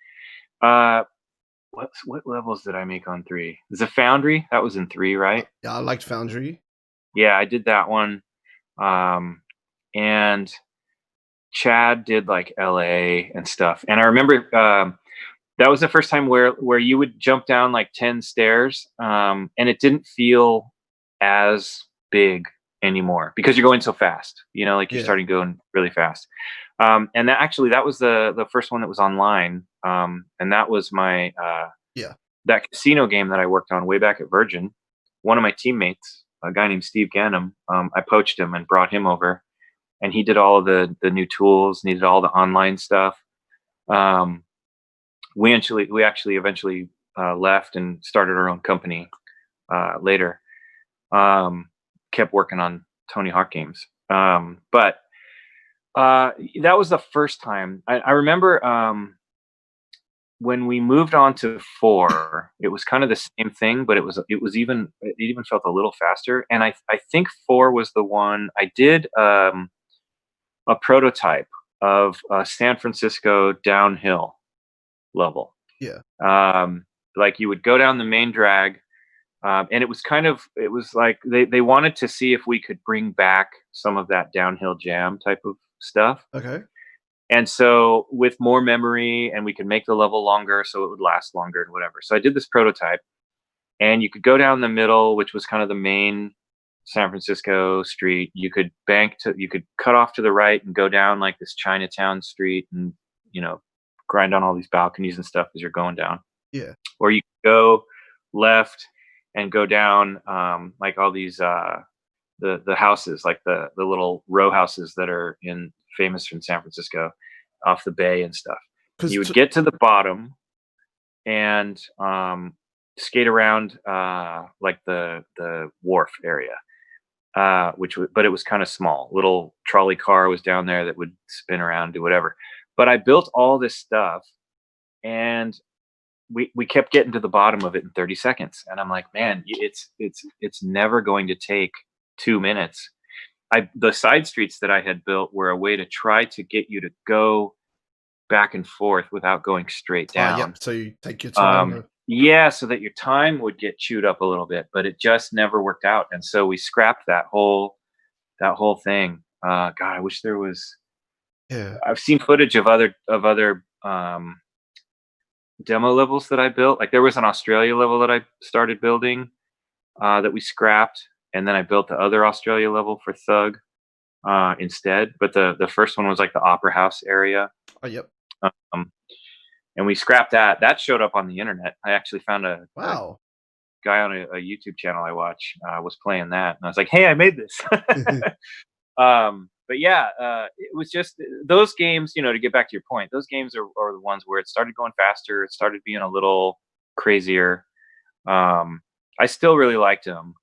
What levels did I make on 3? The Foundry, that was in 3, right? Yeah, I liked Foundry. Yeah, I did that one. And Chad did like LA and stuff. And I remember that was the first time where you would jump down like 10 stairs, and it didn't feel as big anymore because you're going so fast. You know, like you're starting going really fast. And that was the first one that was online. And that was my that casino game that I worked on way back at Virgin. One of my teammates, a guy named Steve Gannum, I poached him and brought him over, and he did all of the new tools, needed all the online stuff. We actually eventually left and started our own company later. Kept working on Tony Hawk games. But that was the first time. I remember when we moved on to 4, it was kind of the same thing, but it even felt a little faster. And I think 4 was the one I did a prototype of San Francisco downhill level. Like you would go down the main drag, and it was like they wanted to see if we could bring back some of that downhill jam type of stuff. Okay. And so with more memory, and we could make the level longer so it would last longer and whatever. So I did this prototype, and you could go down the middle, which was kind of the main San Francisco street. You could cut off to the right and go down like this Chinatown street and, grind on all these balconies and stuff as you're going down. Yeah. Or you could go left and go down like all these the houses, like the little row houses that are famous in San Francisco off the bay and stuff. You would get to the bottom and skate around like the wharf area, but it was kind of small. Little trolley car was down there that would spin around, do whatever. But I built all this stuff, and we kept getting to the bottom of it in 30 seconds. And I'm like, man, it's never going to take 2 minutes. The side streets that I had built were a way to try to get you to go back and forth without going straight down. So you take your time. So that your time would get chewed up a little bit, but it just never worked out. And so we scrapped that whole thing. God, I wish there was. Yeah. I've seen footage of other demo levels that I built. Like there was an Australia level that I started building that we scrapped. And then I built the other Australia level for Thug instead. But the first one was like the Opera House area. Oh, yep. And we scrapped that. That showed up on the internet. I actually found a guy on a YouTube channel I watch was playing that. And I was like, hey, I made this. But yeah, it was just those games, to get back to your point, those games are the ones where it started going faster. It started being a little crazier. I still really liked them.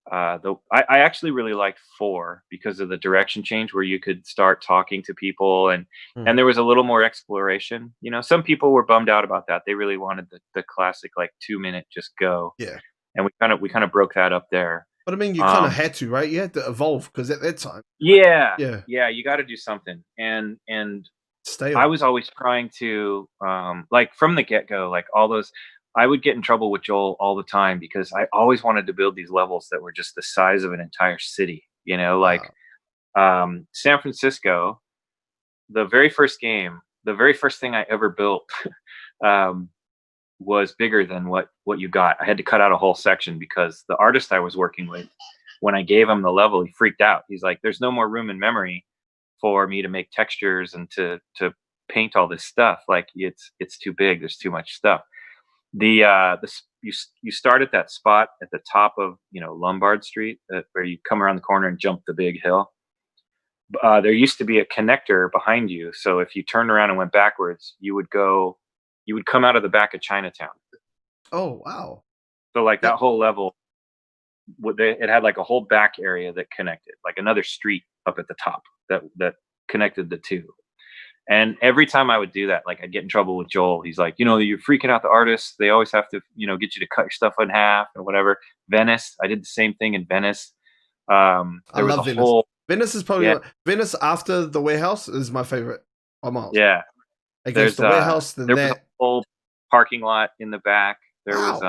Though I actually really liked 4 because of the direction change where you could start talking to people and there was a little more exploration. Some people were bummed out about that. They really wanted the classic like 2-minute just go. Yeah. And we kind of broke that up there. But I mean, you kind of had to, right? You had to evolve because at that time. Yeah. You got to do something. And stay. I was always trying to like from the get-go, like all those. I would get in trouble with Joel all the time because I always wanted to build these levels that were just the size of an entire city, San Francisco, the very first thing I ever built was bigger than what you got. I had to cut out a whole section because the artist I was working with, when I gave him the level, he freaked out. He's like, there's no more room in memory for me to make textures and to paint all this stuff. Like it's too big. There's too much stuff. You start at that spot at the top of Lombard Street where you come around the corner and jump the big hill. There used to be a connector behind you, so if you turned around and went backwards, you would come out of the back of Chinatown. Oh wow! So like that whole level, it had like a whole back area that connected, like another street up at the top that connected the two. And every time I would do that, like I'd get in trouble with Joel. He's like, you're freaking out the artists. They always have to, get you to cut your stuff in half or whatever. Venice, I did the same thing in Venice. I love Venice. Venice is probably Venice after the warehouse is my favorite. Yeah. Against the warehouse, then there was a whole parking lot in the back. There was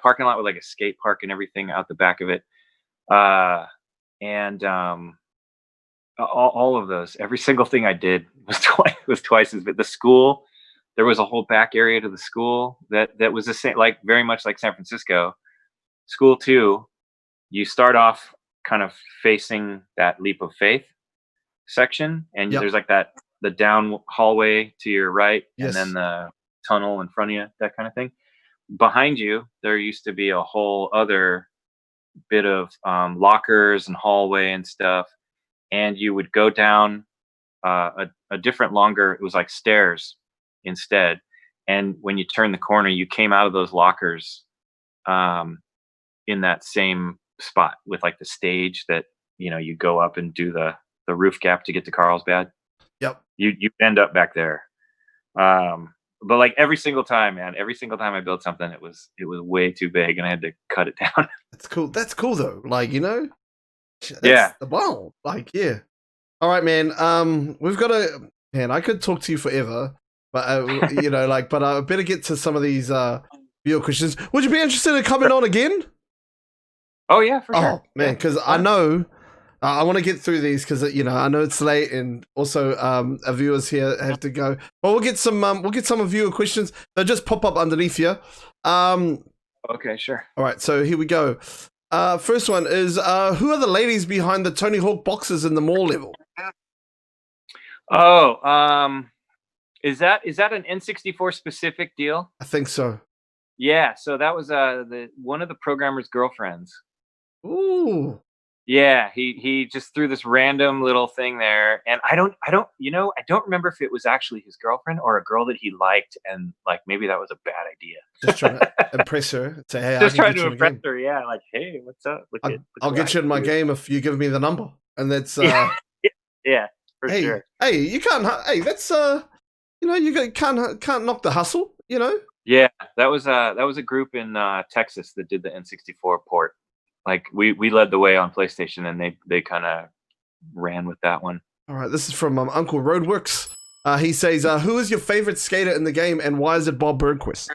parking lot with like a skate park and everything out the back of it. All of those, every single thing I did was twice as big. The school, there was a whole back area to the school that was the same, like very much like San Francisco. School 2, you start off kind of facing that leap of faith section, and Yep. there's like the down hallway to your right, and Yes. then the tunnel in front of you, that kind of thing. Behind you, there used to be a whole other bit of lockers and hallway and stuff, and you would go down a different longer. It was like stairs instead, and when you turn the corner, you came out of those lockers in that same spot with like the stage that you go up and do the roof gap to get to Carlsbad. Yep. You end up back there. But like every single time I built something, it was way too big, and I had to cut it down. That's cool. That's cool though. Like, Yeah. Wow. Like, yeah. All right, man. We've got to. Man, I could talk to you forever, but but I better get to some of these viewer questions. Would you be interested in coming on again? Oh yeah, for sure. Oh man, because I know I want to get through these because I know it's late, and also our viewers here have to go. Well, we'll get some viewer questions. They'll just pop up underneath here. Okay, sure. All right, so here we go. First one is who are the ladies behind the Tony Hawk boxes in the mall level? Oh, is that an N64 specific deal? I think so. Yeah, so that was one of the programmer's girlfriends. Ooh. Yeah, he just threw this random little thing there, and I don't remember if it was actually his girlfriend or a girl that he liked, and like maybe that was a bad idea. Just trying to impress her. Say, hey, just trying to impress her. Yeah, like, hey, what's up? I'll get you in my game if you give me the number, and that's yeah, for sure. Hey, you can't. Hey, that's you can't knock the hustle. Yeah, that was a group in Texas that did the N64 port. Like we led the way on PlayStation, and they kind of ran with that one. All right, this is from Uncle Roadworks. He says, "Who is your favorite skater in the game, and why is it Bob Bernquist?"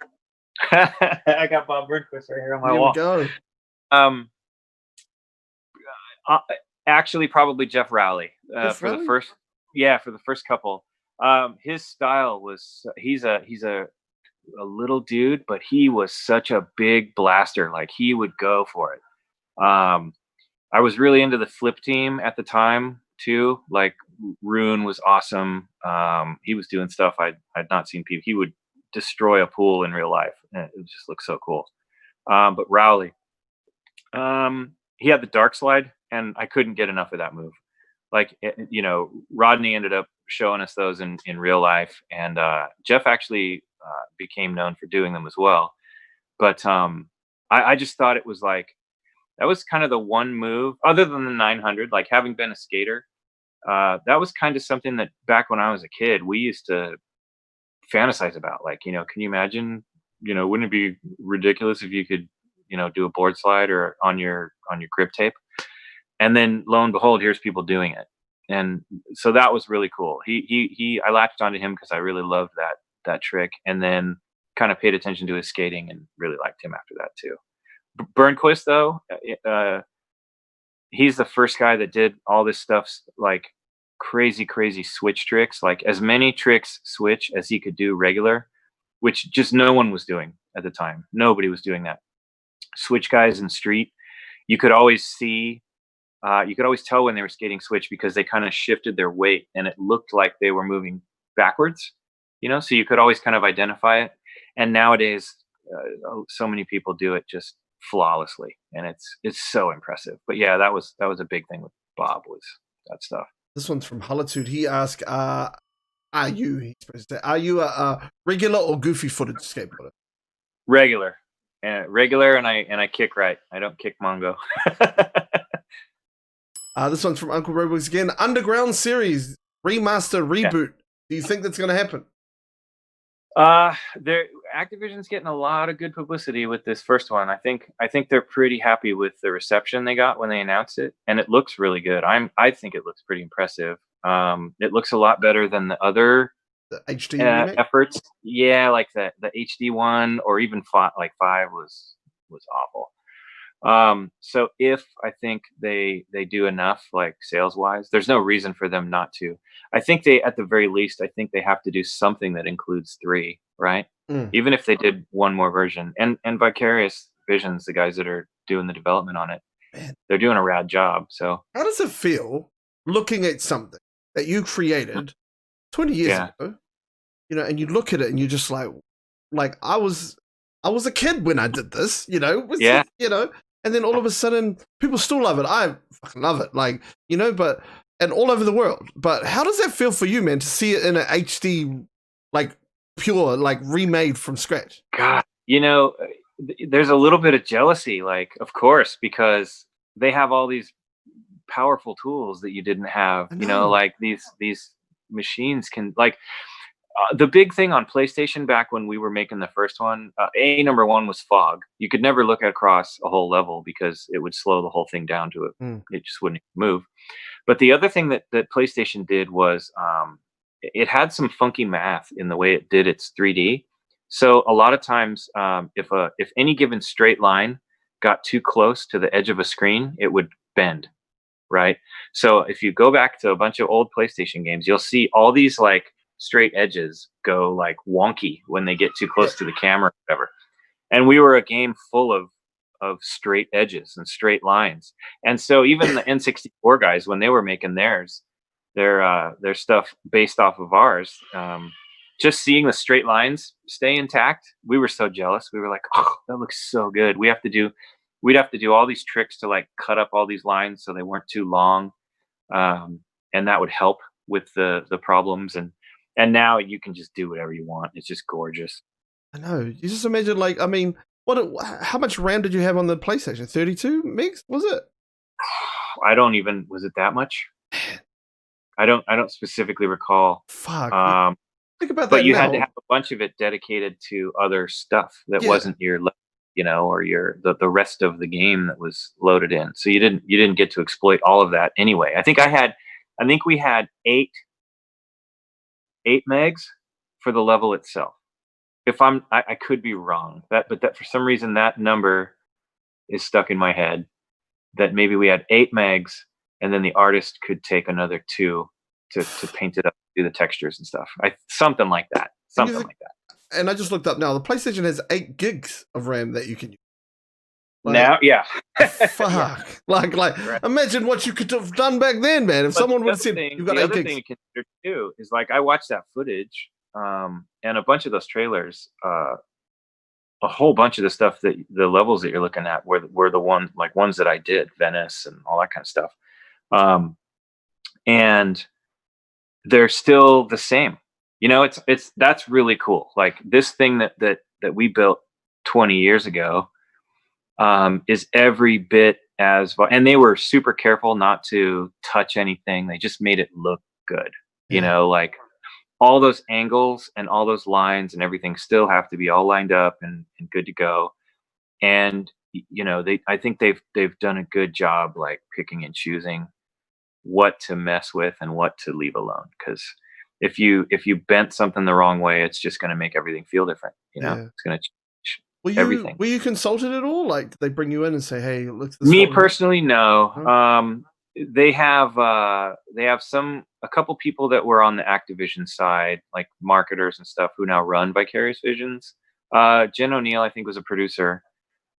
I got Bob Bernquist right here on my wall. Here we go. Actually, probably Jeff Rowley for Rowley? the first couple. His style was he's a little dude, but he was such a big blaster. Like he would go for it. I was really into the flip team at the time too. Like Rune was awesome. He was doing stuff I'd not seen people. He would destroy a pool in real life. It just looked so cool. But Rowley, he had the dark slide, and I couldn't get enough of that move. Like, Rodney ended up showing us those in real life, and Jeff actually became known for doing them as well. But I just thought it was like, that was kind of the one move, other than the 900, like having been a skater, that was kind of something that back when I was a kid, we used to fantasize about. Like, can you imagine, wouldn't it be ridiculous if you could, do a board slide or on your grip tape? And then lo and behold, here's people doing it. And so that was really cool. I latched onto him because I really loved that trick, and then kind of paid attention to his skating and really liked him after that too. Bernquist though, he's the first guy that did all this stuff, like crazy switch tricks, like as many tricks switch as he could do regular, which just no one was doing at the time. Nobody was doing that. Switch guys in street, you could always see, you could always tell when they were skating switch because they kind of shifted their weight and it looked like they were moving backwards, so you could always kind of identify it. And nowadays, so many people do it just flawlessly, and it's so impressive. But yeah, that was a big thing with Bob, was that stuff. This one's from Hullitude. He asked, are you a regular or goofy footed skateboarder? Regular, and I kick right. I don't kick Mongo. This one's from Uncle Robox again. Underground series remaster reboot. Do you think that's going to happen? Activision's getting a lot of good publicity with this first one. I think they're pretty happy with the reception they got when they announced it, and it looks really good. I think it looks pretty impressive. It looks a lot better than the other HD efforts. Yeah, like the HD one, or even 5 was awful. So if I think they do enough, like sales wise, there's no reason for them not to. I think at the very least, I think they have to do something that includes 3, right? Even if they did one more version, and Vicarious Visions, the guys that are doing the development on it, Man. they're doing a rad job. So How does it feel looking at something that you created 20 years yeah, ago, and you look at it and you're just like I was a kid when I did this, yeah. and then all of a sudden people still love it. I fucking love it. Like, but and all over the world. But how does that feel for you, man, to see it in an HD, like pure, like remade from scratch? God, there's a little bit of jealousy, like, of course, because they have all these powerful tools that you didn't have. I know. Like these machines can, like, the big thing on PlayStation back when we were making the first one, number one was fog. You could never look across a whole level because it would slow the whole thing down to it. It just wouldn't move. But the other thing that PlayStation did was it had some funky math in the way it did its 3D. So a lot of times, if any given straight line got too close to the edge of a screen, it would bend, right? So if you go back to a bunch of old PlayStation games, you'll see all these like straight edges go like wonky when they get too close to the camera or whatever. And we were a game full of straight edges and straight lines. And so even the N64 guys, when they were making their stuff based off of ours, just seeing the straight lines stay intact, we were so jealous. We were like, oh, that looks so good. We'd have to do all these tricks to like cut up all these lines so they weren't too long. And that would help with the problems. And now you can just do whatever you want. It's just gorgeous. I know. You just imagine, like, I mean, how much RAM did you have on the PlayStation? 32 megs, was it? Was it that much? I don't specifically recall. Fuck. Think about that. But you now. had to have a bunch of it dedicated to other stuff that wasn't your, or the rest of the game that was loaded in. So you didn't get to exploit all of that anyway. I think we had 8 megs for the level itself. I could be wrong, but for some reason that number is stuck in my head, that maybe we had 8 megs and then the artist could take another 2 to paint it up, do the textures and stuff. Something like that. And I just looked up now. The PlayStation has 8 gigs of RAM that you can use. Now, yeah. Fuck. Yeah. Like, right. Imagine what you could have done back then, man. If someone would have said, you've got 8 gigs. The other thing to consider too is, like, I watched that footage, and a bunch of those trailers, a whole bunch of the stuff that the levels that you're looking at were the ones that I did, Venice and all that kind of stuff. And they're still the same. That's really cool. Like, this thing that we built 20 years ago is every bit as, and they were super careful not to touch anything. They just made it look good. Like, all those angles and all those lines and everything still have to be all lined up and good to go. And I think they've done a good job, like, picking and choosing what to mess with and what to leave alone. Because if you bent something the wrong way, it's just going to make everything feel different. It's going to change everything. Were you consulted at all? Like, they bring you in and say, "Hey, look." Me personally, no. Huh? They have a couple people that were on the Activision side, like marketers and stuff, who now run Vicarious Visions. Jen O'Neill, I think, was a producer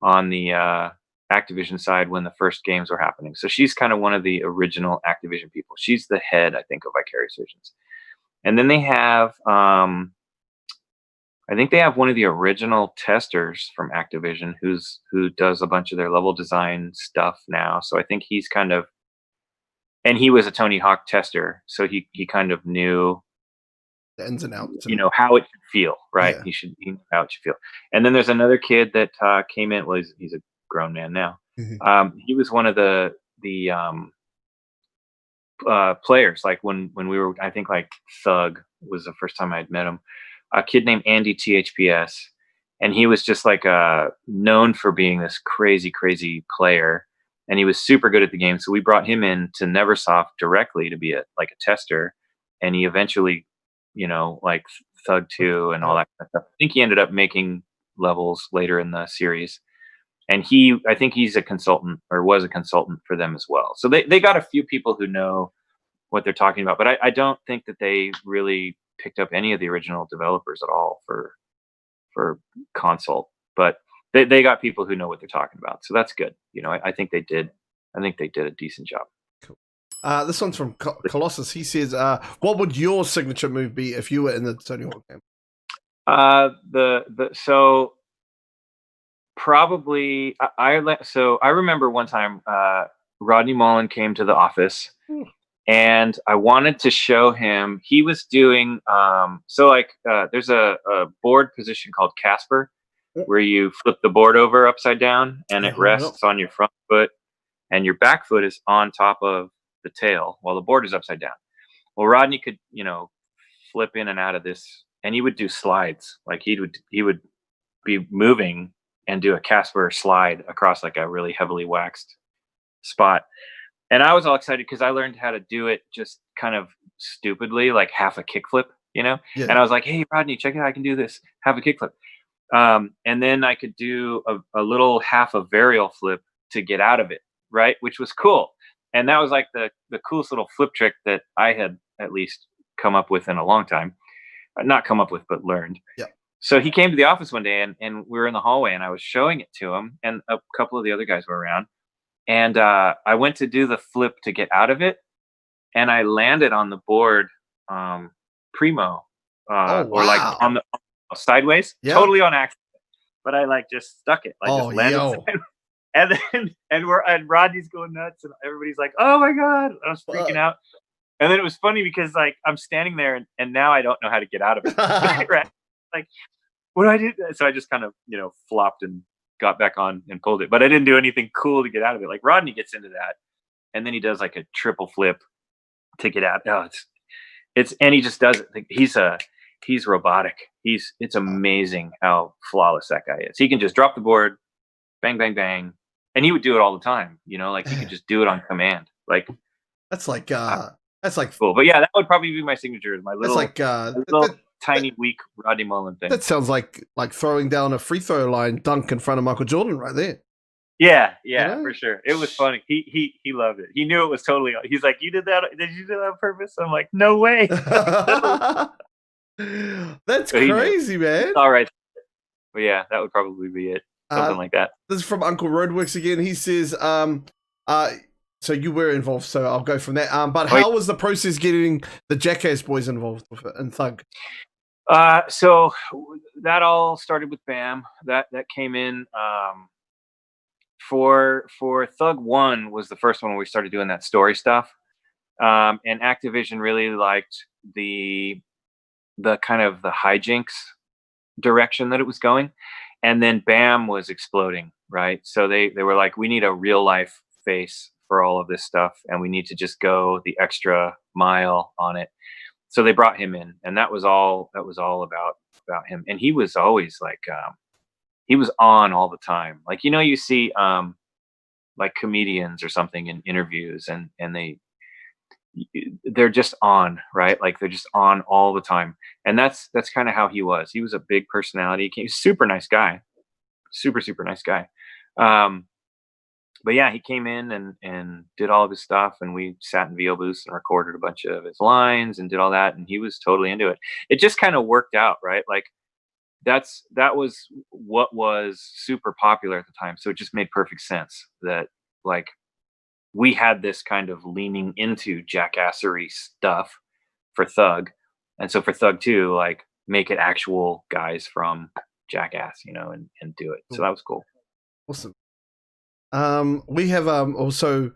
on the Activision side when the first games were happening. So she's kind of one of the original Activision people. She's the head, I think, of Vicarious Visions. And then they have, I think they have one of the original testers from Activision who does a bunch of their level design stuff now. So I think he's kind of, and he was a Tony Hawk tester, so he kind of knew the ins and outs, how it should feel, right? Yeah. He knew how it should feel. And then there's another kid that came in. Well, he's a grown man now. Mm-hmm. He was one of the players, like when we were, I think, like, Thug was the first time I'd met him. A kid named Andy THPS, and he was just like known for being this crazy player, and he was super good at the game. So we brought him in to Neversoft directly to be a tester, and he eventually, like Thug 2 and all that kind of stuff. I think he ended up making levels later in the series. And I think he's a consultant, or was a consultant for them as well. So they got a few people who know what they're talking about, but I don't think that they really picked up any of the original developers at all for console. But they got people who know what they're talking about. So that's good. I think they did I think they did a decent job. This one's from Colossus. He says, "What would your signature move be if you were in the Tony Hawk game?" So probably I remember one time Rodney Mullen came to the office, and I wanted to show him. He was doing there's a board position called Casper, where you flip the board over upside down and it rests on your front foot, and your back foot is on top of the tail while the board is upside down. Well, Rodney could, flip in and out of this, and he would do slides. Like he would be moving and do a Casper slide across like a really heavily waxed spot. And I was all excited because I learned how to do it just kind of stupidly, like half a kickflip, Yeah. And I was like, "Hey, Rodney, check it out. I can do this. Have a kickflip." And then I could do a little half a varial flip to get out of it, right? Which was cool. And that was like the coolest little flip trick that I had at least come up with in a long time. Not come up with, but learned. Yeah. So he came to the office one day, and we were in the hallway, and I was showing it to him, and a couple of the other guys were around. And I went to do the flip to get out of it, and I landed on the board primo, or like on the sideways, totally on accident. But I like just stuck it. I just landed. And Rodney's going nuts, and everybody's like, "Oh my god!" I was freaking out. And then it was funny because like I'm standing there, and now I don't know how to get out of it. Right? Like, what do I do? So I just kind of flopped and got back on and pulled it, but I didn't do anything cool to get out of it. Like Rodney gets into that, and then he does like a triple flip to get out. Oh, it's and he just does it. Like, he's robotic. It's amazing how flawless that guy is. He can just drop the board, bang, bang, bang. And he would do it all the time, like he could just do it on command. Like that's like cool. But yeah, that would probably be my signature. My little, tiny, weak Rodney Mullen thing. That sounds like throwing down a free throw line dunk in front of Michael Jordan right there. Yeah, for sure. It was funny. He loved it. He knew it was totally. He's like, "You did that? Did you do that on purpose?" I'm like, "No way." That's crazy, man. All right. But yeah, that would probably be it. Something like that. This is from Uncle Roadworks again. He says, so you were involved, so I'll go from that. But how was the process getting the Jackass boys involved with it and Thug? So that all started with Bam. That came in for Thug 1 was the first one where we started doing that story stuff. And Activision really liked the kind of the hijinks direction that it was going. And then Bam was exploding, right? So they were like, "We need a real life face for all of this stuff, and we need to just go the extra mile on it." So they brought him in, and that was all about him. And he was always like, he was on all the time. Like, you see like comedians or something in interviews, and they're just on, right? Like they're just on all the time. And that's kind of how he was. He was a big personality. He was a super nice guy, super nice guy. But yeah, he came in and did all of his stuff, and we sat in VO booths and recorded a bunch of his lines and did all that. And he was totally into it. It just kind of worked out, right? Like that was what was super popular at the time. So it just made perfect sense that like we had this kind of leaning into jackassery stuff for Thug. And so for Thug 2, like make it actual guys from Jackass, and do it. So that was cool. Awesome. We have also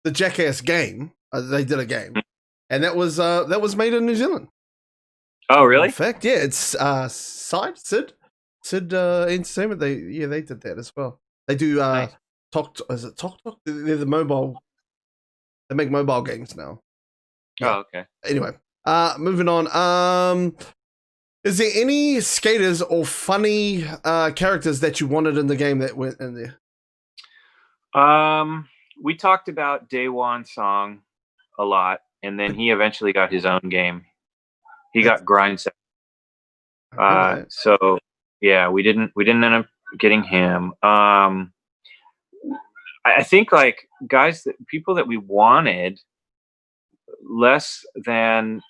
the Jackass game. They did a game, and that was made in New Zealand. Oh, really? In fact, yeah, it's Sid Entertainment. They did that as well. They do nice. Tok? They're the mobile. They make mobile games now. Yeah. Oh, okay. Anyway, moving on. Is there any skaters or funny characters that you wanted in the game that went in there? We talked about Daewon Song a lot, and then he eventually got his own game. He got Grind Set. So yeah, we didn't end up getting him. I think like people that we wanted less than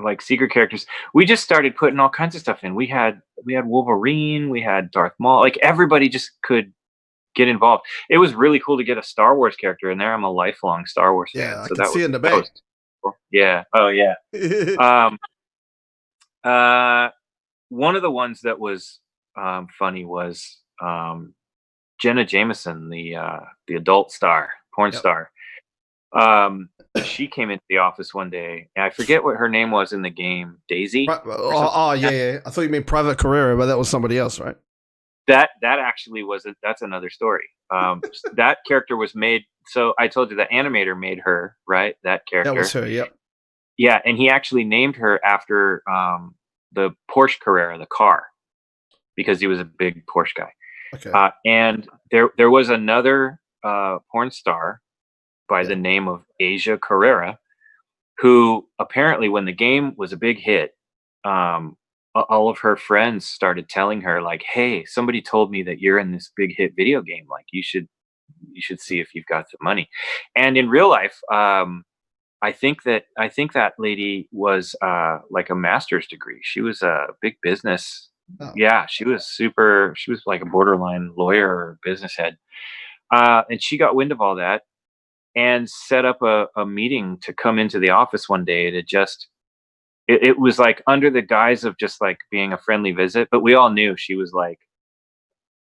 like secret characters. We just started putting all kinds of stuff in. We had Wolverine, we had Darth Maul. Like everybody just could get involved. It was really cool to get a Star Wars character in there. I'm a lifelong Star Wars fan, Yeah, I so can that see was it in the that back. was cool. Yeah. Oh yeah. Um, one of the ones that was funny was Jenna Jameson, the adult star, porn Yep. star. She came into the office one day, and I forget what her name was in the game, Daisy. Yeah. I thought you meant Private Korero, but that was somebody else, right? That actually wasn't. That's another story. That character was made. So I told you the animator made her, right? That character. That was her. Yep. Yeah, and he actually named her after the Porsche Carrera, the car, because he was a big Porsche guy. Okay. And there was another porn star by the name of Asia Carrera, who apparently, when the game was a big hit, all of her friends started telling her, like, "Hey, somebody told me that you're in this big hit video game. Like, you should see if you've got some money." And in real life, I think that lady was like a master's degree. She was a big business. Oh. Yeah, she was like a borderline lawyer or business head. And she got wind of all that and set up a meeting to come into the office one day to just, it was like under the guise of just like being a friendly visit, but we all knew she was like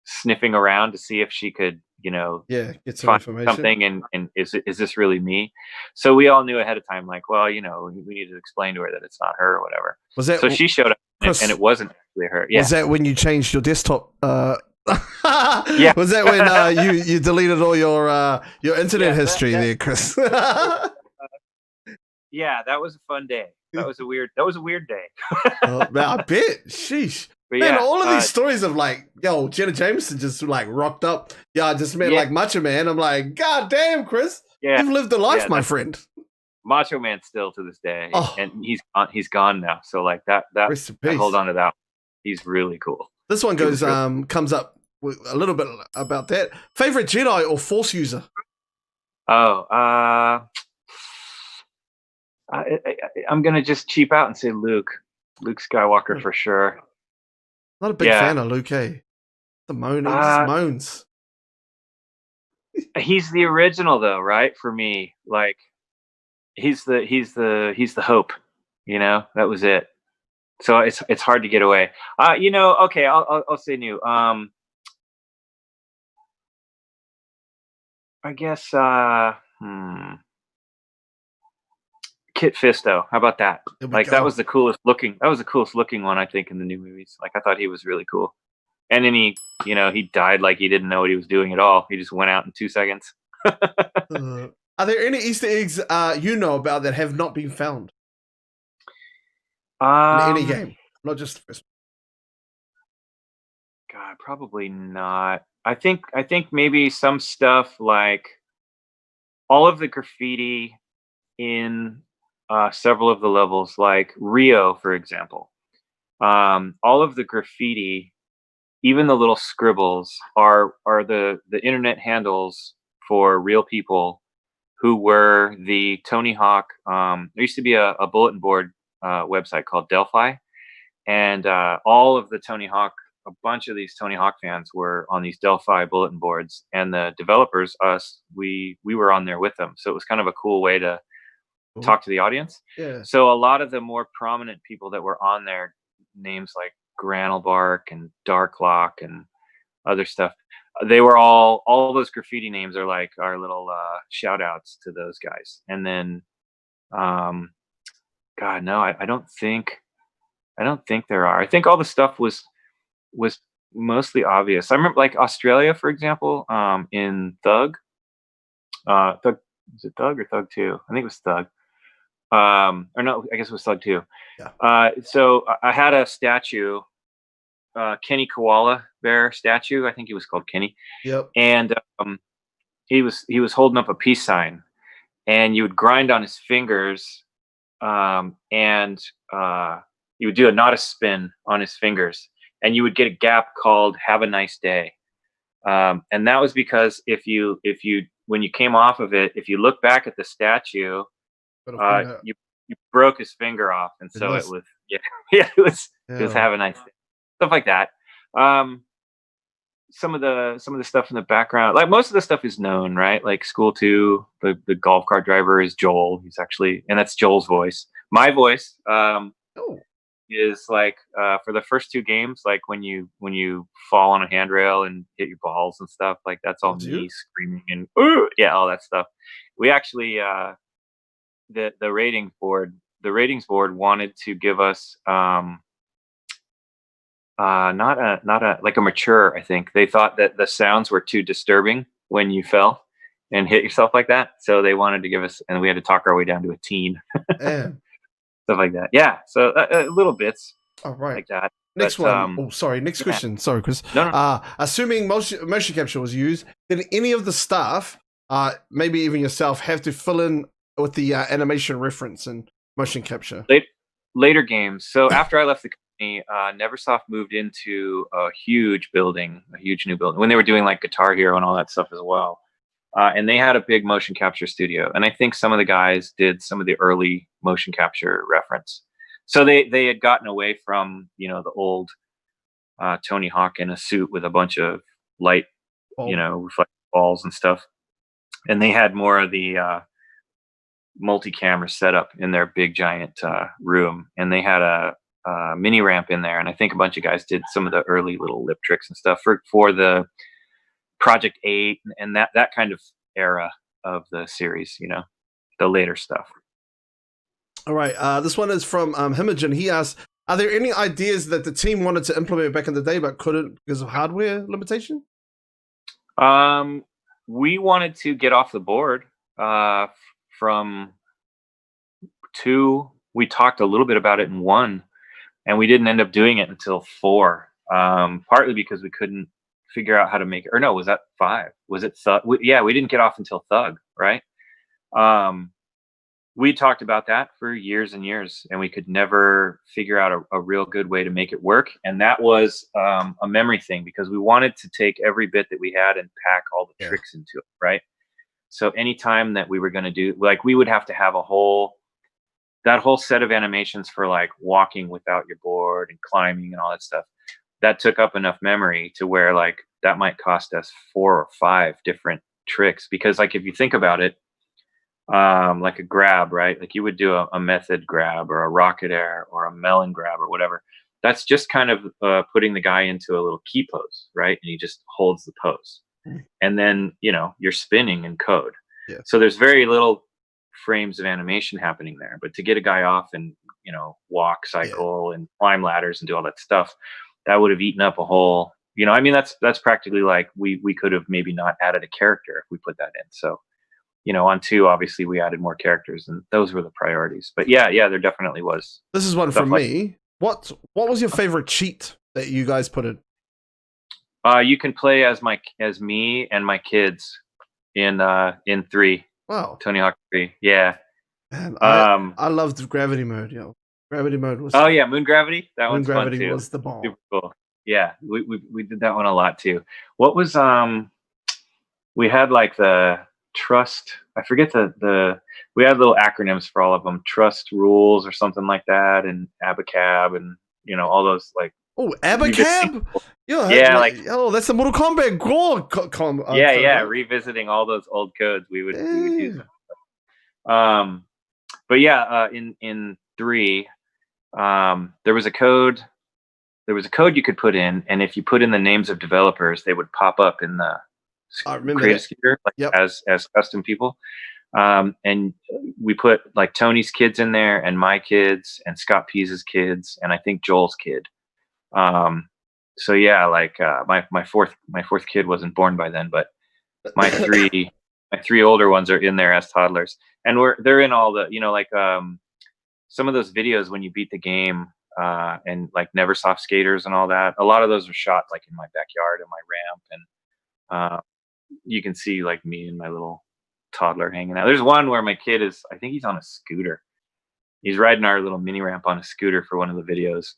sniffing around to see if she could, get some find information. something, and is this really me? So we all knew ahead of time, like, well, we need to explain to her that it's not her or whatever. Was that so she showed up, Chris, and it wasn't actually her. Yeah. Was that when you changed your desktop? Yeah. Was that when you deleted all your internet history there, Chris? Yeah, that was a fun day. That was a weird day. Man, I bet. Sheesh. But man, yeah, all of these stories of like, yo, Jenna Jameson just like rocked up. Yeah, I just met like Macho Man. I'm like, God damn, Chris. Yeah. You've lived a life, my friend. Macho Man still to this day. And he's gone now. So like that I hold on to that. He's really cool. This one goes comes up with a little bit about that. Favorite Jedi or Force user? I'm gonna just cheap out and say Luke Skywalker for sure. Not a big fan of Luke, eh? The moan, he just moans. He's the original though, right? For me, like he's the hope. That was it. So it's hard to get away. Okay, I'll say new. I guess Kit Fisto. How about that? Like that was the coolest looking one, I think, in the new movies. Like I thought he was really cool. And then he died like he didn't know what he was doing at all. He just went out in 2 seconds. Are there any Easter eggs about that have not been found? In any game, not just the first. God, probably not. I think maybe some stuff like all of the graffiti in several of the levels, like Rio, for example. All of the graffiti, even the little scribbles, are the internet handles for real people who were the Tony Hawk. There used to be a bulletin board website called Delphi, and all of the Tony Hawk, a bunch of these Tony Hawk fans were on these Delphi bulletin boards, and the developers, us, we were on there with them. So it was kind of a cool way to talk to the audience. Yeah. So a lot of the more prominent people that were on there, names like Granelbark and Darklock and other stuff, they were all those graffiti names are like our little shout outs to those guys. And then God, no, I don't think there are. I think all the stuff was mostly obvious. I remember like Australia, for example, in Thug, was it Thug or Thug 2? I think it was Thug. Or no, I guess it was Thug 2. Yeah. So I had a statue, Kenny Koala Bear statue. I think he was called Kenny. Yep. And he was holding up a peace sign, and you would grind on his fingers, and you would do a nada spin on his fingers, and you would get a gap called "Have a Nice Day." And that was because if you when you came off of it, if you look back at the statue, you broke his finger off, and so it was it was "Have a Nice Day," stuff like that. some of the stuff in the background, like most of the stuff is known, right? Like School 2, the golf cart driver is Joel. He's actually, and that's Joel's voice. My voice Oh, is like for the first 2 games, like when you fall on a handrail and hit your balls and stuff, like that's all do you? me screaming and "Ooh!" Yeah, all that stuff. We actually the ratings board wanted to give us not a like a mature. I think they thought that the sounds were too disturbing when you fell and hit yourself like that, so they wanted to give us, and we had to talk our way down to a teen. Man. Stuff like that. Yeah, so little bits All right. like that. Next But, one. Oh, sorry. Next yeah. question. Sorry, Chris. No. Assuming motion capture was used, did any of the staff, maybe even yourself, have to fill in with the animation reference and motion capture? Later games. So after I left the company, Neversoft moved into a huge new building when they were doing like Guitar Hero and all that stuff as well. And they had a big motion capture studio, and I think some of the guys did some of the early motion capture reference. So they had gotten away from the old Tony Hawk in a suit with a bunch of light, reflective balls and stuff, and they had more of the multi-camera setup in their big giant room, and they had a mini ramp in there, and I think a bunch of guys did some of the early little lip tricks and stuff for the Project 8 and that kind of era of the series, the later stuff. All right. This one is from Himogen. He asks, are there any ideas that the team wanted to implement back in the day but couldn't because of hardware limitation? We wanted to get off the board from 2. We talked a little bit about it in 1, and we didn't end up doing it until 4, partly because we couldn't figure out how to make it. Or no, was that 5? Was it Thug? We didn't get off until Thug, right? We talked about that for years and years, and we could never figure out a real good way to make it work. And that was a memory thing, because we wanted to take every bit that we had and pack all the tricks into it, right? So anytime that we were going to do, like, we would have to have that whole set of animations for like walking without your board and climbing and all that stuff. That took up enough memory to where like that might cost us 4 or 5 different tricks, because like if you think about it, like a grab, right? Like you would do a method grab or a rocket air or a melon grab or whatever. That's just kind of putting the guy into a little key pose, right? And he just holds the pose, and then you're spinning in code. Yeah. So there's very little frames of animation happening there. But to get a guy off and walk, cycle, and climb ladders and do all that stuff, that would have eaten up a whole, that's practically like we could have maybe not added a character if we put that in. So, on 2, obviously we added more characters, and those were the priorities. But yeah, there definitely was. This is one from me. What was your favorite cheat that you guys put in? You can play as me and my kids in 3. Wow. Tony Hawk 3. Yeah. Man, I loved gravity mode. Gravity mode was. Oh yeah, Moon Gravity. That Moon one's Gravity fun too. was the bomb. Super cool. Yeah, we did that one a lot too. What was we had like the trust. I forget we had little acronyms for all of them. Trust rules or something like that, and Abacab, and all those like. Oh, Abacab. Yeah, like that's the Mortal Kombat revisiting all those old codes. We would use them. But yeah, in 3. There was a code you could put in, and if you put in the names of developers, they would pop up in the creative speaker, like as custom people. And we put like Tony's kids in there, and my kids, and Scott Pease's kids, and I think Joel's kid. So yeah, like my fourth kid wasn't born by then, but my 3 older ones are in there as toddlers, and they're in all the some of those videos when you beat the game, and like Neversoft skaters and all that. A lot of those are shot like in my backyard and my ramp, and you can see like me and my little toddler hanging out. There's one where my kid I think he's on a scooter. He's riding our little mini ramp on a scooter for one of the videos,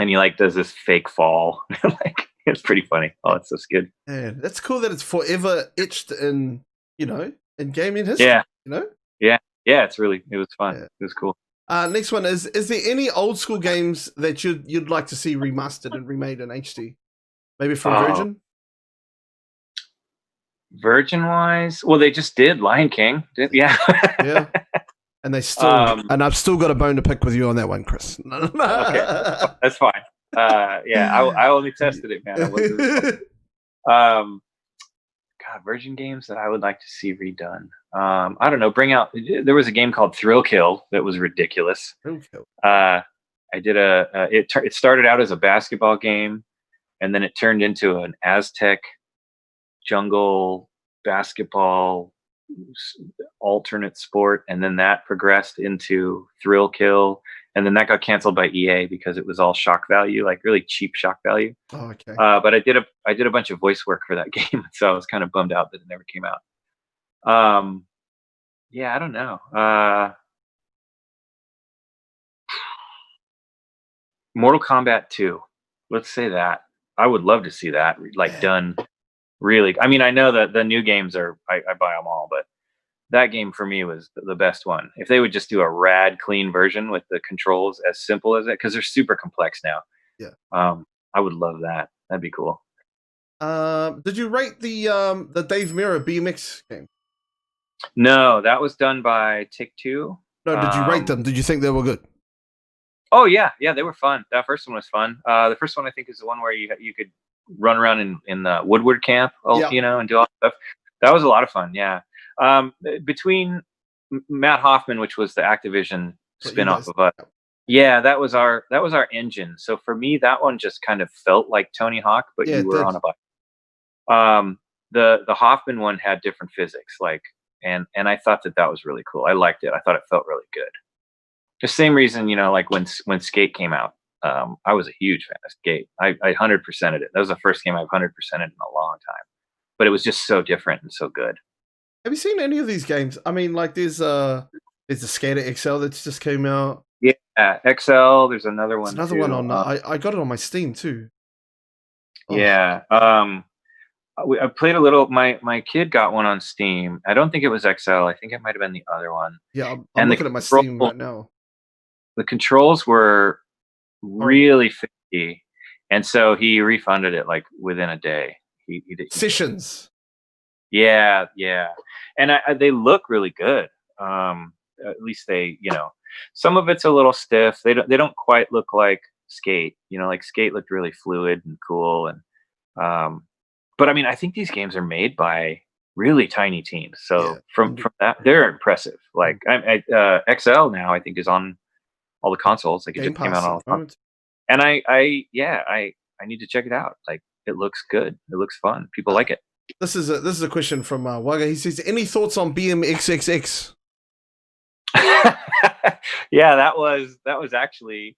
and he like does this fake fall. Like it's pretty funny. Oh, it's so good. Man, that's cool that it's forever etched in in gaming history. Yeah. Yeah. Yeah, it was fun. Yeah. It was cool. Next one is there any old school games that you'd like to see remastered and remade in HD? Maybe from Virgin? Virgin wise, well, they just did Lion King. Yeah. Yeah. And they still, and I've still got a bone to pick with you on that one, Chris. Okay, that's fine. Yeah, I only tested it, man. I wasn't. God, Virgin games that I would like to see redone. I don't know. Bring out. There was a game called Thrill Kill that was ridiculous. I did it started out as a basketball game, and then it turned into an Aztec jungle basketball alternate sport, and then that progressed into Thrill Kill, and then that got canceled by EA because it was all shock value, like really cheap shock value. Oh, okay. But I did a bunch of voice work for that game, so I was kind of bummed out that it never came out. Yeah, I don't know. Mortal Kombat 2. Let's say that. I would love to see that done really. I mean, I know that the new games are I buy them all, but that game for me was the best one. If they would just do a rad clean version with the controls as simple as it, because they're super complex now. Yeah. I would love that. That'd be cool. Did you rate the Dave Mirra BMX game? No, that was done by Take-Two. No, did you rate them? Did you think they were good? Oh yeah, they were fun. That first one was fun. The first one I think is the one where you could run around in the Woodward camp, and do all that stuff. That was a lot of fun. Yeah. Between Matt Hoffman, which was the Activision spinoff of us. Yeah, that was our engine. So for me, that one just kind of felt like Tony Hawk, but you were on a bike. The Hoffman one had different physics, and I thought that was really cool. I liked it. I thought it felt really good. The same reason, like when Skate came out, I was a huge fan of Skate. I 100%ed it. That was the first game I've 100%ed in a long time, but it was just so different and so good. Have you seen any of these games? I mean, there's the Skater XL that's just came out. Yeah, XL. There's another one. There's another one on. I got it on my Steam too. Oh. Yeah. I played a little. My kid got one on Steam. I don't think it was XL. I think it might have been the other one. Yeah, I'm looking at my Steam right now. The controls were really fishy, and so he refunded it within a day. He did sessions. Yeah, and they look really good. At least they, some of it's a little stiff. They don't quite look like Skate. Skate looked really fluid and cool, and but I mean, I think these games are made by really tiny teams. So from that, they're impressive. XL now I think is on all the consoles. It just came out on all the consoles. And I need to check it out. It looks good. It looks fun. People like it. This is a question from Wagga. He says, "Any thoughts on BMXXX?" Yeah, that was actually,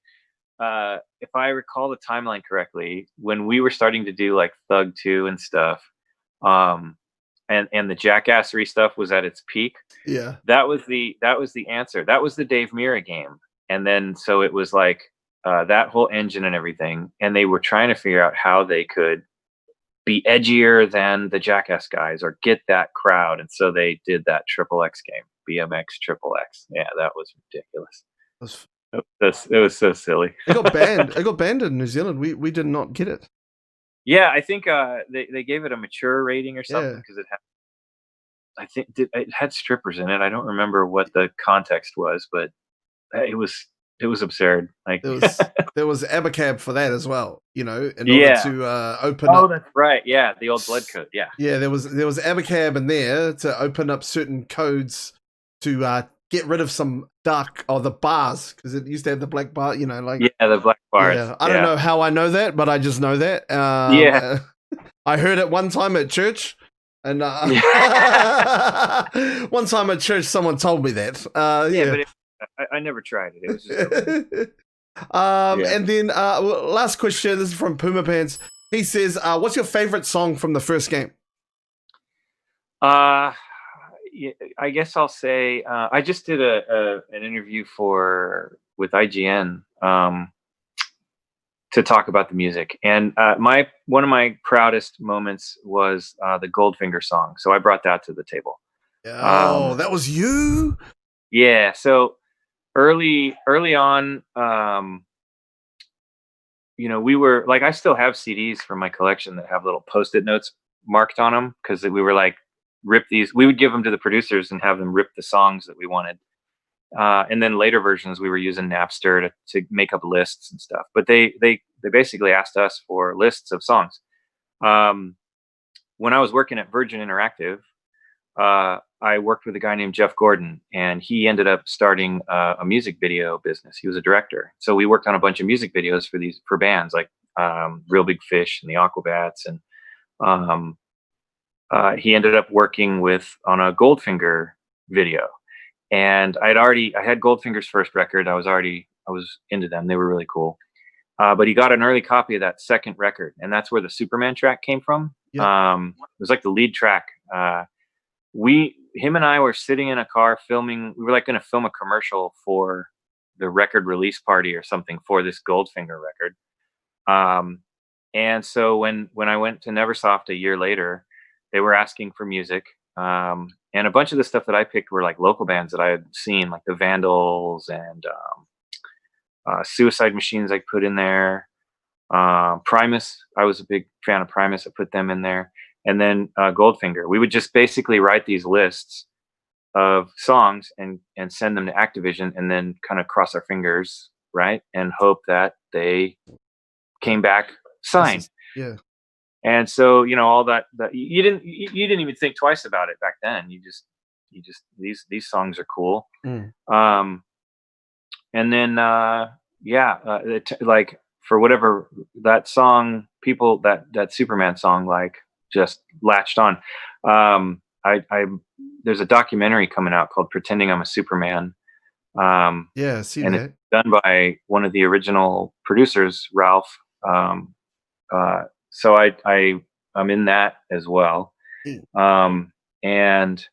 if I recall the timeline correctly, when we were starting to do Thug 2 and stuff, and the jackassery stuff was at its peak. Yeah, that was the answer. That was the Dave Mirra game, and then so it was that whole engine and everything, and they were trying to figure out how they could be edgier than the Jackass guys or get that crowd, and so they did that XXX game, BMX XXX. Yeah, that was ridiculous. It was so silly. It got banned. It got banned in New Zealand. We did not get it. Yeah, I think they gave it a mature rating or something because it had strippers in it. I don't remember what the context was, but it was absurd. There was Abacab for that as well, in order to open up. Oh, that's right. Yeah, the old blood code. Yeah. Yeah, there was Abacab in there to open up certain codes to get rid of some the bars, because it used to have the black bar, the black bars. Yeah, I don't know how I know that, but I just know that. I heard it one time at church, and one time at church someone told me that. But I never tried it. It was just and then last question. This is from Puma Pants. He says, "What's your favorite song from the first game?" I guess I'll say I just did an interview with IGN to talk about the music, and one of my proudest moments was the Goldfinger song. So I brought that to the table. Oh, that was you? Yeah. So early on, we were I still have CDs from my collection that have little Post-it notes marked on them because we were rip these. We would give them to the producers and have them rip the songs that we wanted. And then later versions, we were using Napster to make up lists and stuff. But they basically asked us for lists of songs. When I was working at Virgin Interactive, I worked with a guy named Jeff Gordon, and he ended up starting a music video business. He was a director, so we worked on a bunch of music videos for bands like Real Big Fish and the Aquabats, and he ended up working on a Goldfinger video. And I had Goldfinger's first record. I was into them. They were really cool. But he got an early copy of that second record, and that's where the Superman track came from. Yeah. It was like the lead track. Him and I were sitting in a car filming. We were like going to film a commercial for the record release party or something for this Goldfinger record. And so when I went to Neversoft a year later, they were asking for music. And a bunch of the stuff that I picked were like local bands that I had seen, like the Vandals and Suicide Machines I put in there. Primus, I was a big fan of Primus. I put them in there. And then Goldfinger. We would just basically write these lists of songs and send them to Activision, and then kind of cross our fingers, right? And hope that they came back signed. Yeah. And so, all that you didn't even think twice about it back then. You just these songs are cool. And then like for whatever that song, people that Superman song like just latched on. There's a documentary coming out called Pretending I'm a Superman. Yeah, see and that. it's done by one of the original producers, Ralph. So I'm in that as well. And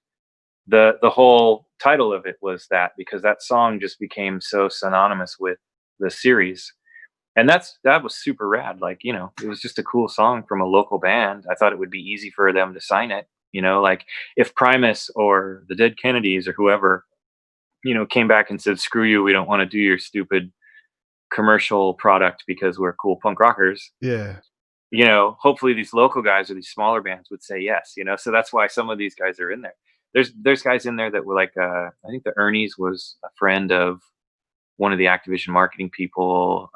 the whole title of it was that, because that song just became so synonymous with the series. And that was super rad. Like, it was just a cool song from a local band. I thought it would be easy for them to sign it. Like if Primus or the Dead Kennedys or whoever, came back and said, screw you, we don't want to do your stupid commercial product because we're cool punk rockers. Yeah. Hopefully these local guys or these smaller bands would say yes, so that's why some of these guys are in there. There's guys in there that were like, I think the Ernie's was a friend of one of the Activision marketing people,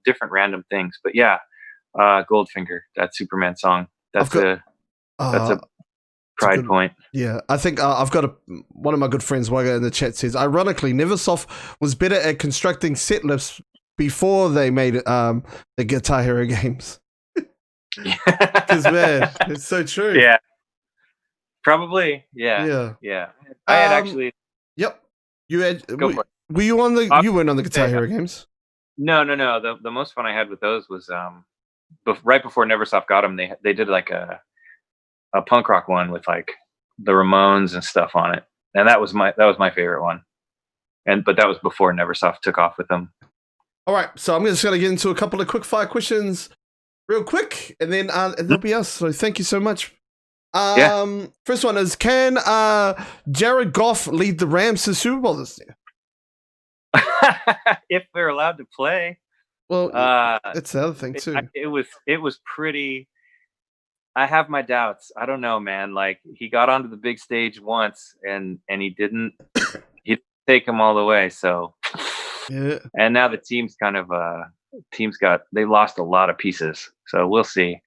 different random things. But yeah, Goldfinger, that Superman song, that's a pride point. Yeah, I think I've got one of my good friends, Wagga, in the chat says, ironically, Neversoft was better at constructing set lists before they made the Guitar Hero games. Because man, it's so true. Yeah, probably. Yeah. I had actually. Yep. You had. Go for it. Were you on the? You weren't on the Guitar Hero games. No. The most fun I had with those was right before Neversoft got them. They did like a punk rock one with like the Ramones and stuff on it, and that was my favorite one. But that was before Neversoft took off with them. All right, so I'm just going to get into a couple of quick fire questions real quick, and then that'll be us. So thank you so much. First one is, can Jared Goff lead the Rams to the Super Bowl this year? If they're allowed to play. Well, that's the other thing too. It was pretty. I have my doubts. I don't know, man. Like, he got onto the big stage once, and he didn't take him all the way. So, yeah. And now the team's kind of they lost a lot of pieces. So we'll see.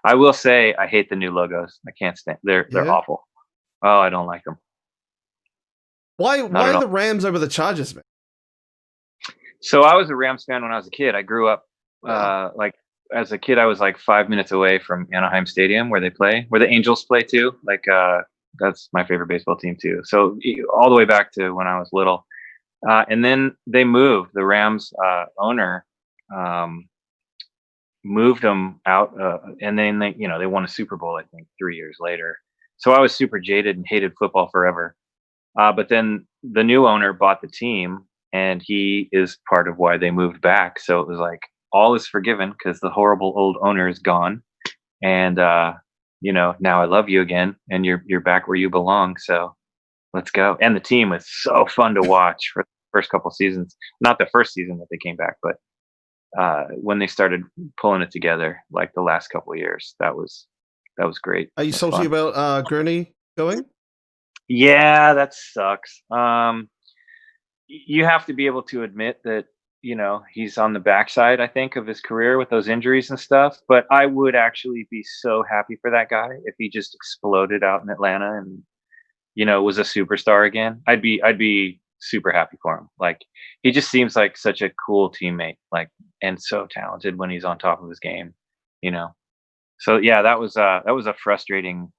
I will say I hate the new logos. I can't stand. They're awful. Oh, I don't like them. Why the Rams over the Chargers, man? So I was a Rams fan when I was a kid. I grew up like. As a kid, I was like 5 minutes away from Anaheim Stadium where the Angels play too. Like, that's my favorite baseball team too. So all the way back to when I was little. And then they moved. The Rams owner moved them out. And then they won a Super Bowl, I think, 3 years later. So I was super jaded and hated football forever. But then the new owner bought the team, and he is part of why they moved back. So it was like, all is forgiven because the horrible old owner is gone, and now I love you again, and you're back where you belong. So let's go. And the team was so fun to watch for the first couple seasons. Not the first season that they came back, but when they started pulling it together, like the last couple of years, that was that was great. Are you It was salty fun. about Gurney going? Yeah, that sucks. You have to be able to admit that, he's on the backside, I think, of his career with those injuries and stuff. But I would actually be so happy for that guy if he just exploded out in Atlanta and, was a superstar again. I'd be super happy for him. Like, he just seems like such a cool teammate, like, and so talented when he's on top of his game, you know. So yeah, that was a frustrating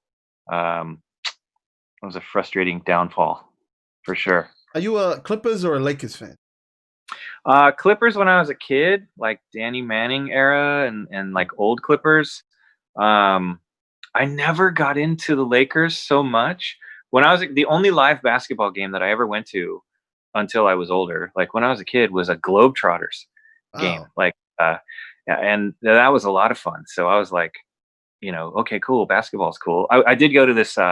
um downfall for sure. Are you a Clippers or a Lakers fan? Clippers when I was a kid, like Danny Manning era and like old Clippers. Um, I never got into the Lakers so much. When I was the only live basketball game that I ever went to until I was older, like when I was a kid, was a Globetrotters game. Oh, Like, yeah, and that was a lot of fun. So I was like, okay, cool, basketball's cool. I did go to this in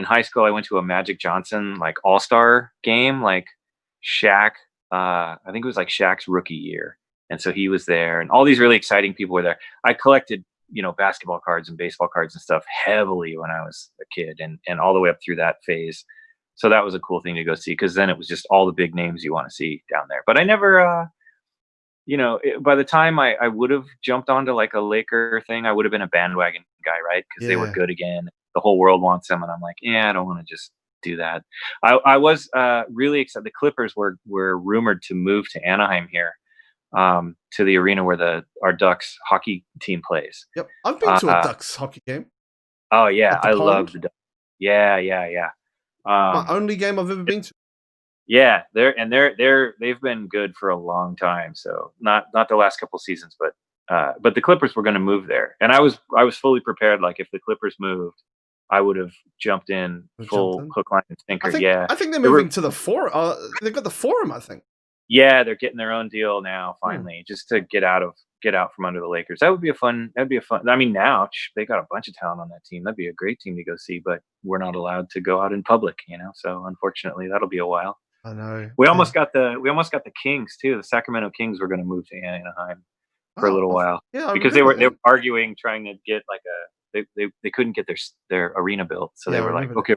high school. I went to a Magic Johnson like All Star game, like Shaq. I think it was like Shaq's rookie year, and so he was there, and all these really exciting people were there. I collected, basketball cards and baseball cards and stuff heavily when I was a kid, and all the way up through that phase. So that was a cool thing to go see because then it was just all the big names you want to see down there. But I never, by the time I would have jumped onto like a Laker thing, I would have been a bandwagon guy, right? Because they were yeah. good again. The whole world wants them, and I'm like, yeah, I don't want to just do that. I was really excited. The Clippers were rumored to move to Anaheim here, to the arena where our Ducks hockey team plays. Yep. I've been to a Uh, Ducks hockey game oh yeah, at the I love Pond. the Ducks. Yeah, yeah, yeah. My Um, only game I've ever been to. yeah, they've been good for a long time. So not the last couple seasons, but the Clippers were going to move there, and I was fully prepared. Like if the Clippers moved, I would have jumped in We've jumped full in. hook, line, and I sinker. think Yeah, I think they're they moving were. to the forum. They've got the forum, I think. Yeah, they're getting their own deal now. Hmm. Finally, just to get out from under the Lakers. That would be a fun. That'd be a fun. I mean, now they got a bunch of talent on that team. That'd be a great team to go see. But we're not allowed to go out in public, So unfortunately, that'll be a while. I know. We Yeah. almost got the Kings too. The Sacramento Kings were going to move to Anaheim for a Oh, little while yeah, I because they remember were that. arguing, trying to get like they couldn't get their arena built, so Yeah, they I were like, remember that. okay.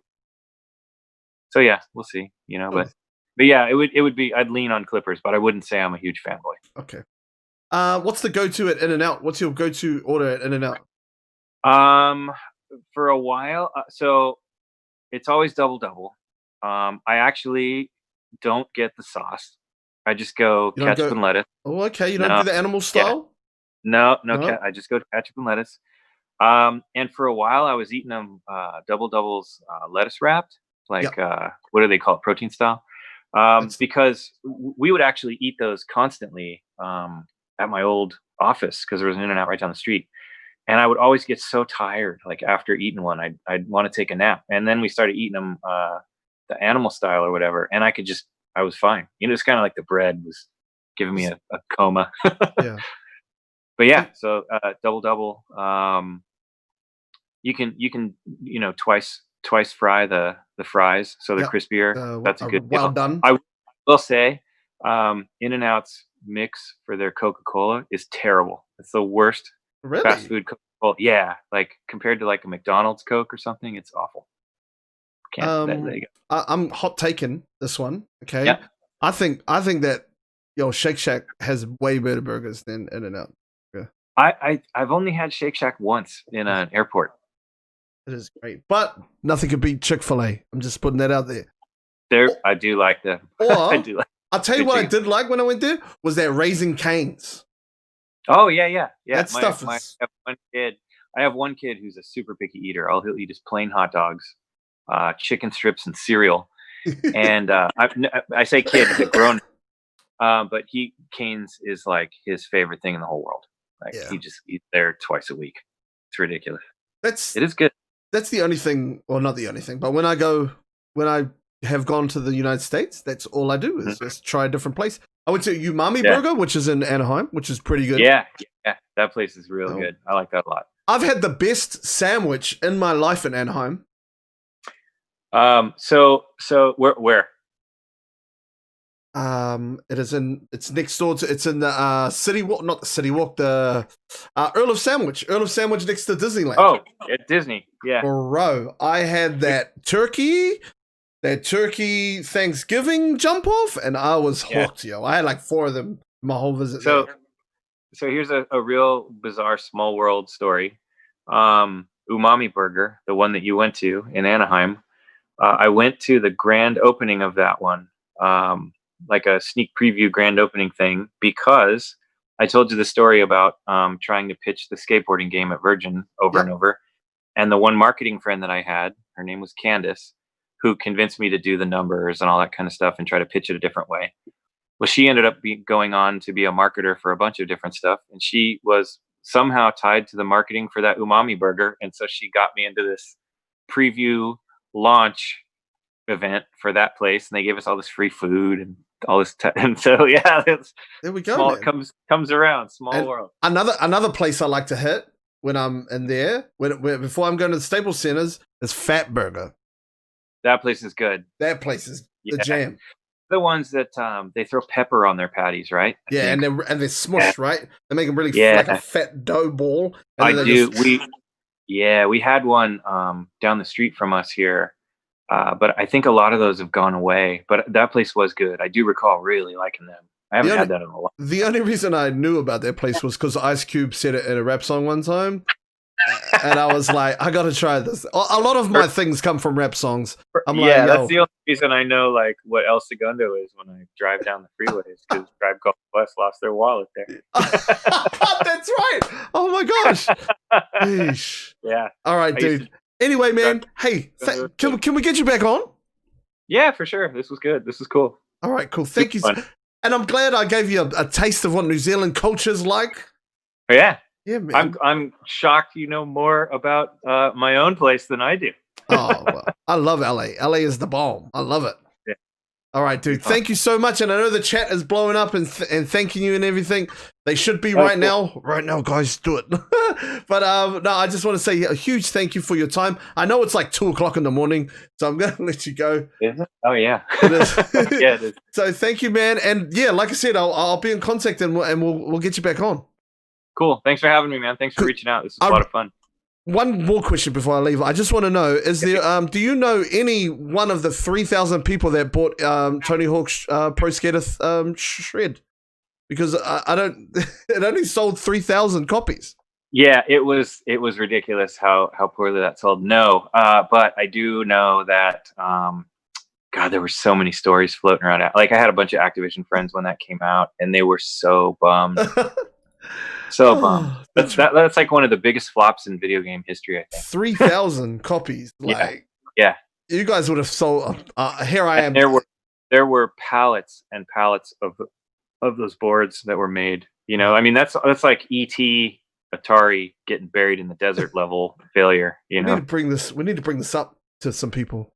So yeah, we'll see. Oh, But yeah, it would be. I'd lean on Clippers, but I wouldn't say I'm a huge fanboy. okay. What's the go-to at In-N-Out? What's your go-to order at In-N-Out? Um, for a while, so it's always double double. I actually don't get the sauce. I just go You don't ketchup go. and lettuce. Oh, okay. You don't No, do the animal yeah, style. no, No. I just go ketchup and lettuce. And for a while, I was eating them double doubles, lettuce wrapped, Yeah. like what do they call it, protein style? That's Because we would actually eat those constantly at my old office because there was an In-N-Out right down the street, and I would always get so tired, like after eating one, I'd want to take a nap, and then we started eating them the animal style or whatever, and I was fine. It's kind of like the bread was giving me a coma. yeah. But yeah, Hey, so double double. You can twice fry the fries so they're yeah. crispier. That's a good Well deal. done. I will say, In-N-Out's mix for their Coca-Cola is terrible. It's the worst fast Really? food Coca-Cola. Yeah, like compared to like a McDonald's Coke or something, it's awful. Can't. There you go. I'm hot taking this one. Okay. Yeah. I think that Shake Shack has way better burgers than In-N-Out. Yeah, I've only had Shake Shack once in an airport. it is great, but nothing could beat Chick-fil-A. I'm just putting that out there. I do like them. I Or do like I'll tell you good what I chicken. did like when I went there was that Raising Cane's. Oh yeah. That stuff is I have one kid who's a super picky eater. All he'll eat is plain hot dogs, chicken strips, and cereal. And I say kid, he's a grown, but Cane's is like his favorite thing in the whole world. Like yeah. he just eats there twice a week. It's ridiculous. That's It is good. that's the only thing, well, not the only thing, but when I have gone to the United States, that's all I do is Mhm. just try a different place. I went to Umami Yeah. Burger, which is in Anaheim, which is pretty good. Yeah, that place is real Oh. good. I like that a lot. I've had the best sandwich in my life in Anaheim. So where? It's next door to. It's in the City Walk, not the City Walk. The Earl of Sandwich next to Disneyland. Oh, at Disney. Yeah. Bro, I had that turkey Thanksgiving jump off, and I was hooked, yo. I had like 4 of them my whole visit. So here's a real bizarre small world story. Umami Burger, the one that you went to in Anaheim. I went to the grand opening of that one, like a sneak preview grand opening thing, because I told you the story about trying to pitch the skateboarding game at Virgin over and over. And the one marketing friend that I had, her name was Candace, who convinced me to do the numbers and all that kind of stuff and try to pitch it a different way. Well, she ended up going on to be a marketer for a bunch of different stuff. And she was somehow tied to the marketing for that Umami Burger. And so she got me into this preview launch event for that place. And they gave us all this free food and all this. And so, yeah, there we go. Small, comes around. Small and world. Another place I like to hit when I'm in there, before I'm going to the Staples Centers, is Fat Burger. That place is good. That place is the jam. The ones that they throw pepper on their patties, right? And they're smushed, right? They make them really like a fat dough ball. I do. We had one down the street from us here, but I think a lot of those have gone away. But that place was good. I do recall really liking them. I haven't had that in a while. The only reason I knew about that place was because Ice Cube said it in a rap song one time. And I was like, I gotta try this. A lot of my things come from rap songs. I'm like, that's the only reason I know like what El Segundo is when I drive down the freeways, because Tribe Called Quest lost their wallet there. That's right. Oh my gosh. Eesh. Yeah. All right, dude. Anyway, man. Hey, can we get you back on? Yeah, for sure. This was good. This was cool. All right, cool. Thank you. And I'm glad I gave you a taste of what New Zealand culture's like. Yeah. Yeah, man. I'm shocked you know more about my own place than I do. Oh, well, I love LA. LA is the bomb. I love it. Yeah. All right, dude. Thank you so much. And I know the chat is blowing up and thanking you and everything. They should be right now. Right now, guys, do it. But no, I just want to say a huge thank you for your time. I know it's like 2:00 in the morning, so I'm going to let you go. Is it? Oh, yeah. It is. Yeah, it is. So thank you, man. And yeah, like I said, I'll be in contact and we'll get you back on. Cool. Thanks for having me, man. Thanks for reaching out. This is a lot of fun. One more question before I leave. I just want to know: is there? Do you know any one of the 3,000 people that bought Tony Hawk's Pro Skater Shred? Because I don't. It only sold 3,000 copies. Yeah, it was ridiculous how poorly that sold. No, but I do know that. God, there were so many stories floating around. Like I had a bunch of Activision friends when that came out, and they were so bummed. So bummed. That's like one of the biggest flops in video game history, I think. 3,000 copies. Like, yeah. You guys would have sold. Here I am. There were pallets and pallets of those boards that were made. You know, I mean, that's like ET, Atari getting buried in the desert level failure. You know, we need to bring this up to some people.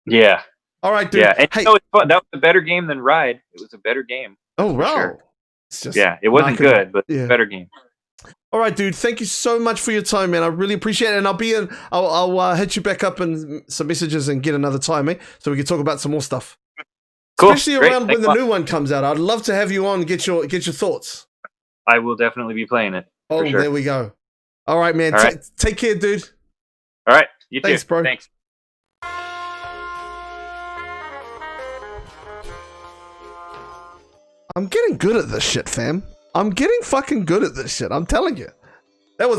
Yeah. All right, dude. Yeah, and hey, it's fun. That was a better game than Ride. It was a better game. Oh wow. Sure. It wasn't good, but it's a better game. All right, dude. Thank you so much for your time, man. I really appreciate it. And I'll hit you back up in some messages and get another time, eh? So we can talk about some more stuff. Cool. Especially around when the new one comes out. I'd love to have you on and get your thoughts. I will definitely be playing it. Oh, sure. There we go. All right, man. All right. Take care, dude. All right. You too. Thanks, bro. Thanks. I'm getting good at this shit, fam. I'm getting fucking good at this shit. I'm telling you. That was